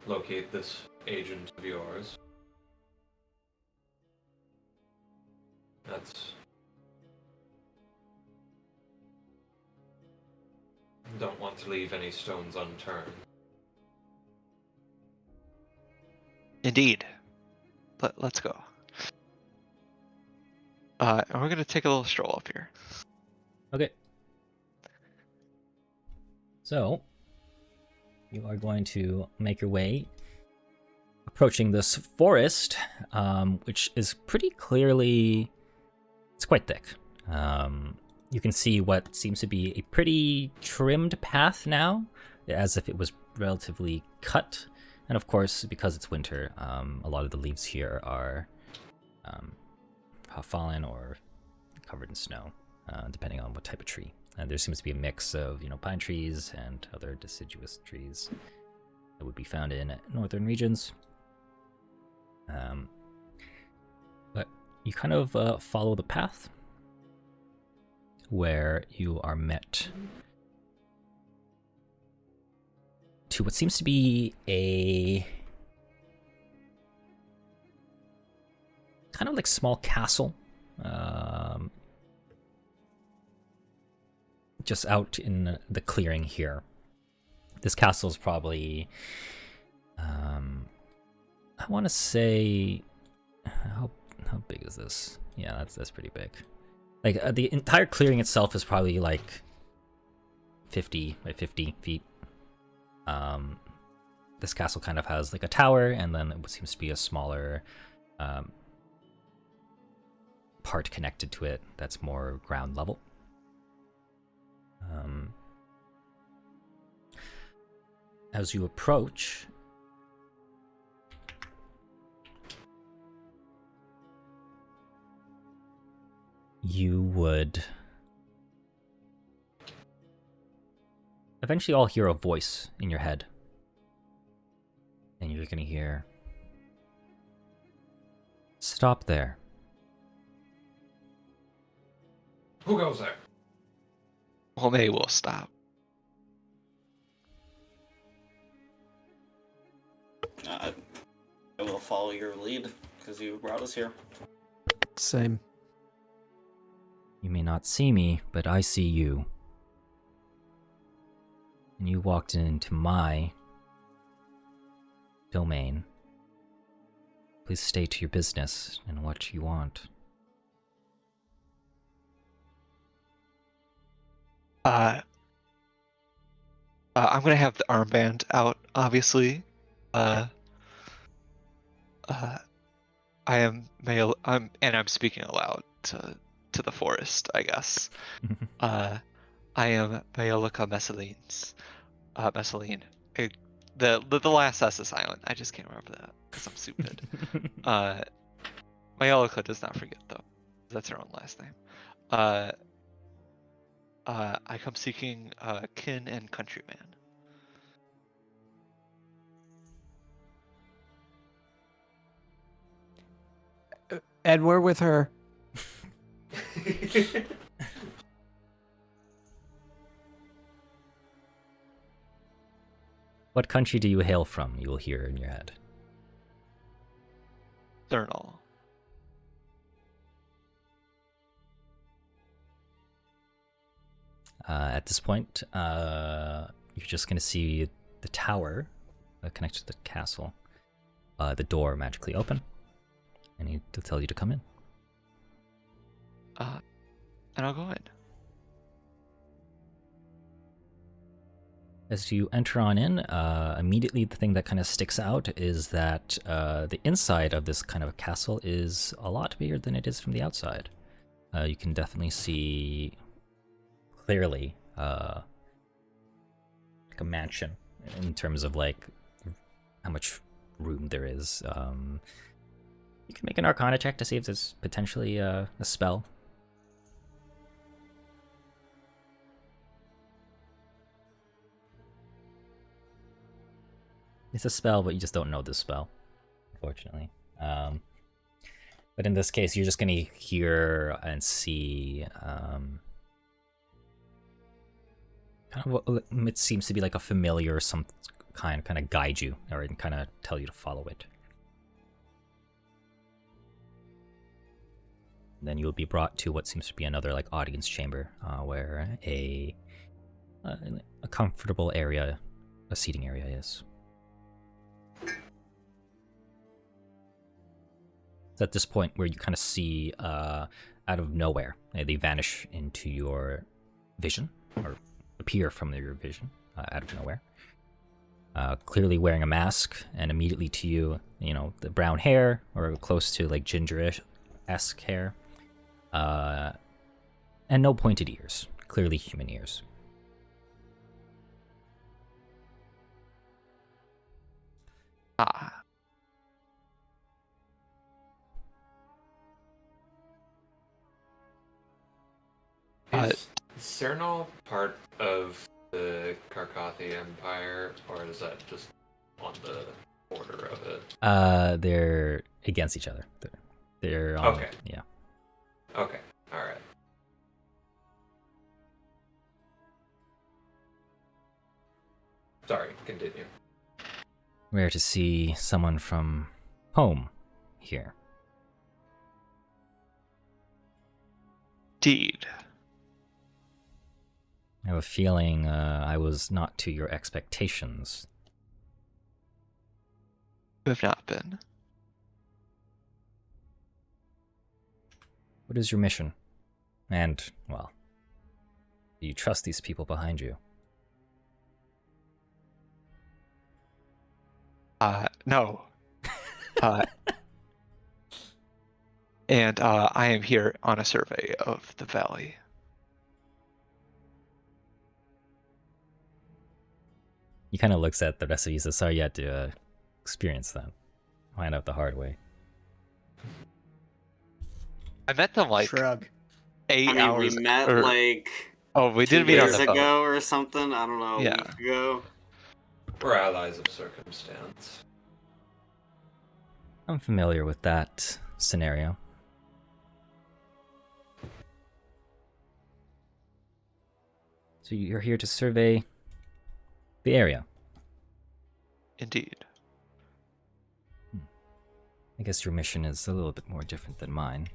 Speaker 4: locate this agent of yours. That's... Don't want to leave any stones unturned.
Speaker 3: Indeed. Let's go. And we're gonna take a little stroll up here.
Speaker 2: Okay. So, you are going to make your way, approaching this forest, which is pretty clearly, it's quite thick. You can see what seems to be a pretty trimmed path now, as if it was relatively cut. And of course, because it's winter, a lot of the leaves here are have fallen or covered in snow, depending on what type of tree. There seems to be a mix of, pine trees and other deciduous trees that would be found in northern regions. But you kind of follow the path where you are met to what seems to be a kind of like small castle, just out in the clearing here. This castle is probably, I want to say, how big is this? Yeah, that's pretty big. Like the entire clearing itself is probably like 50 by 50 feet. This castle kind of has like a tower, and then what seems to be a smaller part connected to it that's more ground level. As you approach, you would eventually all hear a voice in your head. And you're gonna hear, "Stop there."
Speaker 4: Who goes there?
Speaker 3: Well, May will stop.
Speaker 6: I will follow your lead because you brought us here.
Speaker 1: Same.
Speaker 2: You may not see me, but I see you. And you walked into my domain. Please stay to your business and what you want.
Speaker 3: I'm gonna have the armband out, obviously. I am male. I'm speaking aloud to the forest, I guess. I am Mayolica Messalines. The last S is silent. I just can't remember that because I'm stupid. Mayolica does not forget though. That's her own last name. I come seeking kin and countryman.
Speaker 1: And we're with her.
Speaker 2: What country do you hail from? You will hear in your head.
Speaker 3: Thurnal.
Speaker 2: At this point, you're just going to see the tower connected to the castle. The door magically open, and he'll tell you to come in.
Speaker 3: And I'll go in.
Speaker 2: As you enter on in, immediately the thing that kind of sticks out is that the inside of this kind of castle is a lot bigger than it is from the outside. You can definitely see clearly like a mansion in terms of like how much room there is. You can make an Arcana check to see if there's potentially a spell. It's a spell, but you just don't know this spell, unfortunately. But in this case, you're just gonna hear and see kind of what it seems to be like a familiar some kind of guide you or kind of tell you to follow it. Then you'll be brought to what seems to be another like audience chamber, where a comfortable area, a seating area is. It's at this point where you kind of see out of nowhere, they vanish into your vision, or appear from your vision out of nowhere. Clearly wearing a mask, and immediately to you, the brown hair, or close to like gingerish-esque hair, and no pointed ears, clearly human ears.
Speaker 4: Is Cernal part of the Carcathy Empire, or is that just on the border of it?
Speaker 2: They're against each other. They're on,
Speaker 4: okay.
Speaker 2: Yeah.
Speaker 4: Okay. All right. Sorry. Continue.
Speaker 2: Rare to see someone from home here.
Speaker 3: Indeed.
Speaker 2: I have a feeling I was not to your expectations.
Speaker 3: You have not been.
Speaker 2: What is your mission? And, well, do you trust these people behind you?
Speaker 3: No. And I am here on a survey of the valley.
Speaker 2: He kind of looks at the rest of you and says, sorry you had to experience that. Find out the hard way.
Speaker 3: I met them like
Speaker 1: Shrug.
Speaker 3: 8
Speaker 6: I mean,
Speaker 3: hours.
Speaker 6: we met
Speaker 3: or-
Speaker 6: like
Speaker 3: Oh, we
Speaker 6: 2
Speaker 3: did meet on
Speaker 6: days
Speaker 3: the phone.
Speaker 6: ago or something. I don't know, a
Speaker 3: Yeah.
Speaker 6: week ago.
Speaker 4: We're allies of circumstance.
Speaker 2: I'm familiar with that scenario. So you're here to survey the area.
Speaker 3: Indeed.
Speaker 2: I guess your mission is a little bit more different than mine.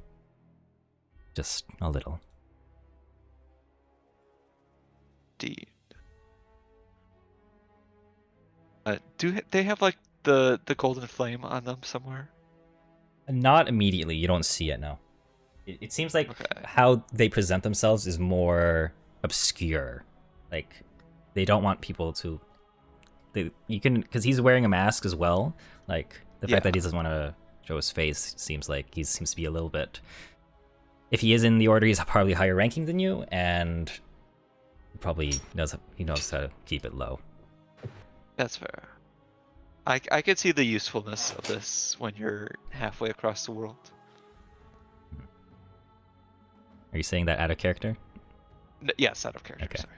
Speaker 2: Just a little.
Speaker 3: Indeed. Do they have like the golden flame on them somewhere?
Speaker 2: Not immediately, you don't see it, no. It seems like
Speaker 3: Okay.
Speaker 2: how they present themselves is more obscure. Like, they don't want people to... you can... Because he's wearing a mask as well. Like, the fact that he doesn't want to show his face seems like he seems to be a little bit... If he is in the order, he's probably higher ranking than you, and probably knows how to keep it low.
Speaker 3: That's fair. I could see the usefulness of this when you're halfway across the world.
Speaker 2: Are you saying that out of character?
Speaker 3: Yes, out of character.
Speaker 2: Okay.
Speaker 3: Sorry.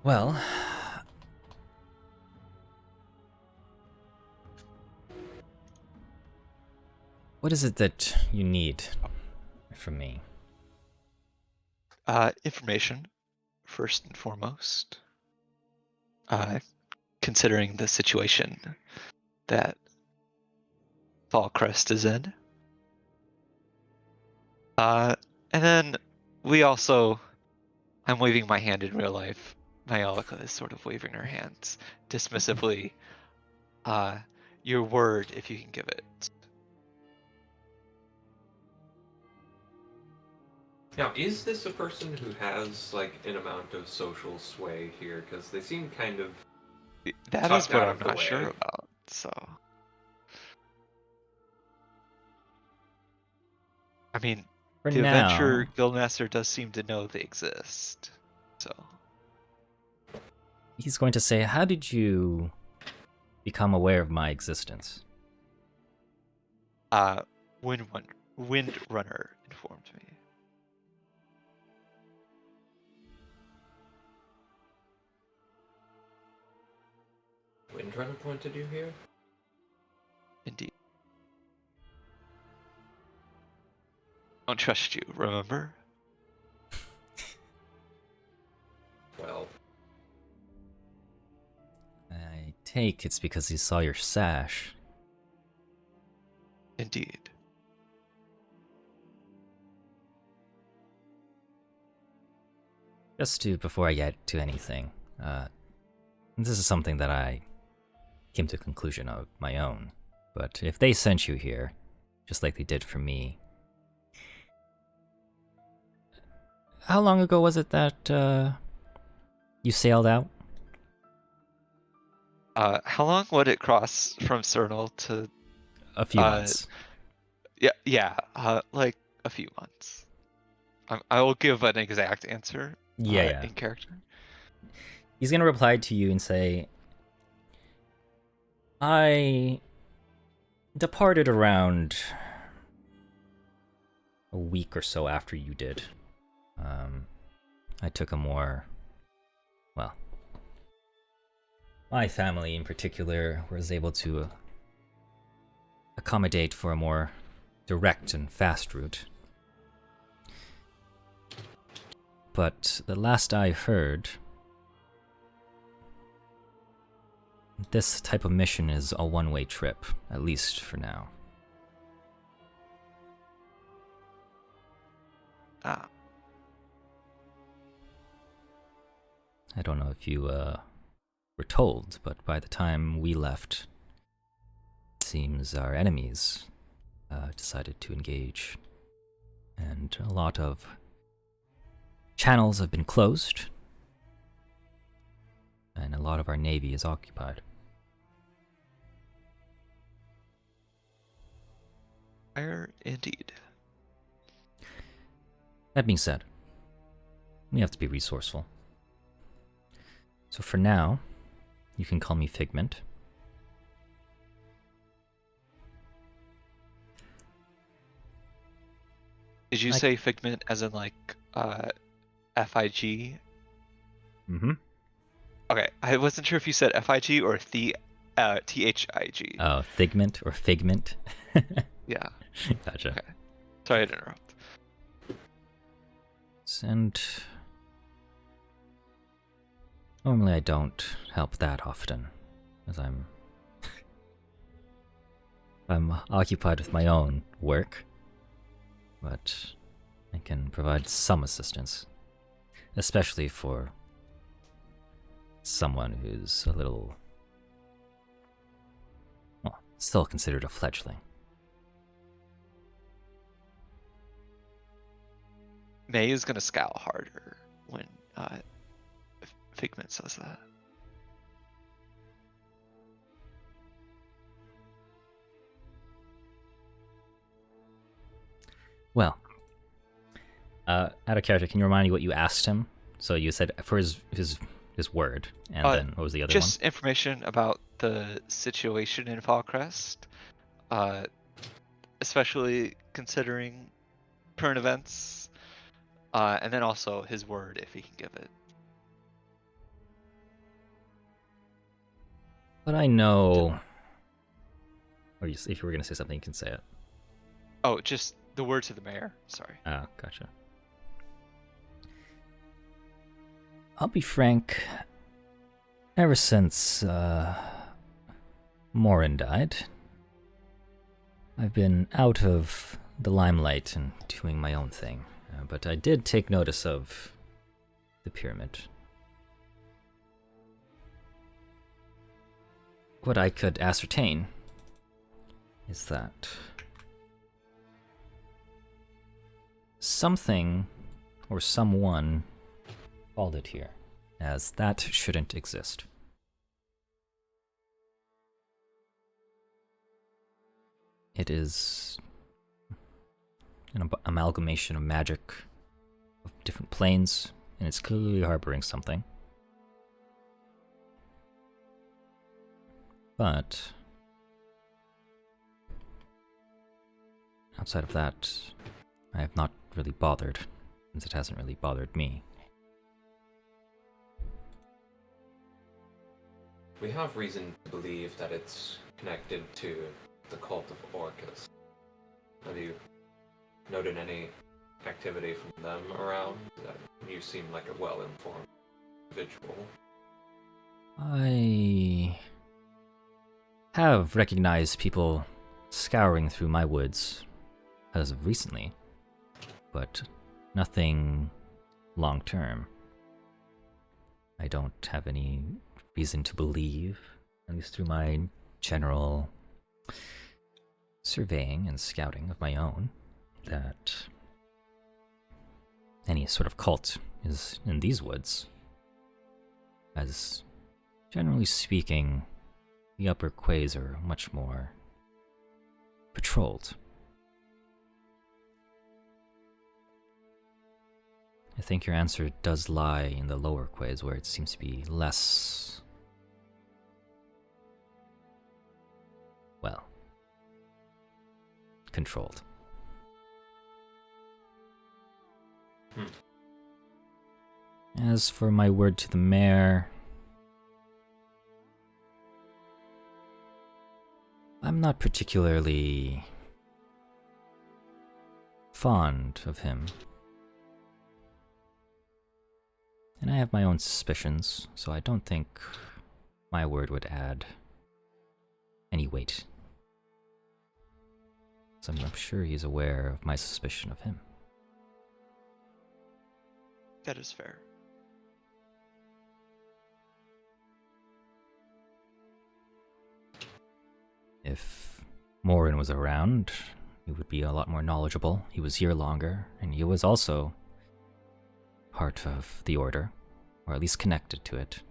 Speaker 2: Well... What is it that you need from me?
Speaker 3: Information, first and foremost. Considering the situation that Fallcrest is in. And then we also, I'm waving my hand in real life. Myalika is sort of waving her hands dismissively. Your word, if you can give it.
Speaker 4: Now, is this a person who has like an amount of social sway here? Because they seem kind of
Speaker 3: That is
Speaker 4: tucked
Speaker 3: what
Speaker 4: out
Speaker 3: I'm
Speaker 4: of the
Speaker 3: not
Speaker 4: way.
Speaker 3: sure about. So, I mean,
Speaker 2: For
Speaker 3: the
Speaker 2: now,
Speaker 3: Adventure Guildmaster does seem to know they exist. So,
Speaker 2: he's going to say, how did you become aware of my existence?
Speaker 3: Wind Windrunner informed me.
Speaker 4: Windrunner pointed you here?
Speaker 3: Indeed. Don't trust you, remember?
Speaker 4: Well,
Speaker 2: I take it's because he saw your sash.
Speaker 3: Indeed.
Speaker 2: Just to, before I get to anything, this is something that I came to a conclusion of my own. But if they sent you here, just like they did for me, how long ago was it that you sailed out?
Speaker 3: How long would it cross from Cernal to?
Speaker 2: A few months.
Speaker 3: Yeah, like a few months. I will give an exact answer.
Speaker 2: Yeah.
Speaker 3: In character.
Speaker 2: He's gonna reply to you and say, I departed around a week or so after you did. I took a more, well, my family in particular was able to accommodate for a more direct and fast route. But the last I heard, this type of mission is a one-way trip, at least for now. I don't know if you were told, but by the time we left, it seems our enemies decided to engage, and a lot of channels have been closed, and a lot of our navy is occupied.
Speaker 3: Fire indeed.
Speaker 2: That being said, we have to be resourceful. So for now, you can call me Figment.
Speaker 3: Did you say Figment as in like FIG?
Speaker 2: Mm-hmm.
Speaker 3: Okay, I wasn't sure if you said FIG or THIG.
Speaker 2: Oh, Figment or Figment?
Speaker 3: Yeah.
Speaker 2: Gotcha.
Speaker 3: Okay. Sorry to interrupt.
Speaker 2: And normally I don't help that often, as I'm occupied with my own work, but I can provide some assistance, especially for someone who's a little, well, still considered a fledgling.
Speaker 3: May is gonna scowl harder when Figment says that.
Speaker 2: Well, out of character, can you remind me what you asked him? So you said for his word, and then what was the other
Speaker 3: just information about the situation in Fallcrest, especially considering current events, and then also his word if he can give it.
Speaker 2: But I know, or if you were going to say something, you can say it.
Speaker 3: Oh, just the word to the mayor. Sorry.
Speaker 2: Ah, gotcha. I'll be frank. Ever since Morin died, I've been out of the limelight and doing my own thing. But I did take notice of the pyramid. What I could ascertain is that something or someone called it here, as that shouldn't exist. It is an amalgamation of magic of different planes, and it's clearly harboring something. But outside of that, I have not really bothered, since it hasn't really bothered me.
Speaker 4: We have reason to believe that it's connected to the cult of Orcus. Have you noted any activity from them around? You seem like a well-informed individual.
Speaker 2: I have recognized people scouring through my woods as of recently, but nothing long-term. I don't have any reason to believe, at least through my general surveying and scouting of my own, that any sort of cult is in these woods. As generally speaking, the upper quays are much more patrolled. I think your answer does lie in the lower quays, where it seems to be less, well, controlled. As for my word to the mayor, I'm not particularly fond of him. And I have my own suspicions, so I don't think my word would add any weight. So I'm sure he's aware of my suspicion of him.
Speaker 3: That is fair.
Speaker 2: If Morin was around, he would be a lot more knowledgeable. He was here longer, and he was also part of the Order, or at least connected to it.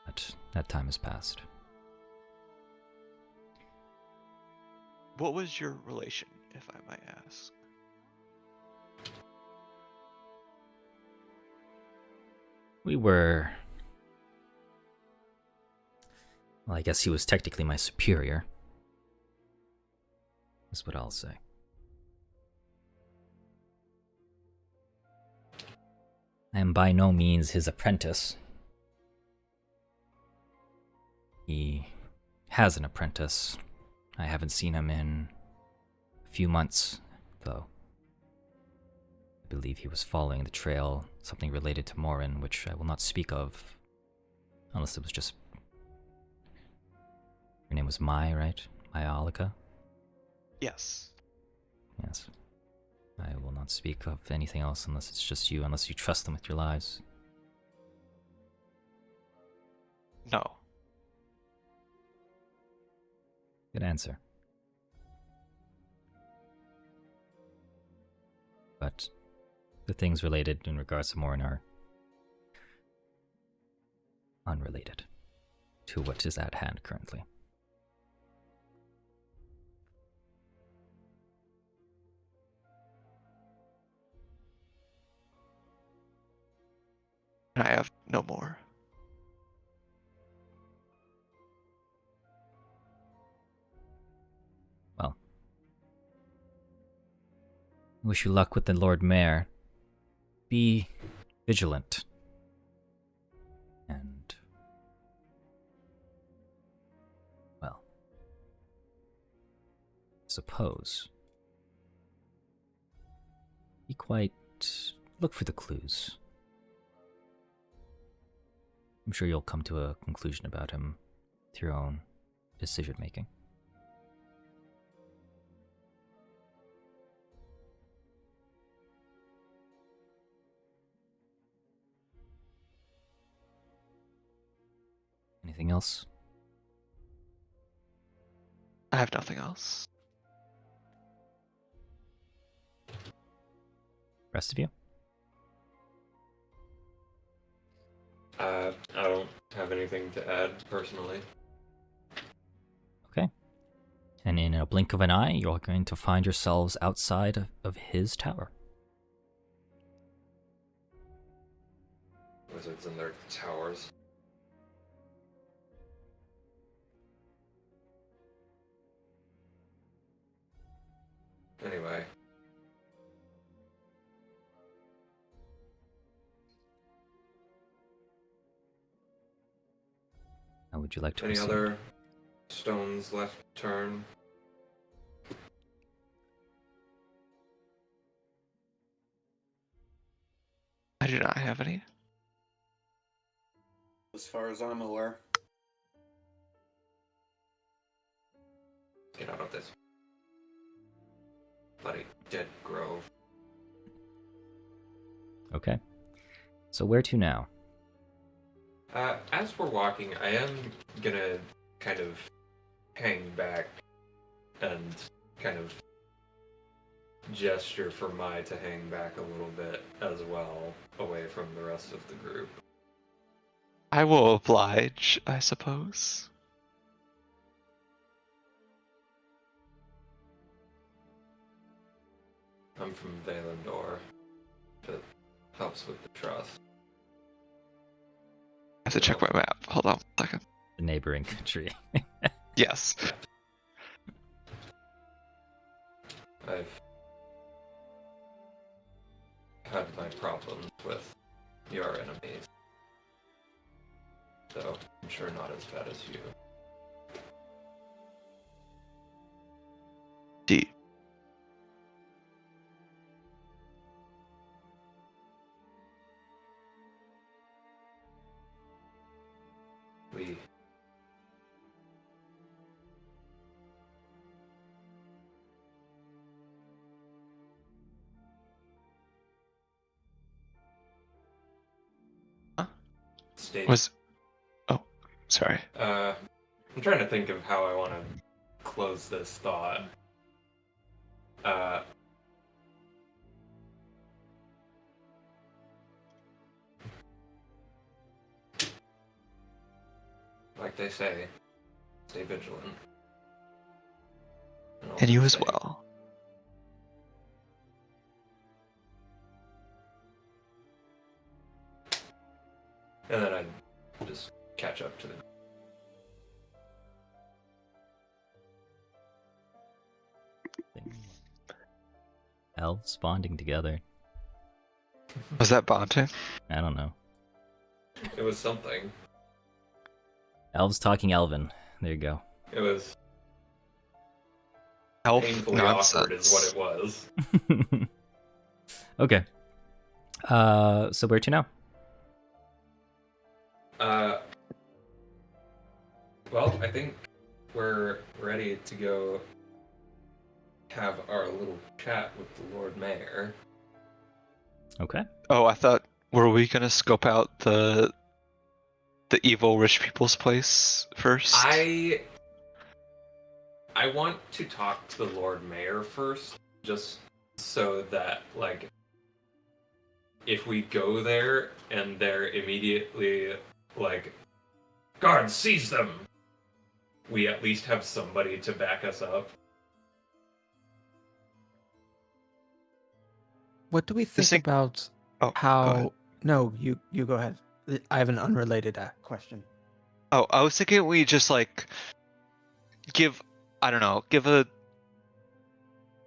Speaker 2: But that time has passed.
Speaker 3: What was your relation, if I might ask?
Speaker 2: We were... Well, I guess he was technically my superior. That's what I'll say. I am by no means his apprentice. He has an apprentice. I haven't seen him in a few months, though. I believe he was following the trail, something related to Morin, which I will not speak of, unless it was just... Your name was Mai, right? Maialika?
Speaker 3: Yes.
Speaker 2: Yes. I will not speak of anything else unless it's just you, unless you trust them with your lives.
Speaker 3: No.
Speaker 2: Good answer. But the things related in regards to Morin are unrelated to what is at hand currently.
Speaker 3: I have no more.
Speaker 2: Well, wish you luck with the Lord Mayor. Be vigilant. And, well, suppose. Be quite... Look for the clues. I'm sure you'll come to a conclusion about him with your own decision-making. Anything else?
Speaker 3: I have nothing else.
Speaker 2: Rest of you?
Speaker 4: I don't have anything to add personally.
Speaker 2: Okay. And in a blink of an eye, you're going to find yourselves outside of his tower.
Speaker 4: Wizards and their towers. Anyway.
Speaker 2: How would you like to
Speaker 4: Any
Speaker 2: proceed?
Speaker 4: other stones left to turn?
Speaker 3: I do not have any.
Speaker 6: As far as I'm aware.
Speaker 4: Get out of this bloody dead grove.
Speaker 2: Okay. So where to now?
Speaker 4: As we're walking, I am gonna kind of hang back and kind of gesture for Mai to hang back a little bit as well, away from the rest of the group.
Speaker 3: I will oblige, I suppose.
Speaker 4: I'm from Valandor, if it helps with the trust.
Speaker 3: I have to check my map. Hold on a second.
Speaker 2: The neighboring country.
Speaker 3: Yes.
Speaker 4: I've had my problems with your enemies, so I'm sure not as bad as you.
Speaker 3: D.
Speaker 4: We
Speaker 3: Huh?
Speaker 4: stayed.
Speaker 3: Was. Oh, sorry.
Speaker 4: I'm trying to think of how I want to close this thought. Like they say, stay vigilant.
Speaker 3: And you as
Speaker 4: say,
Speaker 3: well.
Speaker 4: And then I just catch up to the.
Speaker 2: Elves bonding together.
Speaker 3: Was that bonding?
Speaker 2: I don't know.
Speaker 4: It was something.
Speaker 2: Elves talking Elven. There you go.
Speaker 4: It was
Speaker 3: Elf
Speaker 4: painfully
Speaker 3: nonsense.
Speaker 4: awkward, is what it was.
Speaker 2: Okay. So where to now?
Speaker 4: Well, I think we're ready to go have our little chat with the Lord Mayor.
Speaker 2: Okay.
Speaker 3: Oh, I thought, were we gonna scope out the evil rich people's place first?
Speaker 4: I want to talk to the Lord Mayor first, just so that, like, if we go there and they're immediately like, guards, seize them, we at least have somebody to back us up.
Speaker 1: What do we think
Speaker 3: thing-
Speaker 1: about
Speaker 3: Oh, go
Speaker 1: how?
Speaker 3: ahead.
Speaker 1: No, you go ahead. I have an unrelated question.
Speaker 3: Oh, I was thinking we just like give, I don't know, give a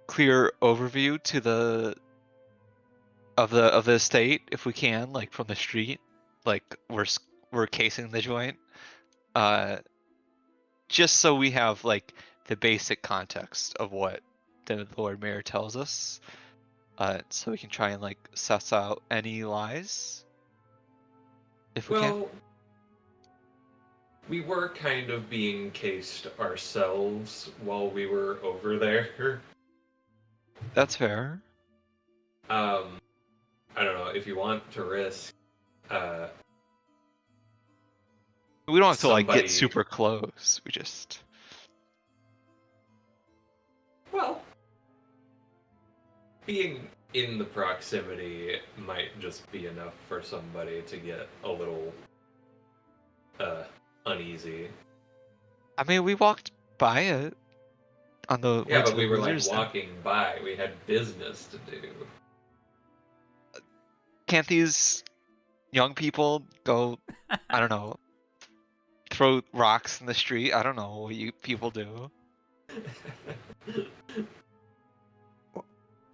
Speaker 3: clear overview to the estate if we can, like from the street, like we're casing the joint, just so we have like the basic context of what the Lord Mayor tells us, so we can try and like suss out any lies if we can.
Speaker 4: Well, we were kind of being cased ourselves while we were over there.
Speaker 3: That's fair.
Speaker 4: I don't know if you want to risk.
Speaker 3: We don't have to like
Speaker 4: Somebody-
Speaker 3: get super close. We just.
Speaker 4: Well, being in the proximity might just be enough for somebody to get a little uneasy.
Speaker 3: I mean, we walked by it on the way
Speaker 4: Yeah,
Speaker 3: to
Speaker 4: but
Speaker 3: the
Speaker 4: we were like
Speaker 3: wizard's den.
Speaker 4: walking by. We had business to do.
Speaker 3: Can't these young people go, I don't know, throw rocks in the street? I don't know what you people do.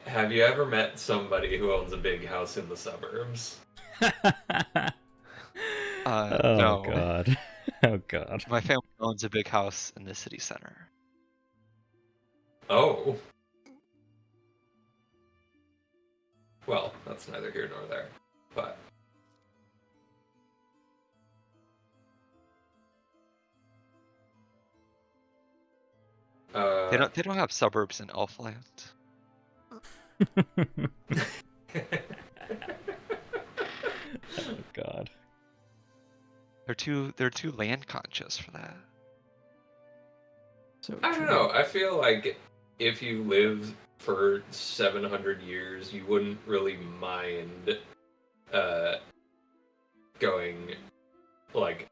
Speaker 4: Have you ever met somebody who owns a big house in the suburbs?
Speaker 2: Oh
Speaker 3: No.
Speaker 2: god. Oh god.
Speaker 3: My family owns a big house in the city center.
Speaker 4: Oh. Well, that's neither here nor there. But
Speaker 3: They don't have suburbs in Elfland.
Speaker 2: Oh god.
Speaker 3: They're too land conscious for that.
Speaker 1: So
Speaker 4: I don't know. I feel like if you lived for 700 years, you wouldn't really mind going like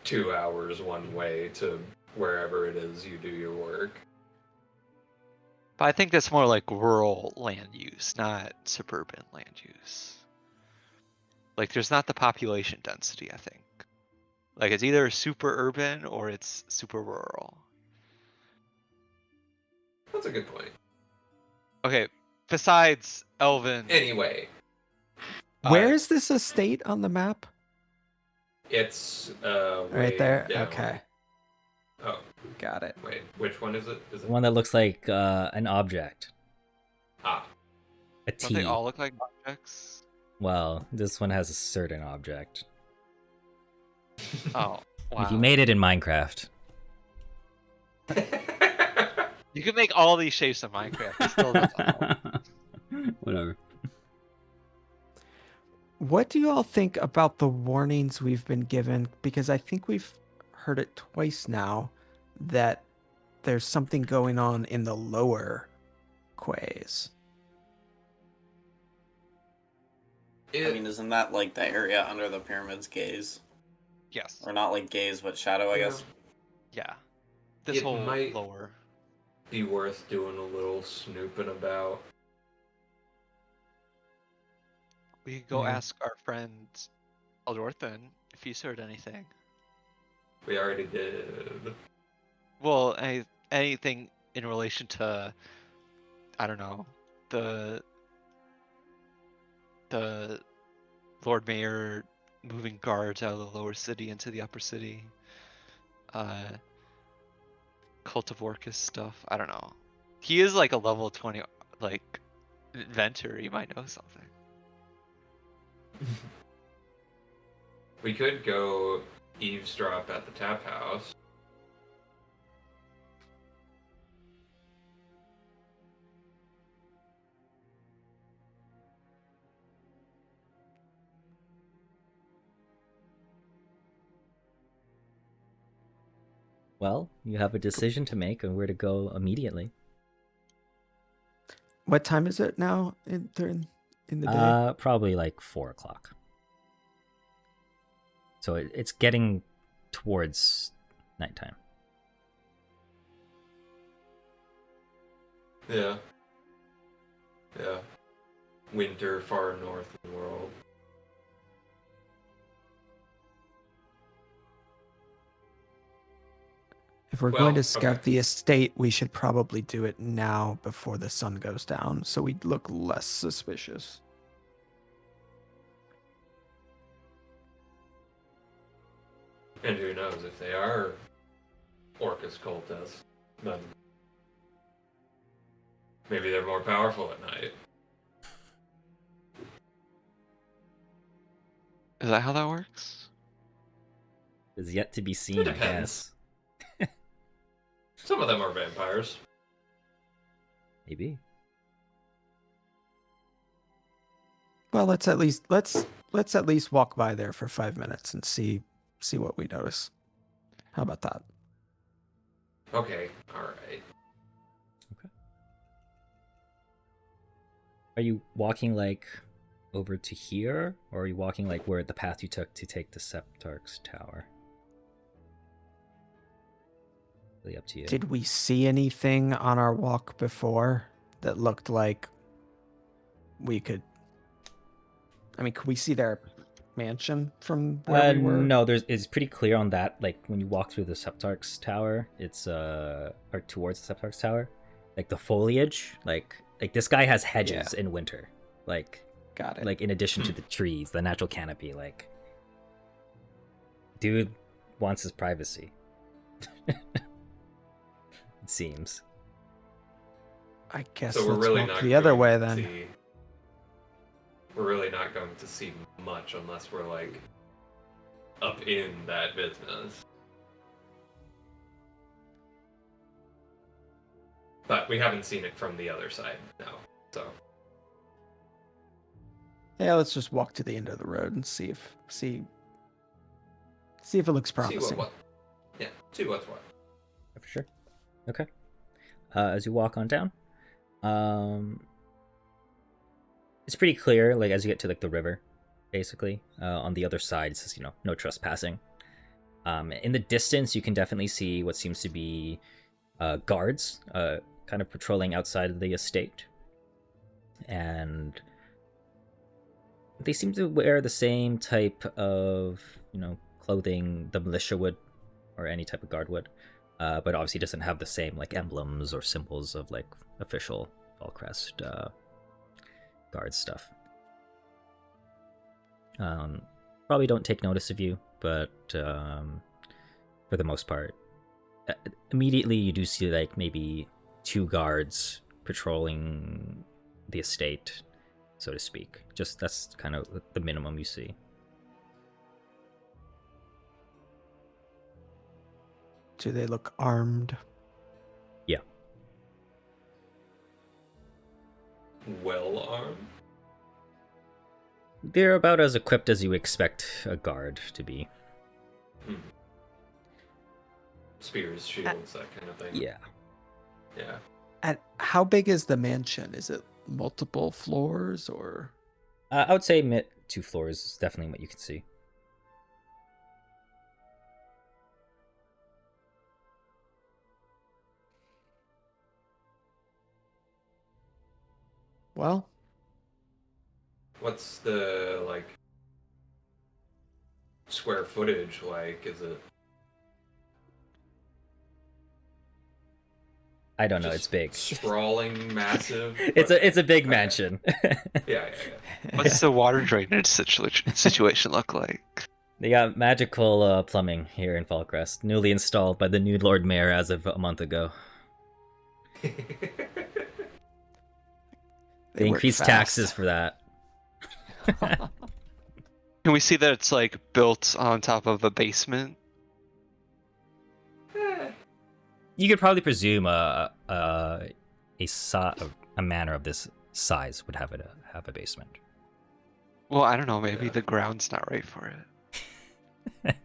Speaker 4: 2 hours one way to wherever it is you do your work.
Speaker 3: But I think that's more like rural land use, not suburban land use. Like there's not the population density, I think. Like it's either super urban or it's super rural.
Speaker 4: That's a good point.
Speaker 3: Okay, besides Elven,
Speaker 4: Anyway,
Speaker 1: where is this estate on the map?
Speaker 4: it's
Speaker 1: Right
Speaker 4: way
Speaker 1: there?
Speaker 4: down.
Speaker 1: Okay,
Speaker 4: Oh,
Speaker 1: got it.
Speaker 4: wait. Which one is it? Is
Speaker 2: The
Speaker 4: it
Speaker 2: one that looks like an object.
Speaker 4: ah?
Speaker 2: A
Speaker 3: don't they
Speaker 2: T.
Speaker 3: all look like objects?
Speaker 2: Well, this one has a certain object.
Speaker 3: Oh, wow.
Speaker 2: If you made it in Minecraft.
Speaker 3: You can make all these shapes in Minecraft. It still doesn't help.
Speaker 2: Whatever.
Speaker 1: What do you all think about the warnings we've been given? Because I think we've heard it twice now that there's something going on in the lower quays.
Speaker 6: I mean, isn't that like the area under the pyramid's gaze?
Speaker 3: Yes.
Speaker 6: Or not like gaze, but shadow, I guess.
Speaker 3: Yeah. This
Speaker 4: It
Speaker 3: whole
Speaker 4: might-
Speaker 3: lower.
Speaker 4: be worth doing a little snooping about.
Speaker 3: We could go
Speaker 1: Yeah.
Speaker 3: ask our friend Aldorthan if he's heard anything.
Speaker 4: We already did.
Speaker 3: Well, anything in relation to, I don't know, the Lord Mayor moving guards out of the lower city into the upper city. Cult of Orcus stuff. I don't know. He is like a level 20 like inventor. He might know something.
Speaker 4: We could go eavesdrop at the tap house.
Speaker 2: Well, you have a decision to make on where to go immediately.
Speaker 1: What time is it now in the day?
Speaker 2: Probably like 4 o'clock. So it's getting towards nighttime.
Speaker 4: Yeah. Yeah. Winter far north of the world.
Speaker 1: If we're
Speaker 4: Well,
Speaker 1: going to scout
Speaker 4: okay.
Speaker 1: the estate, we should probably do it now before the sun goes down, so we look less suspicious.
Speaker 4: And who knows, if they are Orcus cultists, then maybe they're more powerful at night.
Speaker 3: Is that how that works?
Speaker 2: Is yet to be seen, I
Speaker 4: depends.
Speaker 2: guess.
Speaker 4: Some of them are vampires.
Speaker 2: Maybe.
Speaker 1: Well, let's at least walk by there for 5 minutes and see what we notice. How about that?
Speaker 4: Okay, alright.
Speaker 2: Are you walking like over to here, or are you walking like where the path you took to take the Septarch's tower? Really up to you.
Speaker 1: Did we see anything on our walk before that looked like we could? I mean, could we see their mansion from where we were?
Speaker 2: No, it's pretty clear on that. Like when you walk through the Septarch's tower, it's or towards the Septarch's tower, like the foliage. Like this guy has hedges in winter.
Speaker 1: Got it.
Speaker 2: Like in addition to the trees, the natural canopy. Like, dude wants his privacy. It seems.
Speaker 1: I guess
Speaker 4: So we're
Speaker 1: let's
Speaker 4: really
Speaker 1: walk
Speaker 4: not
Speaker 1: the other
Speaker 4: going
Speaker 1: way
Speaker 4: to
Speaker 1: then.
Speaker 4: see- We're really not going to see much unless we're like up in that business. But we haven't seen it from the other side now, so
Speaker 1: Yeah, let's just walk to the end of the road and see if it looks promising.
Speaker 4: see what's what.
Speaker 2: For sure. Okay. As you walk on down, it's pretty clear. Like as you get to like the river, basically, on the other side, it says no trespassing. In the distance, you can definitely see what seems to be guards, kind of patrolling outside of the estate, and they seem to wear the same type of clothing the militia would, or any type of guard would. But obviously doesn't have the same like emblems or symbols of like official Valcrest guard stuff. Probably don't take notice of you, but for the most part, immediately you do see like maybe 2 guards patrolling the estate, so to speak. Just that's kind of the minimum you see.
Speaker 1: Do they look armed?
Speaker 2: Yeah.
Speaker 4: Well armed.
Speaker 2: They're about as equipped as you would expect a guard to be.
Speaker 4: Spears, shields, that kind of thing.
Speaker 2: Yeah.
Speaker 4: Yeah.
Speaker 1: And how big is the mansion? Is it multiple floors or?
Speaker 2: I would say 2 floors is definitely what you can see.
Speaker 1: Well,
Speaker 4: What's the like square footage like? Is it
Speaker 2: I don't know.
Speaker 4: just
Speaker 2: It's big.
Speaker 4: sprawling, massive?
Speaker 2: It's a big mansion.
Speaker 4: Yeah.
Speaker 3: What's the water drainage situation look like?
Speaker 2: They got magical plumbing here in Falcrest, newly installed by the new Lord Mayor as of a month ago. They
Speaker 1: work
Speaker 2: increased
Speaker 1: fast.
Speaker 2: taxes for that.
Speaker 3: Can we see that it's like built on top of a basement?
Speaker 2: You could probably presume a manor of this size would have a basement.
Speaker 3: Well, I don't know. Maybe
Speaker 4: Yeah.
Speaker 3: the ground's not right for it.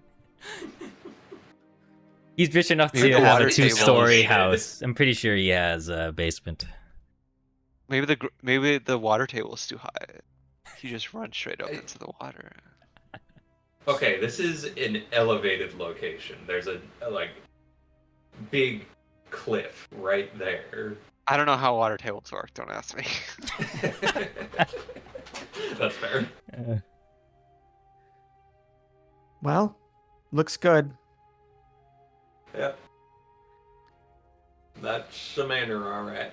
Speaker 2: He's rich enough
Speaker 3: Maybe
Speaker 2: to
Speaker 3: the
Speaker 2: have a
Speaker 3: water table
Speaker 2: 2-story
Speaker 4: is-
Speaker 2: house. I'm pretty sure he has a basement.
Speaker 3: Maybe the water table is too high. You just run straight up into the water.
Speaker 4: Okay, this is an elevated location. There's a like big cliff right there.
Speaker 3: I don't know how water tables work. Don't ask me.
Speaker 4: That's fair.
Speaker 1: Well, looks good.
Speaker 4: Yep. That's the manor, all right.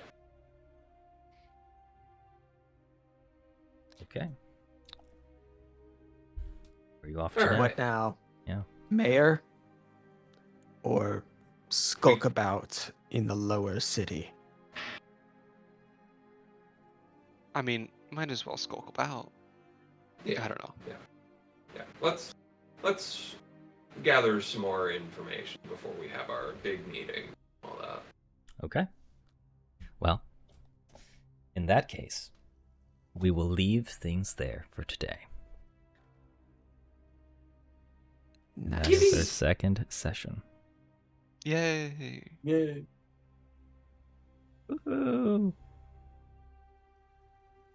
Speaker 2: Okay. Are you off
Speaker 4: All
Speaker 2: to
Speaker 4: right.
Speaker 2: that?
Speaker 1: What now?
Speaker 2: Yeah.
Speaker 1: Mayor? Or skulk about in the lower city?
Speaker 3: I mean, might as well skulk about.
Speaker 4: Yeah.
Speaker 3: I don't know.
Speaker 4: Yeah. Let's gather some more information before we have our big meeting. All that.
Speaker 2: Okay. Well, in that case, we will leave things there for today. That is our second session.
Speaker 3: Yay!
Speaker 2: Yay! Woohoo!